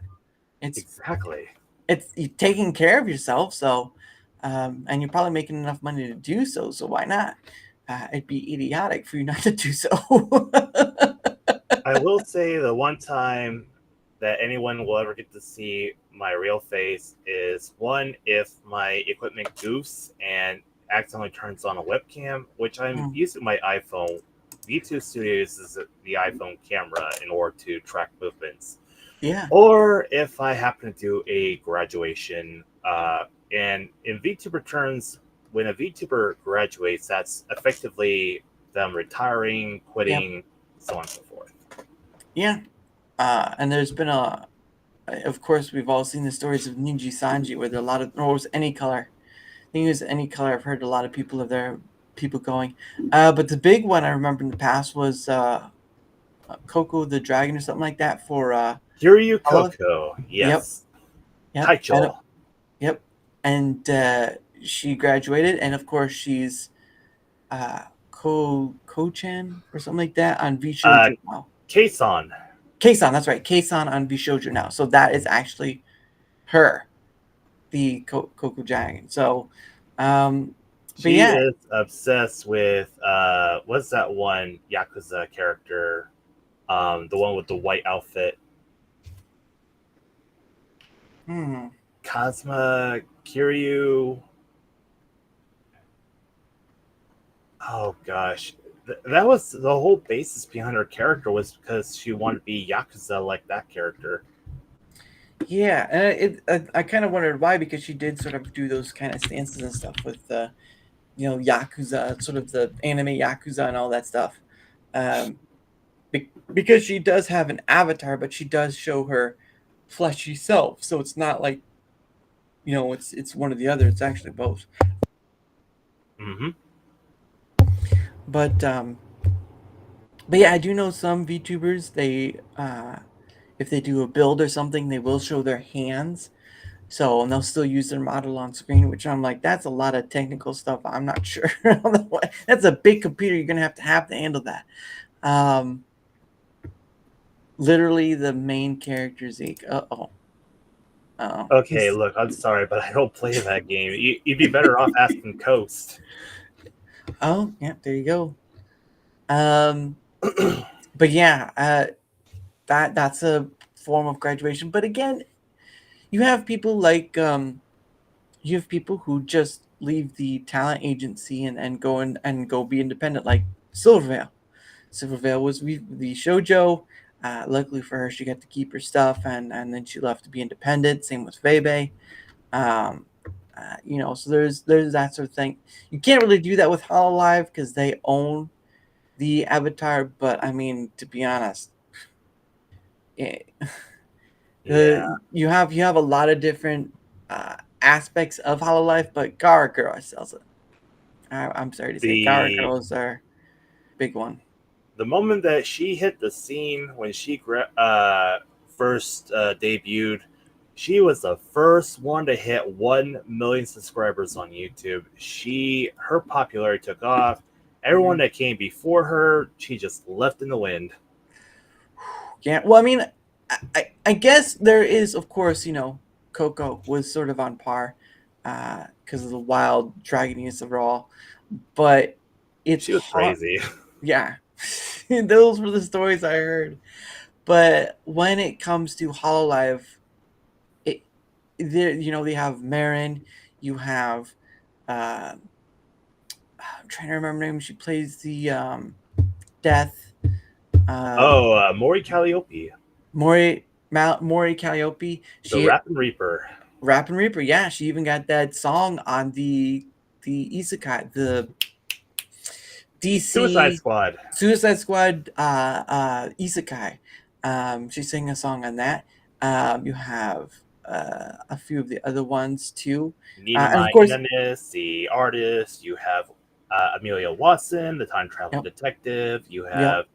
Exactly. It's you're taking care of yourself, so and you're probably making enough money to do so. So why not? It'd be idiotic for you not to do so. I will say the one time that anyone will ever get to see my real face is one, if my equipment goofs and accidentally turns on a webcam, which I'm using my iPhone. VTuber Studio uses the iPhone camera in order to track movements. Yeah. Or if I happen to do a graduation, and in VTuber terms, when a VTuber graduates, that's effectively them retiring, quitting, so on and so forth. Yeah. And there's been of course, we've all seen the stories of Ninja Sanji, where there are a lot of, or was Any Color. I think it was Any Color. I've heard a lot of people going. But the big one I remember in the past was Coco the Dragon or something like that for Kiryu Coco. Yes. Yep. Taicho. Yep. And she graduated, and of course she's Ko-chan or something like that on VShoujo now. Keisan, that's right. Keisan on VShoujo now. So that is actually her, the Coco Dragon. So she is obsessed with what's that one Yakuza character? The one with the white outfit. Kazuma Kiryu. Oh gosh, that was the whole basis behind her character, was because she wanted to be Yakuza like that character. Yeah, and I kind of wondered why, because she did sort of do those kind of stances and stuff with Yakuza, sort of the anime Yakuza and all that stuff. Because she does have an avatar, but she does show her fleshy self, so it's not like it's one or the other. It's actually both. But yeah, I do know some VTubers, they if they do a build or something, they will show their hands. So, and they'll still use their model on screen, which I'm like, that's a lot of technical stuff. I'm not sure. That's a big computer you're gonna have to handle that. Literally, the main character Zeke. Okay, look, I'm sorry, but I don't play that game. You'd be better off asking Coast. Oh, yeah, there you go. But yeah, that's a form of graduation. But again, you have people like you have people who just leave the talent agency and go be independent, like Silvervale. Silvervale was the shoujo. Luckily for her, she got to keep her stuff, and then she left to be independent. Same with Vebe. Um, so there's that sort of thing. You can't really do that with Hololive because they own the avatar. But I mean, to be honest, it, Yeah. you have a lot of different aspects of Hololive, but Gara Girl sells it. I'm sorry to say, Gara Girls are big one. The moment that she hit the scene when she first debuted, she was the first one to hit 1 million subscribers on YouTube. Her popularity took off. Everyone that came before her, she just left in the wind. Yeah, well, I mean, I guess there is, of course, Coco was sort of on par because of the wild dragoniness of it all, but She was crazy. Yeah, those were the stories I heard. But when it comes to Hololive, they have Marin, you have I'm trying to remember her name. She plays the Death. Mori Calliope. Mori Calliope. The Rappin' Reaper. Rappin' Reaper, yeah. She even got that song on the Isekai, the DC Suicide Squad Isekai. She sang a song on that. You have a few of the other ones too. And of course, the artist. You have Amelia Watson, the time travel detective. You have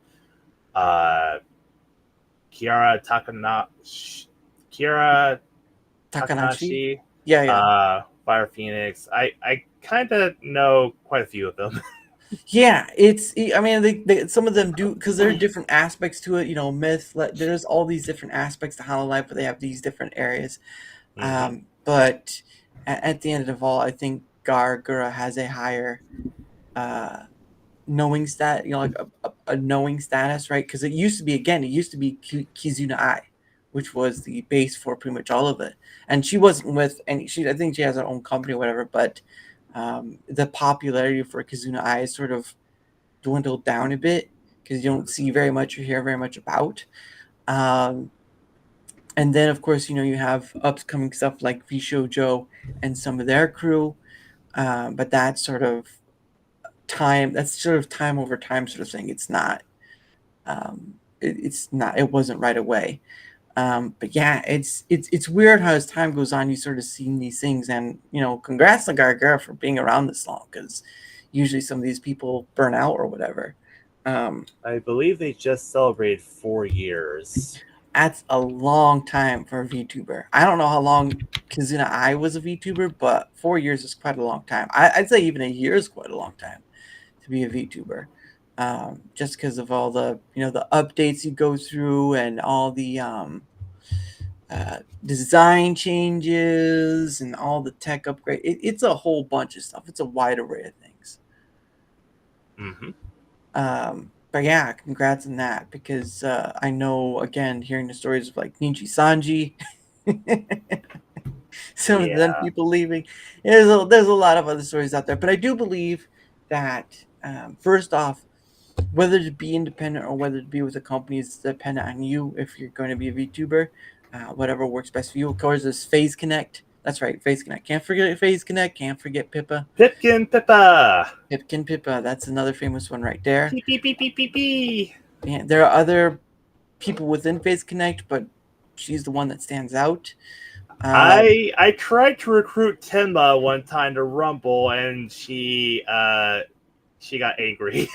Kiara Takanashi. Yeah. Fire Phoenix. I kind of know quite a few of them. Yeah, I mean, some of them do, because there are different aspects to it. Myth. There's all these different aspects to Hololive, but they have these different areas. But at the end of all, I think Gura has a higher knowing like a knowing status, right? Because it used to be Kizuna Ai, which was the base for pretty much all of it. And she wasn't with any. I think she has her own company or whatever, but. The popularity for Kizuna Ai is sort of dwindled down a bit because you don't see very much or hear very much about. And then, of course, you have upcoming stuff like VShojo and some of their crew, but that's sort of time. That's sort of time over time sort of thing. It's not. It's not. It wasn't right away. But yeah, it's weird how as time goes on, you sort of see these things, and congrats to Gargara for being around this long, because usually some of these people burn out or whatever. I believe they just celebrated 4 years. That's a long time for a VTuber. I don't know how long Kizuna Ai was a VTuber, but 4 years is quite a long time. I'd say even a year is quite a long time to be a VTuber. Just because of all the the updates you go through and all the design changes and all the tech upgrade. It's a whole bunch of stuff. It's a wide array of things. But yeah, congrats on that, because I know, again, hearing the stories of like Nichi Sanji, some of them people leaving. There's a lot of other stories out there, but I do believe that first off, whether to be independent or whether to be with a company is dependent on you. If you're going to be a VTuber, whatever works best for you. Of course, there's Phase Connect. That's right, Phase Connect. Can't forget Phase Connect. Can't forget Pippa. Pipkin Pippa. That's another famous one right there. Pee. Yeah, there are other people within Phase Connect, but she's the one that stands out. I tried to recruit Tenma one time to Rumble, and she got angry.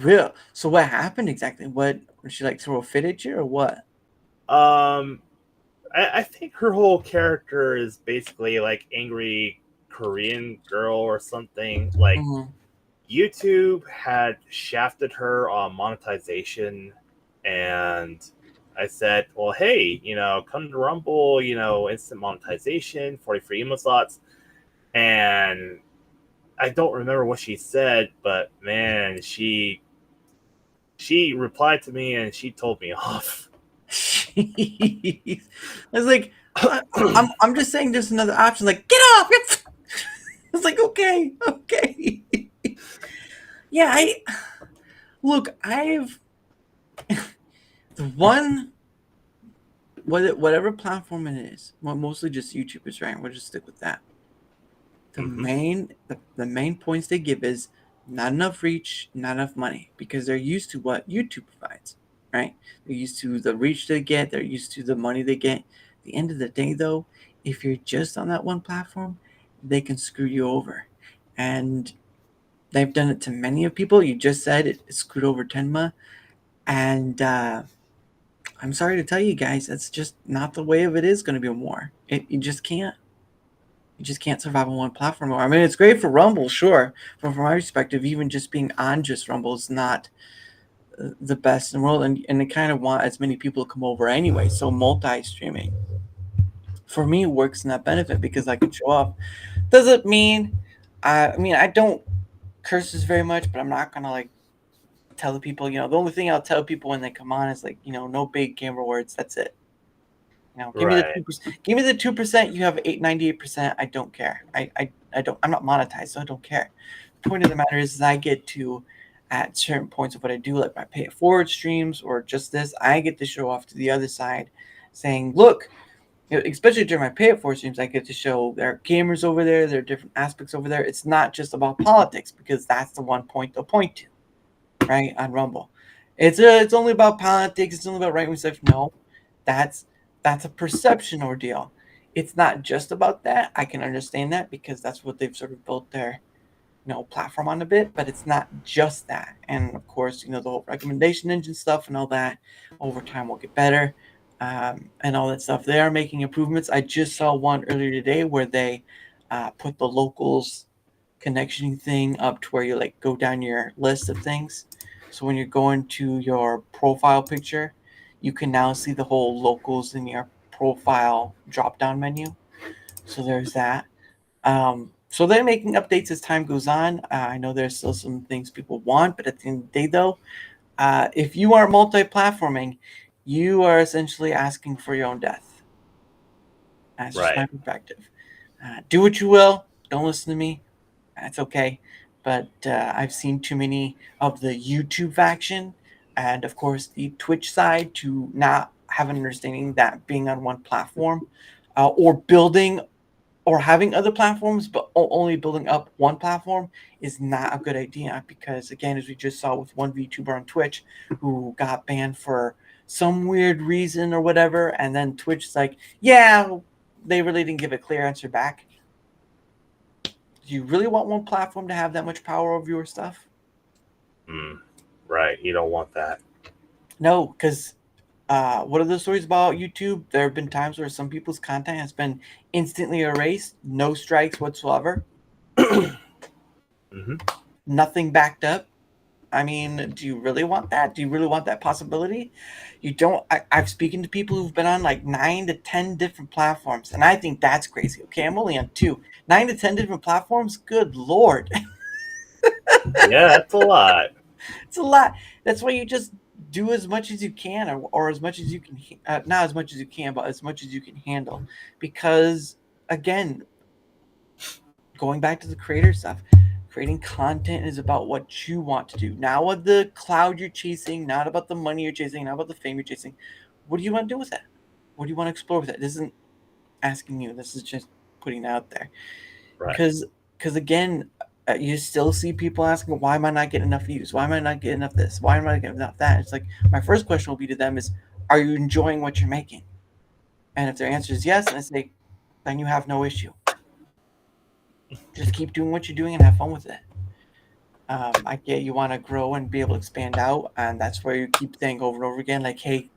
Real. So what happened exactly? What, did she like throw a fit at you or what? I think her whole character is basically like angry Korean girl or something. Like YouTube had shafted her on monetization, and I said, well, hey, come to Rumble, instant monetization, 40 free emo slots. And I don't remember what she said, but man, she replied to me and she told me off. Jeez. I was like, I'm just saying there's another option. Like, get off! It's like, okay. Yeah, I've the one whatever platform it is, well, mostly just YouTubers, right? We'll just stick with that. The main points they give is not enough reach, not enough money, because they're used to what YouTube provides, right? They're used to the reach they get, they're used to the money they get. At the end of the day, though, if you're just on that one platform, they can screw you over. And they've done it to many of people. You just said it screwed over Tenma. And I'm sorry to tell you guys, that's just not the way of it is going to be more. You just can't. You just can't survive on one platform. I mean, it's great for Rumble, sure. But from my perspective, even just being on just Rumble is not the best in the world. And they kind of want as many people to come over anyway. So multi-streaming, for me, works in that benefit because I can show off. Does it mean, I don't curse this very much, but I'm not going to like tell the people, the only thing I'll tell people when they come on is like, no big camera words. That's it. Give me the 2%. Give me the 2%. You have 98%. I don't care. I don't. I'm not monetized, so I don't care. The point of the matter is I get to, at certain points of what I do, like my pay it forward streams or just this, I get to show off to the other side, saying, look, especially during my pay it forward streams, I get to show there are gamers over there, there are different aspects over there. It's not just about politics because that's the one point they'll point to, right, on Rumble. It's only about politics. It's only about right-wing stuff. No, that's a perception ordeal. It's not just about that. I can understand that because that's what they've sort of built their, platform on a bit, but it's not just that. And of course, the whole recommendation engine stuff and all that over time will get better, and all that stuff. They are making improvements. I just saw one earlier today where they put the locals connection thing up to where you like go down your list of things. So when you're going to your profile picture, you can now see the whole locals in your profile drop-down menu. So there's that. So they're making updates as time goes on. I know there's still some things people want, but at the end of the day, though, if you are multi-platforming, you are essentially asking for your own death. That's just my perspective. Do what you will. Don't listen to me. That's okay. But I've seen too many of the YouTube faction and, of course, the Twitch side to not have an understanding that being on one platform or building or having other platforms, but only building up one platform is not a good idea because, again, as we just saw with one VTuber on Twitch who got banned for some weird reason or whatever, and then Twitch's like, yeah, they really didn't give a clear answer back. Do you really want one platform to have that much power over your stuff? Right. You don't want that. No, because what are the stories about YouTube? There have been times where some people's content has been instantly erased, no strikes whatsoever. Nothing backed up. I mean, do you really want that? Do you really want that possibility? You don't. I've spoken to people who've been on like 9 to 10 different platforms, and I think that's crazy. Okay, I'm only on 2. 9 to 10 different platforms? Good Lord. Yeah, that's a lot. It's a lot. That's why you just do as much as you can or as much as you can. Not as much as you can, but as much as you can handle. Because, again, going back to the creator stuff, creating content is about what you want to do. Not what the cloud you're chasing, not about the money you're chasing, not about the fame you're chasing. What do you want to do with that? What do you want to explore with that? This isn't asking you. This is just putting it out there. Right. Because again, you still see people asking, why am I not getting enough views? Why am I not getting enough this? Why am I not getting enough that? It's like, my first question will be to them is, are you enjoying what you're making? And if their answer is yes, and I say, then you have no issue. Just keep doing what you're doing and have fun with it. I get you want to grow and be able to expand out, and that's where you keep saying over and over again, like, hey,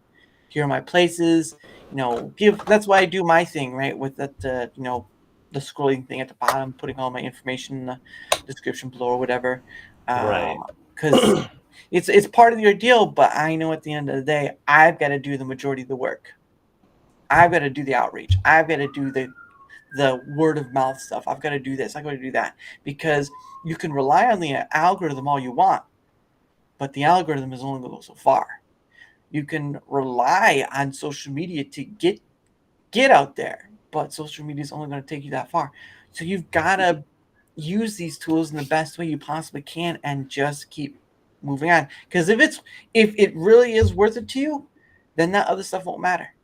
here are my places. That's why I do my thing, right? With that, the scrolling thing at the bottom, putting all my information in the description below or whatever. Right. Because It's part of your deal, but I know at the end of the day, I've got to do the majority of the work. I've got to do the outreach. I've got to do the word of mouth stuff. I've got to do this. I've got to do that, because you can rely on the algorithm all you want, but the algorithm is only going to go so far. You can rely on social media to get out there, but social media is only going to take you that far. So you've got to use these tools in the best way you possibly can and just keep moving on. Because if it really is worth it to you, then that other stuff won't matter.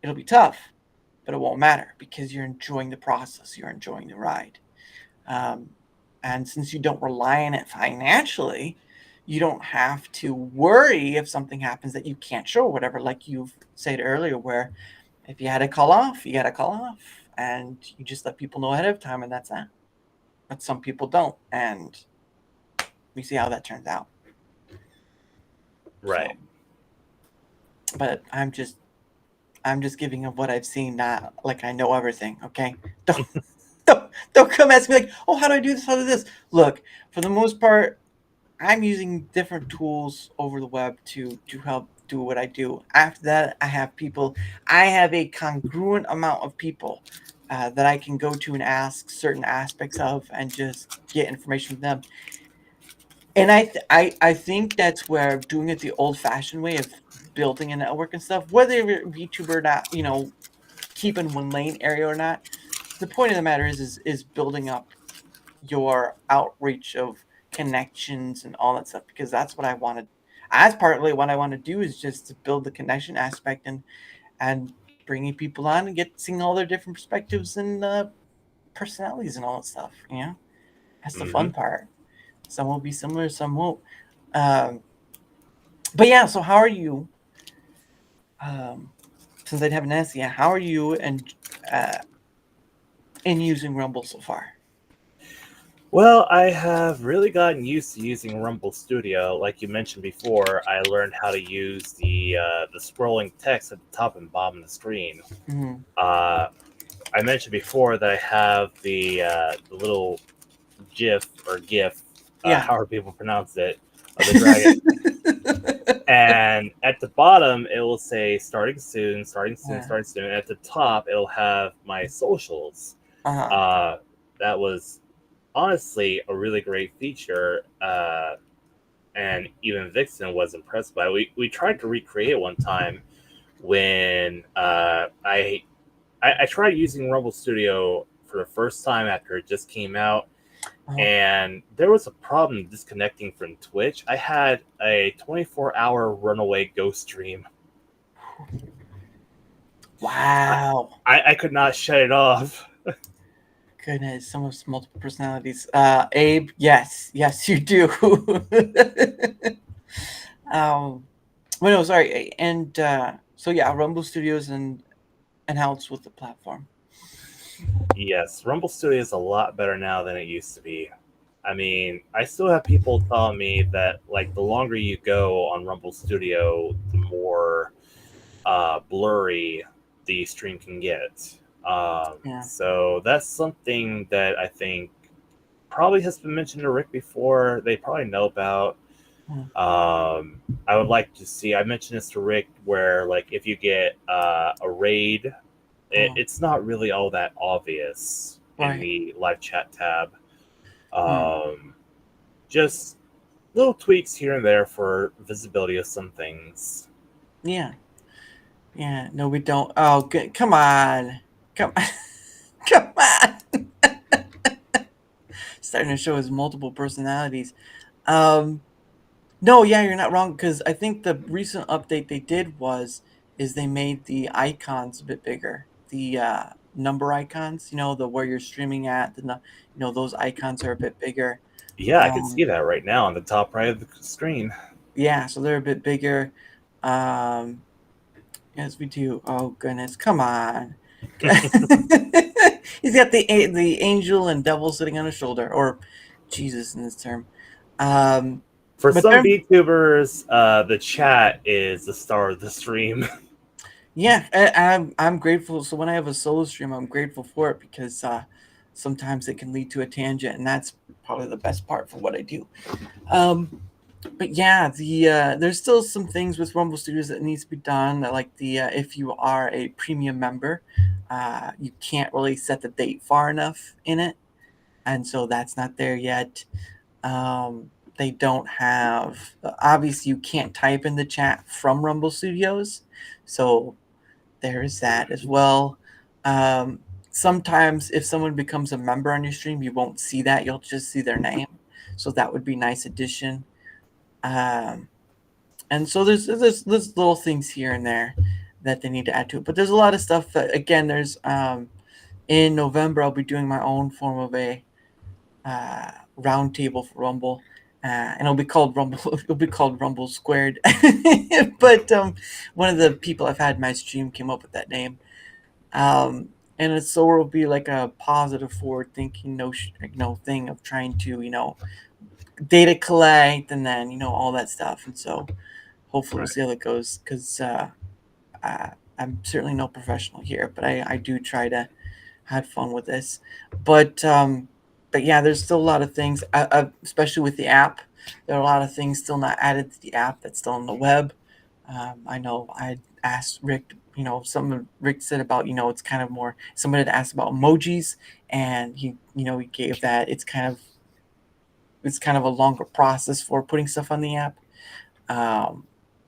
It'll be tough, but it won't matter because you're enjoying the process. You're enjoying the ride. And since you don't rely on it financially, you don't have to worry if something happens that you can't show or whatever, like you've said earlier, where if you had to call off, you got to call off, and you just let people know ahead of time, and that's that. But some people don't, and we see how that turns out. Right. So, but I'm just giving of what I've seen, not like I know everything. Okay, don't come ask me like, oh, how do I do this? How do this? Look, for the most part, I'm using different tools over the web to help do what I do. After that, I have a congruent amount of people that I can go to and ask certain aspects of and just get information from them. And I think that's where doing it the old-fashioned way of building a network and stuff, whether you're a VTuber or not, keeping one lane area or not, the point of the matter is building up your outreach of connections and all that stuff, because that's what I wanted. That's partly what I want to do, is just to build the connection aspect and bringing people on and seeing all their different perspectives and personalities and all that stuff. That's the fun part. Some will be similar, some won't. But yeah, so how are you? Since I haven't asked yet, how are you in using Rumble so far? Well, I have really gotten used to using Rumble Studio. Like you mentioned before, I learned how to use the scrolling text at the top and bottom of the screen. Mm-hmm. I mentioned before that I have the little GIF or GIF, however people pronounce it, of the dragon. And at the bottom, it will say starting soon, starting soon, starting soon. And at the top, it'll have my socials. That was honestly a really great feature, and even Vixen was impressed by it. We tried to recreate it one time when I tried using Rumble Studio for the first time after it just came out, and there was a problem disconnecting from Twitch. I had a 24-hour runaway ghost stream. Wow. I could not shut it off. Goodness, some of multiple personalities. Abe, yes, you do. Well, no, sorry. And so yeah, Rumble Studios and helps with the platform. Yes, Rumble Studio is a lot better now than it used to be. I mean, I still have people telling me that like the longer you go on Rumble Studio, the more blurry the stream can get. So that's something that I think probably has been mentioned to Rick before. They probably know about. I would like to see, I mentioned this to Rick, where like if you get a raid, it's not really all that obvious in the live chat tab. Just little tweaks here and there for visibility of some things. Yeah, no, we don't. Oh, good. Come on. Come on. Starting to show his multiple personalities. No, yeah, you're not wrong, because I think the recent update they did is they made the icons a bit bigger. The number icons, the where you're streaming at, those icons are a bit bigger. Yeah, I can see that right now on the top right of the screen. Yeah, so they're a bit bigger. Yes, we do. Oh goodness, come on. He's got the angel and devil sitting on his shoulder, or Jesus in this term. For some VTubers, the chat is the star of the stream. Yeah, I'm grateful. So when I have a solo stream, I'm grateful for it, because sometimes it can lead to a tangent, and that's probably the best part for what I do. But yeah, there's still some things with Rumble Studios that needs to be done. Like if you are a premium member, you can't really set the date far enough in it, and so that's not there yet. They don't have obviously you can't type in the chat from Rumble Studios, so there's that as well. Um, Sometimes if someone becomes a member on your stream, you won't see that. You'll just see their name. So that would be a nice addition. Um, and so there's little things here and there that they need to add to it. But there's a lot of stuff that, again, there's in November I'll be doing my own form of a roundtable for Rumble. And it'll be called Rumble. It'll be called Rumble Squared. But one of the people I've had in my stream came up with that name. And it's so it'll be like a positive, forward-thinking thing of trying to data collect and then all that stuff. And so hopefully we'll see how that goes because I'm certainly no professional here, but I do try to have fun with this. But yeah, there's still a lot of things, especially with the app. There are a lot of things still not added to the app that's still on the web. I know I asked Rick, Rick said about, it's kind of more, somebody had asked about emojis and he gave that it's kind of a longer process for putting stuff on the app.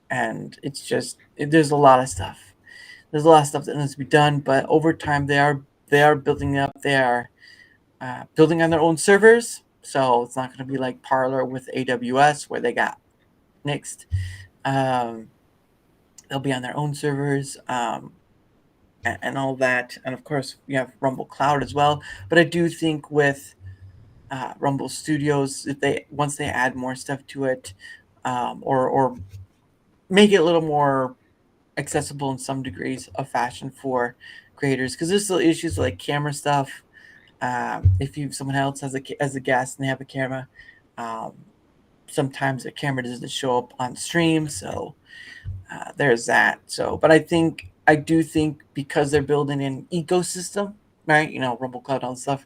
And it's just, there's a lot of stuff. There's a lot of stuff that needs to be done, but over time they are building up. They are building on their own servers, so it's not going to be like Parler with AWS where they got nixed. They'll be on their own servers and all that, and of course you have Rumble Cloud as well. But I do think with Rumble Studios, once they add more stuff to it, or make it a little more accessible in some degrees of fashion for creators, because there's still issues like camera stuff. If someone else has a guest and they have a camera, sometimes the camera doesn't show up on stream, so there's that. So, but I do think because they're building an ecosystem, right? Rumble Cloud and stuff,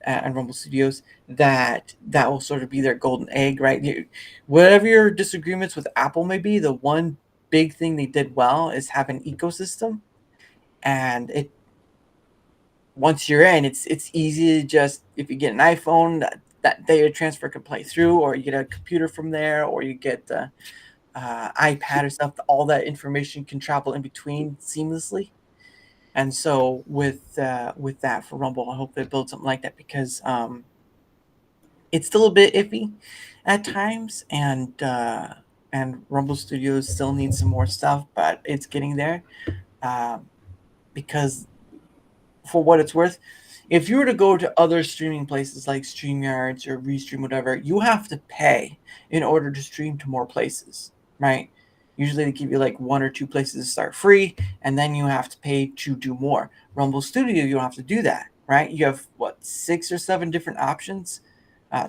and Rumble Studios, that will sort of be their golden egg, right? Whatever your disagreements with Apple may be, the one big thing they did well is have an ecosystem, and once you're in, it's easy to just, if you get an iPhone, that data transfer can play through, or you get a computer from there, or you get the iPad or stuff. All that information can travel in between seamlessly. And so with that for Rumble, I hope they build something like that, because it's still a bit iffy at times, and Rumble Studios still needs some more stuff, but it's getting there. Because for what it's worth, if you were to go to other streaming places like StreamYards or Restream, whatever, you have to pay in order to stream to more places, right? Usually they give you like one or two places to start free, and then you have to pay to do more. Rumble Studio, you don't have to do that, right? You have, 6 or 7 different options?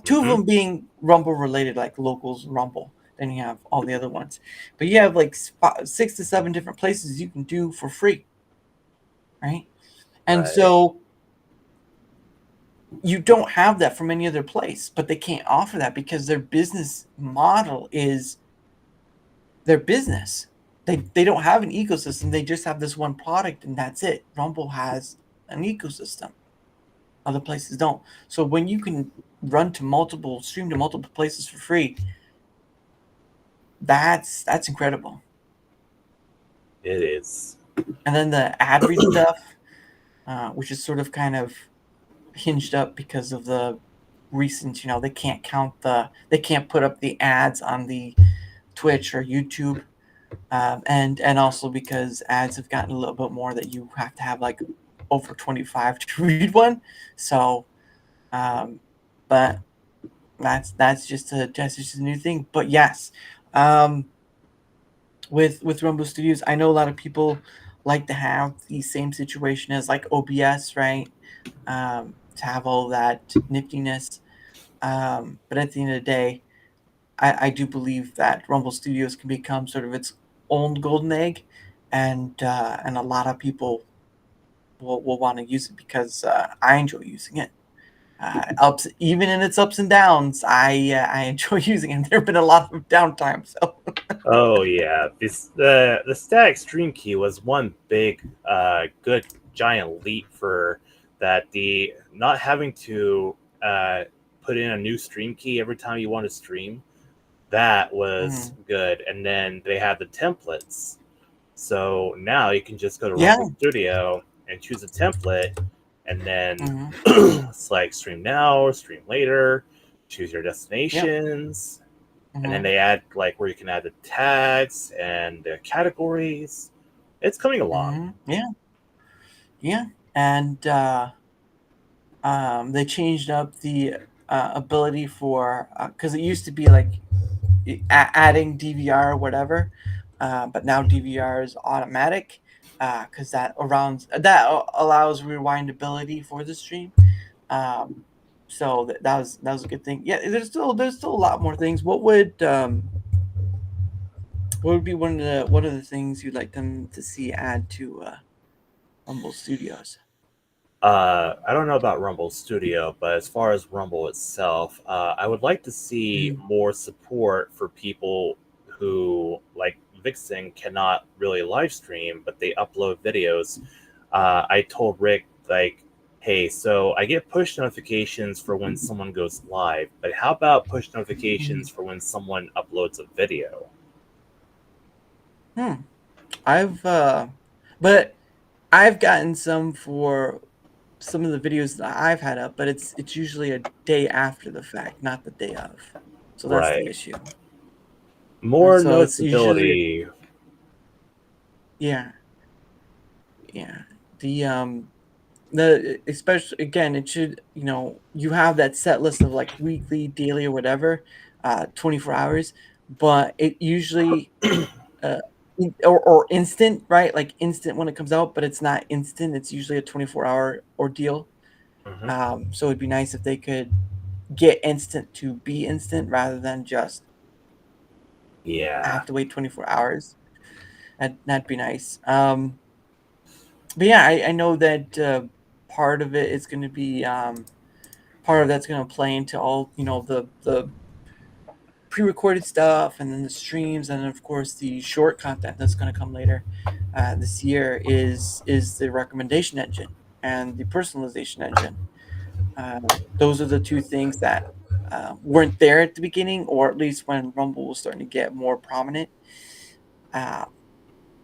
Two of them being Rumble related, like Locals Rumble. Then you have all the other ones. But you have like 6 to 7 different places you can do for free, right? And so you don't have that from any other place, but they can't offer that because their business model is their business. They don't have an ecosystem. They just have this one product, and that's it. Rumble has an ecosystem. Other places don't. So when you can stream to multiple places for free, that's incredible. It is. And then the ad read stuff, which is sort of kind of hinged up because of the recent, they can't they can't put up the ads on the Twitch or YouTube, and also because ads have gotten a little bit more that you have to have like over 25 to read one. So, but that's just a new thing. But yes, with Rumble Studios, I know a lot of people like to have the same situation as like OBS, right? To have all that niftiness. But at the end of the day, I do believe that Rumble Studios can become sort of its own golden egg, and a lot of people will want to use it because I enjoy using it. Ups, even in its ups and downs, I enjoy using it. There have been a lot of downtime, so Oh yeah, the static stream key was one big, good giant leap for that. The not having to put in a new stream key every time you want to stream, that was good. And then they had the templates, so now you can just go to yeah. Rumble Studio and choose a template, and then Mhm. select stream now or stream later. Choose your Yep. destinations. And then Mhm. they add like where you can add the tags and the categories. It's coming along. Yeah. Yeah. And they changed up the ability for because it used to be like adding DVR or whatever, but now DVR is automatic because that allows rewindability for the stream. Um, so that was a good thing. Yeah, there's still a lot more things. What would be one of the things you'd like them to see add to Rumble Studios? I don't know about Rumble Studio, but as far as Rumble itself, I would like to see Mm. more support for people who, like Vixen, cannot really live stream, but they upload videos. I told Rick, like, hey, so I get push notifications for when someone goes live, but how about push notifications for when someone uploads a video? Hmm. I've but I've gotten some for some of the videos that I've had up, but it's usually a day after the fact, not the day of. So that's the Right. issue. More So it's usually noticeability. yeah, yeah. The especially again, it should you have that set list of like weekly, daily, or whatever, 24 hours, but it usually uh or instant, right? Like instant when it comes out, but it's not instant. It's usually a 24-hour ordeal. Mhm. So it'd be nice if they could get instant to be instant rather than just Yeah. have to wait 24 hours. That'd be nice. But yeah, I know that part of it is going to be part of that's going to play into all the pre-recorded stuff and then the streams and then of course the short content that's going to come later this year is the recommendation engine and the personalization engine. Those are the two things that weren't there at the beginning, or at least when Rumble was starting to get more prominent. Uh,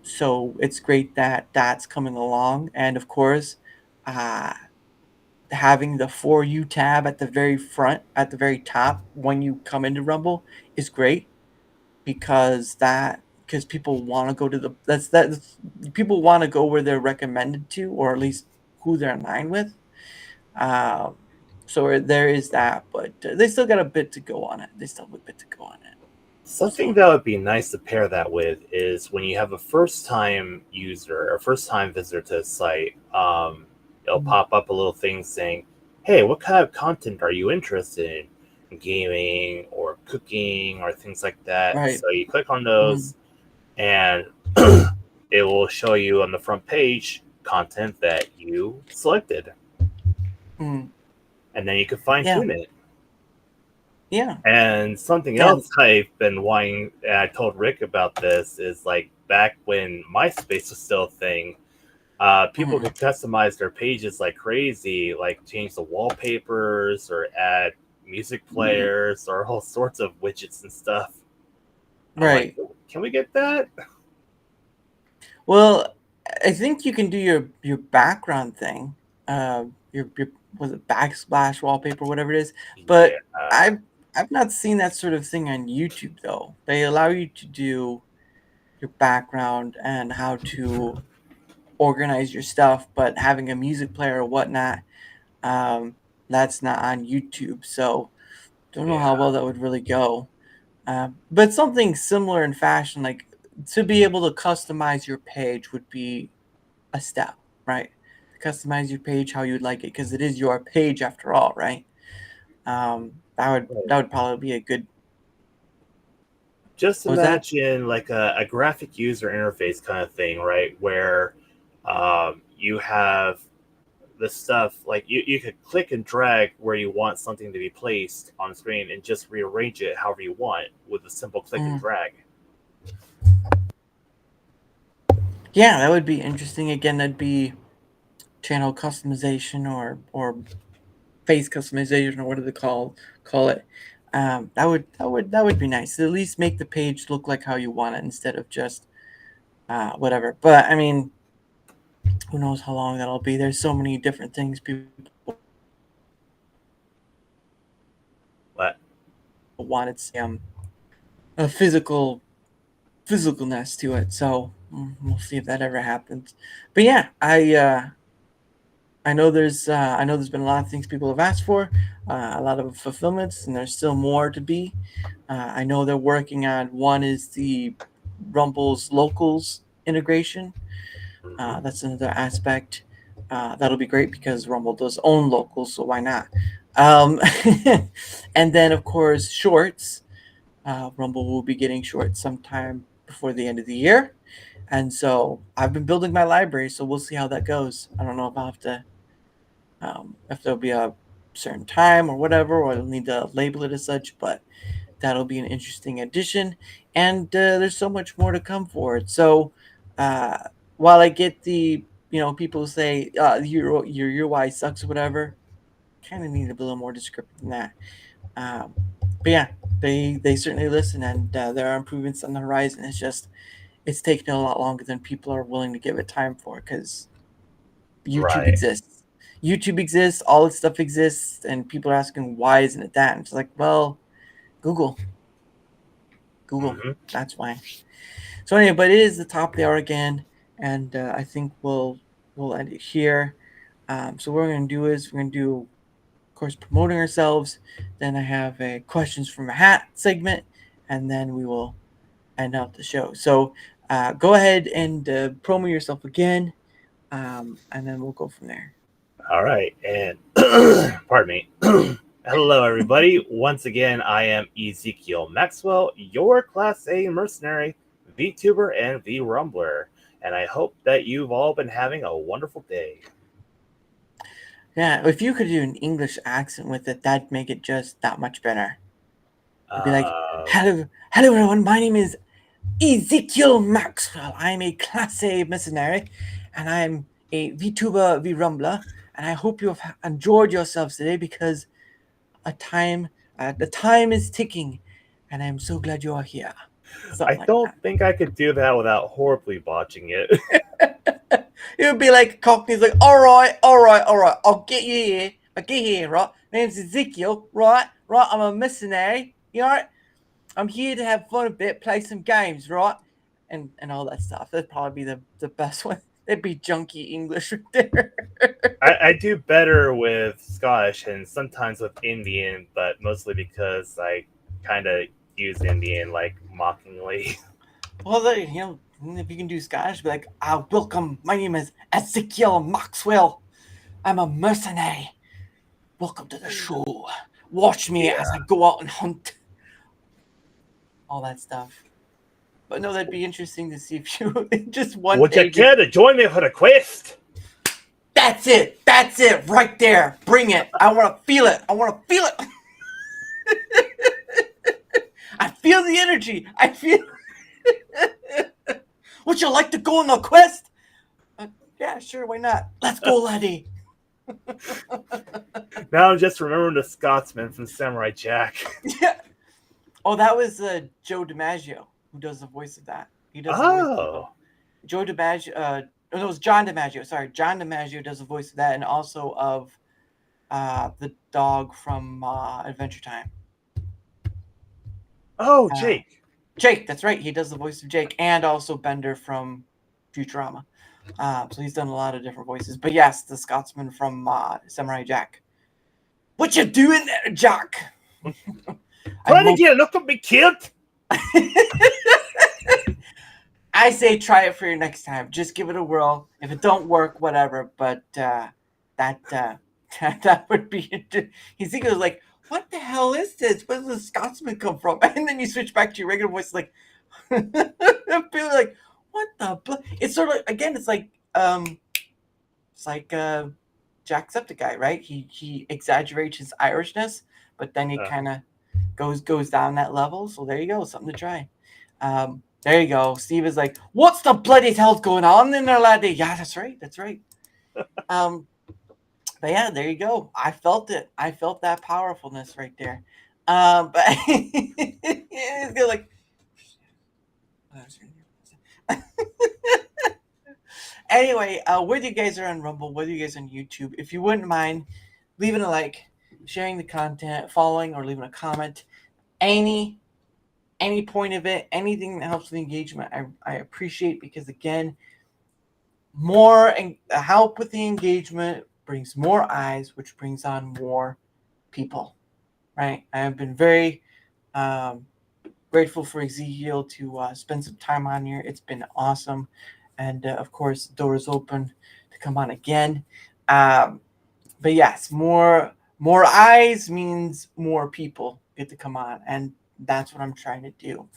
so it's great that that's coming along, and of course, uh, having the For You tab at the very front, at the very top when you come into Rumble is great because people want to go to people want to go where they're recommended to, or at least who they're in line with. Um, so there is that, but they still got a bit to go on it. They still have a bit to go on it. Something So, that would be nice to pair that with is when you have a first time user or first time visitor to the site, it'll pop up a little thing saying, hey, what kind of content are you interested in? Gaming or cooking or things like that. right. So you click on Mm, those and it will show you on the front page content that you selected. mm, And then you can fine yeah, tune it. yeah, And something yeah. else I've been wanting, and I told Rick about this, is like back when MySpace was still a thing, people Mm, could customize their pages like crazy, like change the wallpapers or add music players or all sorts of widgets and stuff. I'm like, right. can we get that? Well, I think you can do your background thing, your was it backsplash wallpaper, whatever it is. Yeah. But I've not seen that sort of thing on YouTube though. They allow you to do your background and how to organize your stuff, but having a music player or whatnot, um, that's not on YouTube. So don't know Yeah. how well that would really go. But something similar in fashion, like to be able to customize your page would be a step, right? Customize your page how you'd like it because it is your page after all, right? That would probably be a good. Just What was that? imagine like a graphic user interface kind of thing, right? Where you have the stuff, like you could click and drag where you want something to be placed on the screen and just rearrange it however you want with a simple click and drag. Yeah, that would be interesting. Again, that'd be channel customization or face customization or whatever they call it. That would be nice. At least make the page look like how you want it instead of just whatever. But I mean, who knows how long that'll be? There's so many different things people But want. It's a physicalness to it. So we'll see if that ever happens. But yeah, I know there's been a lot of things people have asked for, a lot of fulfillments, and there's still more to be. I know they're working on one is the Rumble's locals integration. That's another aspect. That'll be great because Rumble does own locals, so why not? And then of course shorts. Rumble will be getting shorts sometime before the end of the year. And so I've been building my library, so we'll see how that goes. I don't know if I'll have to, if there'll be a certain time or whatever, or I'll need to label it as such, but that'll be an interesting addition. And there's so much more to come for it. So while I get the, people say your UI sucks or whatever, kind of need to be a little more descriptive than that. But yeah, they certainly listen, and there are improvements on the horizon. It's taken a lot longer than people are willing to give it time for, because YouTube exists. YouTube exists, all this stuff exists, and people are asking, why isn't it that? And it's like, well, Google, that's why. So anyway, but it is the top of the hour again, and I think we'll end it here. So what we're going to do is we're going to do, of course, promoting ourselves. Then I have a questions from a hat segment, and then we will end out the show. So go ahead and promo yourself again, and then we'll go from there. All right, and pardon me. Hello, everybody. Once again, I am Ezekiel Maxwell, your Class A Mercenary VTuber and VRumbler, and I hope that you've all been having a wonderful day. Yeah, if you could do an English accent with it, that'd make it just that much better. It'd be like, hello everyone, my name is Ezekiel Maxwell. I'm a Class A Mercenary, and I'm a VTuber VRumbler, and I hope you have enjoyed yourselves today, because the time is ticking, and I'm so glad you are here. I don't think I could do that without horribly botching it. It would be like Cockney's like, all right, I'll get you here. Right? My name's Ezekiel, right? I'm a mercenary, right? I'm here to have fun a bit, play some games, right? And all that stuff. That'd probably be the best one. It'd be junky English right there. I do better with Scottish and sometimes with Indian, but mostly because I kind of use Indian like mockingly. Well, if you can do Scottish, be like, welcome. My name is Ezekiel Maxwell. I'm a mercenary. Welcome to the show. Watch me as I go out and hunt. All that stuff. But no, that'd be interesting to see if you just one Would day. you care to join me for the quest? That's it right there. Bring it. I want to feel it. I feel the energy. Would you like to go on the quest? Yeah, sure. Why not? Let's go, laddie. Now I'm just remembering the Scotsman from Samurai Jack. Yeah. Oh, that was Joe DiMaggio who does the voice of that. He does the voice of Joe DiMaggio. No, it was John DiMaggio. Sorry, John DiMaggio does the voice of that, and also of the dog from Adventure Time. Oh, Jake. Jake, that's right. He does the voice of Jake, and also Bender from Futurama. So he's done a lot of different voices. But yes, the Scotsman from Samurai Jack. What you doing there, Jack? Trying to get a look at me, kid. I say try it for your next time. Just give it a whirl. If it don't work, whatever. But that would be. He's thinking like, what the hell is this? Where does the Scotsman come from? And then you switch back to your regular voice, like, people are like, what the? It's sort of again. It's like Jacksepticeye, right? He exaggerates his Irishness, but then he kind of goes down that level. So there you go, something to try. There you go. Steve is like, what's the bloody hell's going on in there, laddie? Yeah, that's right. That's right. But yeah, there you go. I felt it. I felt that powerfulness right there. But it's good, like. Anyway, whether you guys are on Rumble, whether you guys are on YouTube, if you wouldn't mind leaving a like, sharing the content, following, or leaving a comment, any point of it, anything that helps with engagement, I appreciate, because again, more help with the engagement brings more eyes, which brings on more people, right? I have been very grateful for Ezekiel to spend some time on here. It's been awesome. And of course, the door is open to come on again. But yes, more eyes means more people get to come on. And that's what I'm trying to do.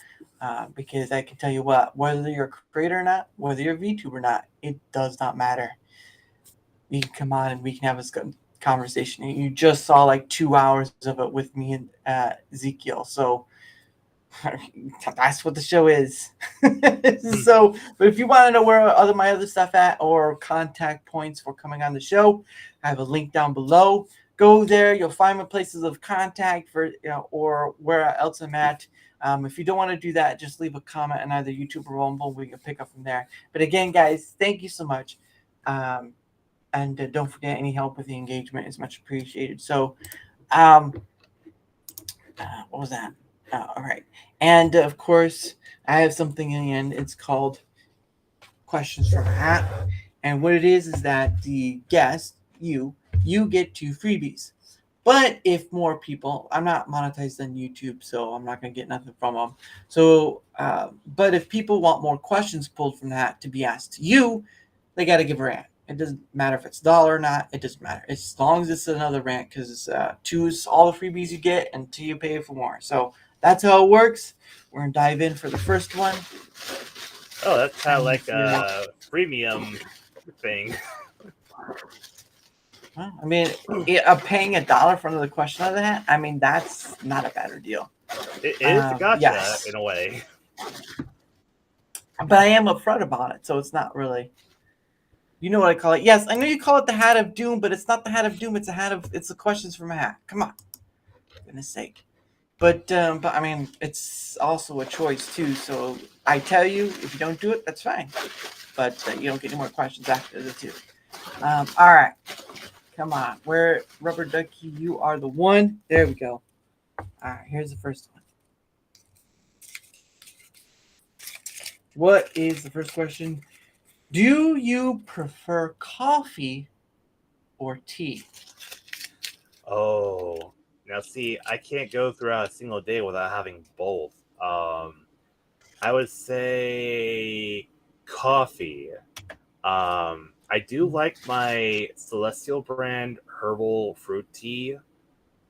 Because I can tell you what, whether you're a creator or not, whether you're a VTuber or not, it does not matter. You can come on and we can have a conversation. You just saw like 2 hours of it with me and Ezekiel. So that's what the show is. So, but if you want to know where my other stuff at, or contact points for coming on the show, I have a link down below. Go there. You'll find my places of contact for, or where else I'm at. If you don't want to do that, just leave a comment on either YouTube or Rumble. We can pick up from there. But again, guys, thank you so much. And don't forget, any help with the engagement is much appreciated. So, what was that? All right. And of course, I have something in the end. It's called Questions from a Hat. And what it is that the guest, you get 2 freebies. But if more people, I'm not monetized on YouTube, so I'm not going to get nothing from them. So, but if people want more questions pulled from the hat to be asked to you, they got to give a rant. It doesn't matter if it's $1 or not. It doesn't matter. It's as long as it's another rant, because 2 is all the freebies you get until you pay for more. So that's how it works. We're going to dive in for the first one. Oh, that's kind of like a freemium thing. Well, I mean, paying $1 for another question out of that, I mean, that's not a bad deal. It is a gotcha, yes. In a way. But I am upfront about it, so it's not really... You know what I call it? Yes, I know you call it the Hat of Doom, but it's not the Hat of Doom. It's it's the questions from a hat. Come on, for goodness sake. But I mean, it's also a choice too. So I tell you, if you don't do it, that's fine. But you don't get any more questions after the 2. All right, come on. Where Rubber Ducky, you are the one. There we go. All right, here's the first one. What is the first question? Do you prefer coffee or tea? Oh, now see, I can't go throughout a single day without having both. I would say coffee. I do like my Celestial brand herbal fruit tea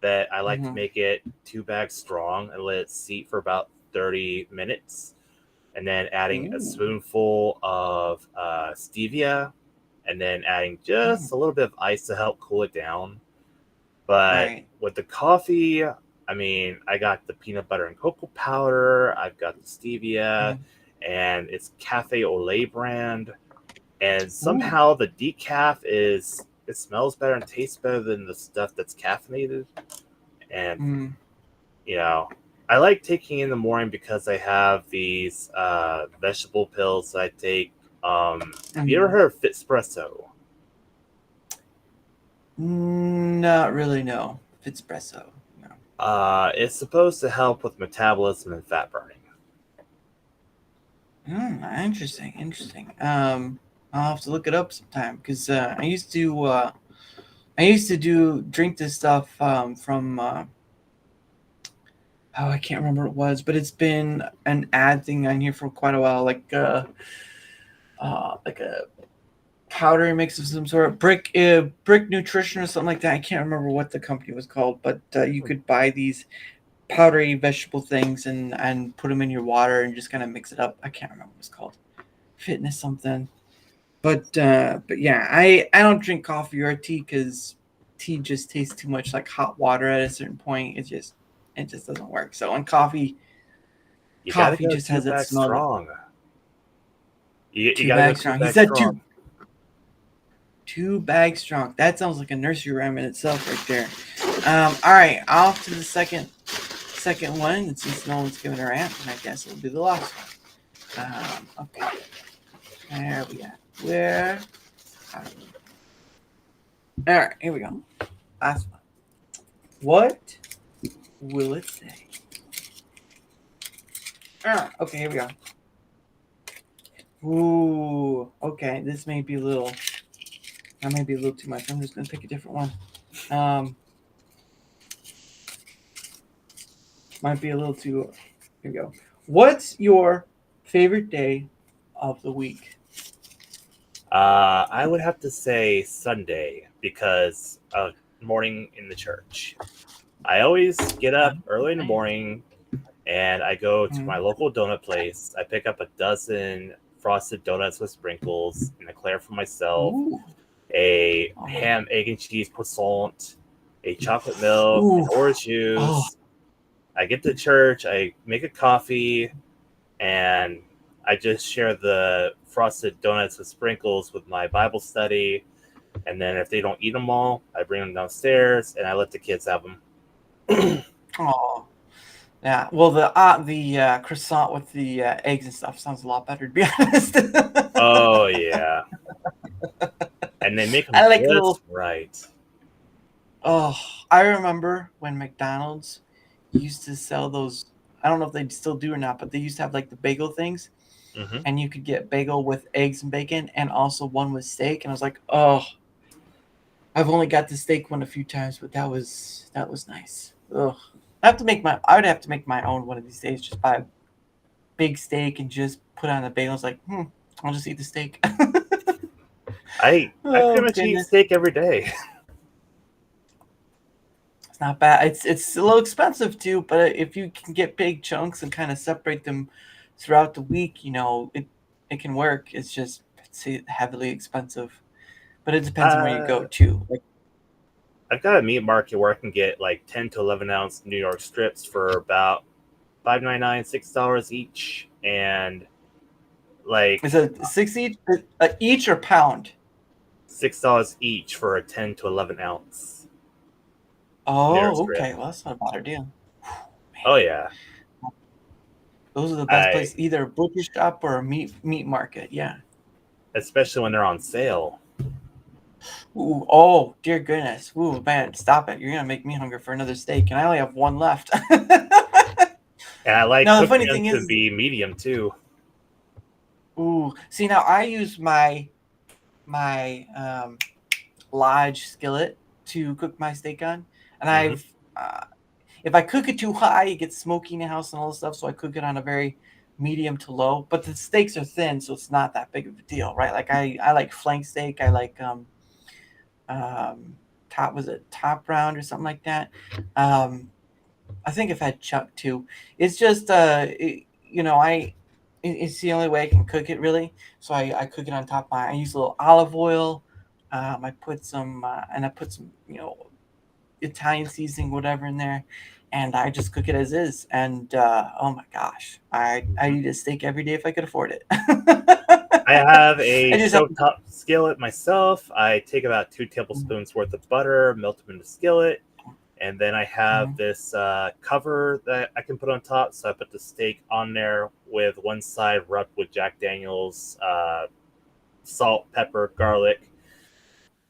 that I like to make it 2 bags strong and let it seat for about 30 minutes. And then adding a spoonful of stevia, and then adding just a little bit of ice to help cool it down. But with the coffee, I mean, I got the peanut butter and cocoa powder, I've got the stevia, and it's Cafe Olay brand. And somehow the decaf it smells better and tastes better than the stuff that's caffeinated. And, I like taking in the morning because I have these vegetable pills that I take. Have you ever heard of Fitspresso? Not really, no. Fitspresso, no. It's supposed to help with metabolism and fat burning. Interesting. I'll have to look it up sometime, because I used to drink this stuff from. I can't remember what it was, but it's been an ad thing on here for quite a while, like a powdery mix of some sort, brick nutrition or something like that. I can't remember what the company was called, but you could buy these powdery vegetable things and put them in your water and just kind of mix it up. I can't remember what it's called, fitness something. But yeah, I don't drink coffee or tea because tea just tastes too much like hot water at a certain point. It just doesn't work. So and coffee You gotta go just two has that bags smell. strong. You Two gotta go bags two strong. He bags said strong. two bags strong. That sounds like a nursery rhyme in itself, right there. All right, off to the second one. And since no one's giving her answer, I guess it'll be the last one. Okay. There we go. Where? All right, here we go. Last one. What will it say? Okay, here we go. Ooh, okay. This may be a little. That may be a little too much. I'm just gonna pick a different one. Might be a little too. Here we go. What's your favorite day of the week? I would have to say Sunday because of morning in the church. I always get up early in the morning and I go to my local donut place. I pick up a dozen frosted donuts with sprinkles and eclair for myself, Ooh. a ham, egg, and cheese croissant, a chocolate milk, an orange juice. I get to church, I make a coffee, and I just share the frosted donuts with sprinkles with my Bible study. And then if they don't eat them all, I bring them downstairs and I let the kids have them. Oh, yeah. Well, the croissant with the eggs and stuff sounds a lot better, to be honest. Oh yeah, and they make them I like just little. right. Oh, I remember when McDonald's used to sell those. I don't know if they still do or not, but they used to have like the bagel things, Mm-hmm. and you could get bagel with eggs and bacon, and also one with steak. And I was like, oh, I've only got the steak one a few times, but that was nice. Ugh. I would have to make my own one of these days. Just buy a big steak and just put on the bagel. I was like, I'll just eat the steak. I pretty much eat steak every day. It's not bad. It's a little expensive too, but if you can get big chunks and kind of separate them throughout the week, it can work. It's heavily expensive, but it depends on where you go too. Like, I've got a meat market where I can get like 10 to 11 ounce New York strips for about $5.99, $6 each, and like is it $6 each or pound? $6 each for a 10 to 11 ounce. Oh, okay. Well, that's not a bad deal. Oh yeah, those are the best places. Either a butcher shop or a meat market. Yeah. Especially when they're on sale. Ooh, oh, dear goodness. Ooh, man, stop it. You're going to make me hungry for another steak, and I only have one left. And I like now, the cooking funny thing them is, to be medium too. Ooh, see, now I use my Lodge skillet to cook my steak on, and if I cook it too high, it gets smoky in the house and all this stuff, so I cook it on a very medium to low. But the steaks are thin, so it's not that big of a deal, right? Like I like flank steak. I like top round or something like that. I think I've had chuck too. It's just it's the only way I can cook it really. So I cook it on top. I use a little olive oil. I put some Italian seasoning, whatever in there, and I just cook it as is. And oh my gosh, I eat a steak every day if I could afford it. I have a stovetop skillet myself. I take about 2 tablespoons worth of butter, melt them in the skillet, and then I have this cover that I can put on top. So I put the steak on there with one side rubbed with Jack Daniel's salt, pepper, garlic.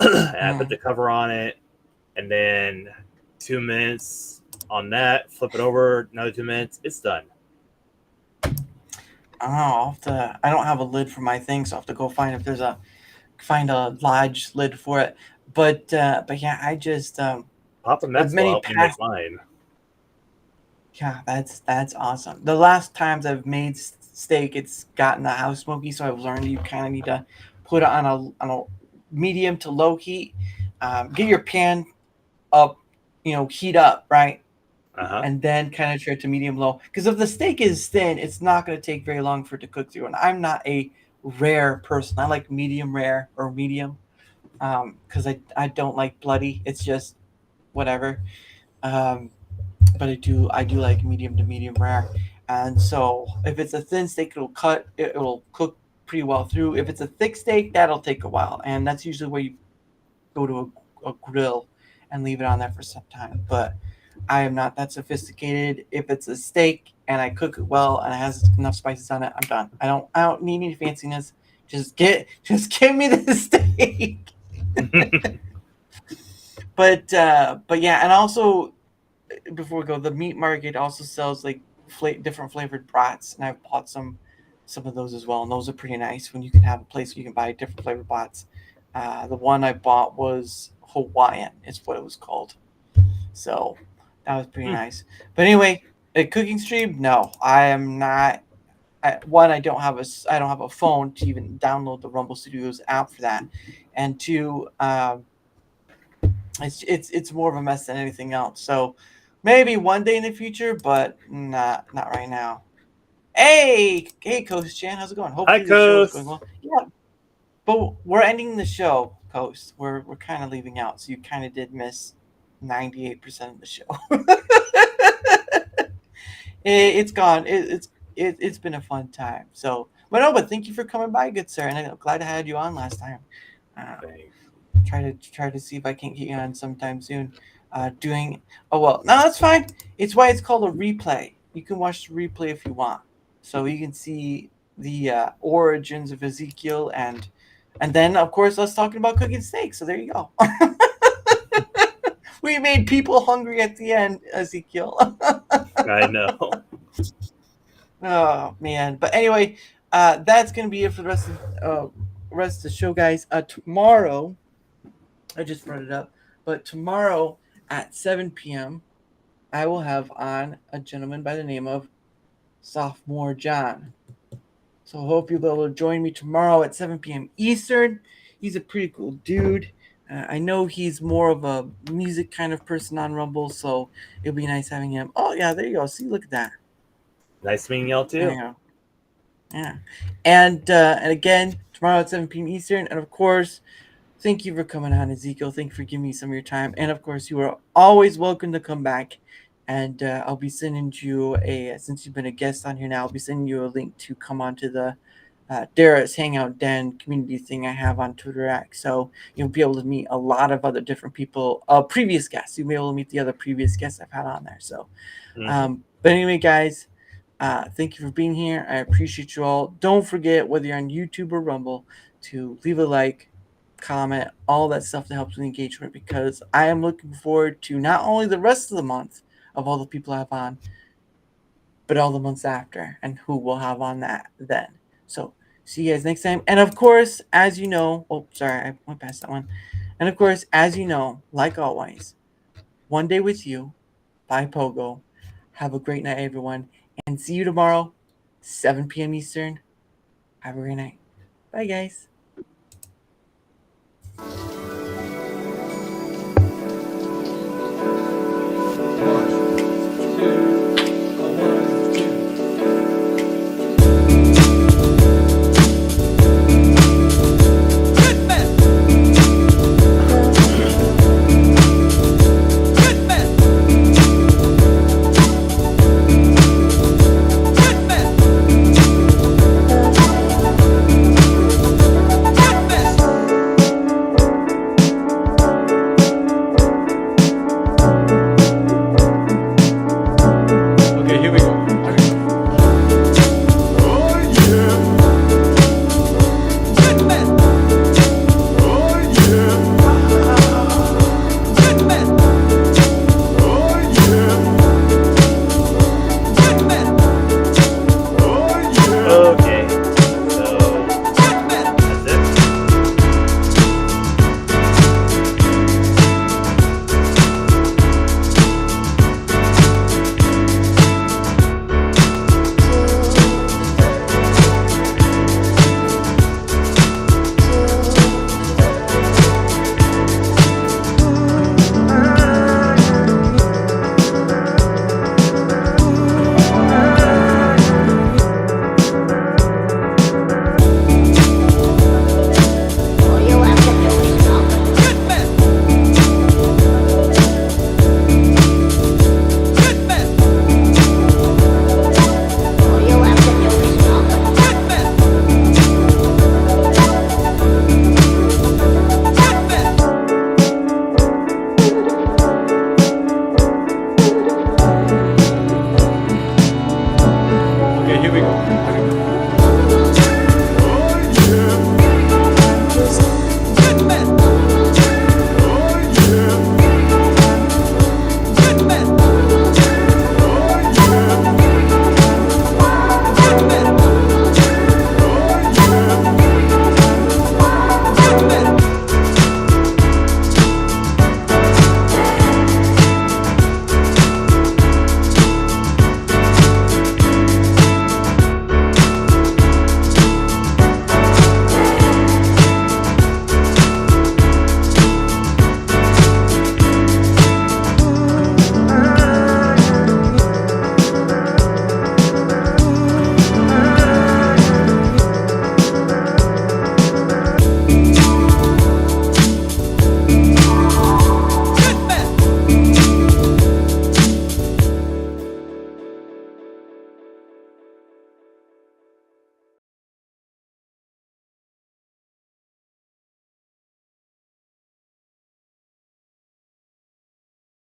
And I put the cover on it, and then 2 minutes on that, flip it over, another 2 minutes, it's done. Oh, I don't have a lid for my thing, so I'll have to go find a Lodge lid for it. But yeah, I just Papa Maxwell helped me make mine. Yeah, that's awesome. The last times I've made steak, it's gotten the house smoky, so I've learned you kind of need to put it on a medium to low heat. Get your pan up, heat up, right? And then kind of turn to medium low. Because if the steak is thin, it's not going to take very long for it to cook through. And I'm not a rare person. I like medium rare or medium because I don't like bloody. It's just whatever. Um, but I do like medium to medium rare. And so if it's a thin steak, it'll cook pretty well through. If it's a thick steak, that'll take a while, and that's usually where you go to a grill and leave it on there for some time. But I am not that sophisticated. If it's a steak and I cook it well and it has enough spices on it, I'm done. I don't need any fanciness. Just give me the steak. But yeah, and also before we go, the meat market also sells like different flavored brats, and I've bought some of those as well, and those are pretty nice when you can have a place where you can buy different flavored brats. The one I bought was Hawaiian, is what it was called. So that was pretty nice. But anyway, a cooking stream? No, I am not. I don't have a phone to even download the Rumble Studios app for that, and two, it's more of a mess than anything else. So maybe one day in the future, but not right now. Hey, Coast Chan, how's it going? Hopefully the show is going well. Yeah, but we're ending the show, Coast. We're kind of leaving out, so you kind of did miss 98% of the show. It's gone. It's been a fun time. So, but thank you for coming by, good sir, and I'm glad I had you on last time. Try to see if I can get you on sometime soon. Oh well, no, that's fine. It's why it's called a replay. You can watch the replay if you want, so you can see the origins of Ezekiel and then of course us talking about cooking steak. So there you go. We made people hungry at the end, Ezekiel. I know. Oh man, but anyway, that's gonna be it for the rest of the show, guys. Tomorrow, I just brought it up, but tomorrow at 7 p.m., I will have on a gentleman by the name of Sophomore John. So I hope you'll be able to join me tomorrow at 7 p.m. Eastern. He's a pretty cool dude. I know he's more of a music kind of person on Rumble, so it'll be nice having him. Oh yeah, there you go. See, look at that. Nice meeting y'all There you too. go. Yeah, and again tomorrow at 7 p.m. Eastern, and of course, thank you for coming on, Ezekiel. Thank you for giving me some of your time, and of course, you are always welcome to come back. And I'll be sending you since you've been a guest on here now, I'll be sending you a link to come onto the Dara's Hangout Den community thing I have on Twitter X. So you'll be able to meet a lot of other different people, previous guests. You'll be able to meet the other previous guests I've had on there. So, but anyway, guys, thank you for being here. I appreciate you all. Don't forget, whether you're on YouTube or Rumble, to leave a like, comment, all that stuff that helps with engagement, because I am looking forward to not only the rest of the month of all the people I have on, but all the months after and who we'll have on that then. So see you guys next time. And of course, as you know, I went past that one. And of course, as you know, like always, one day with you, by Pogo. Have a great night, everyone. And see you tomorrow, 7 p.m. Eastern. Have a great night. Bye, guys.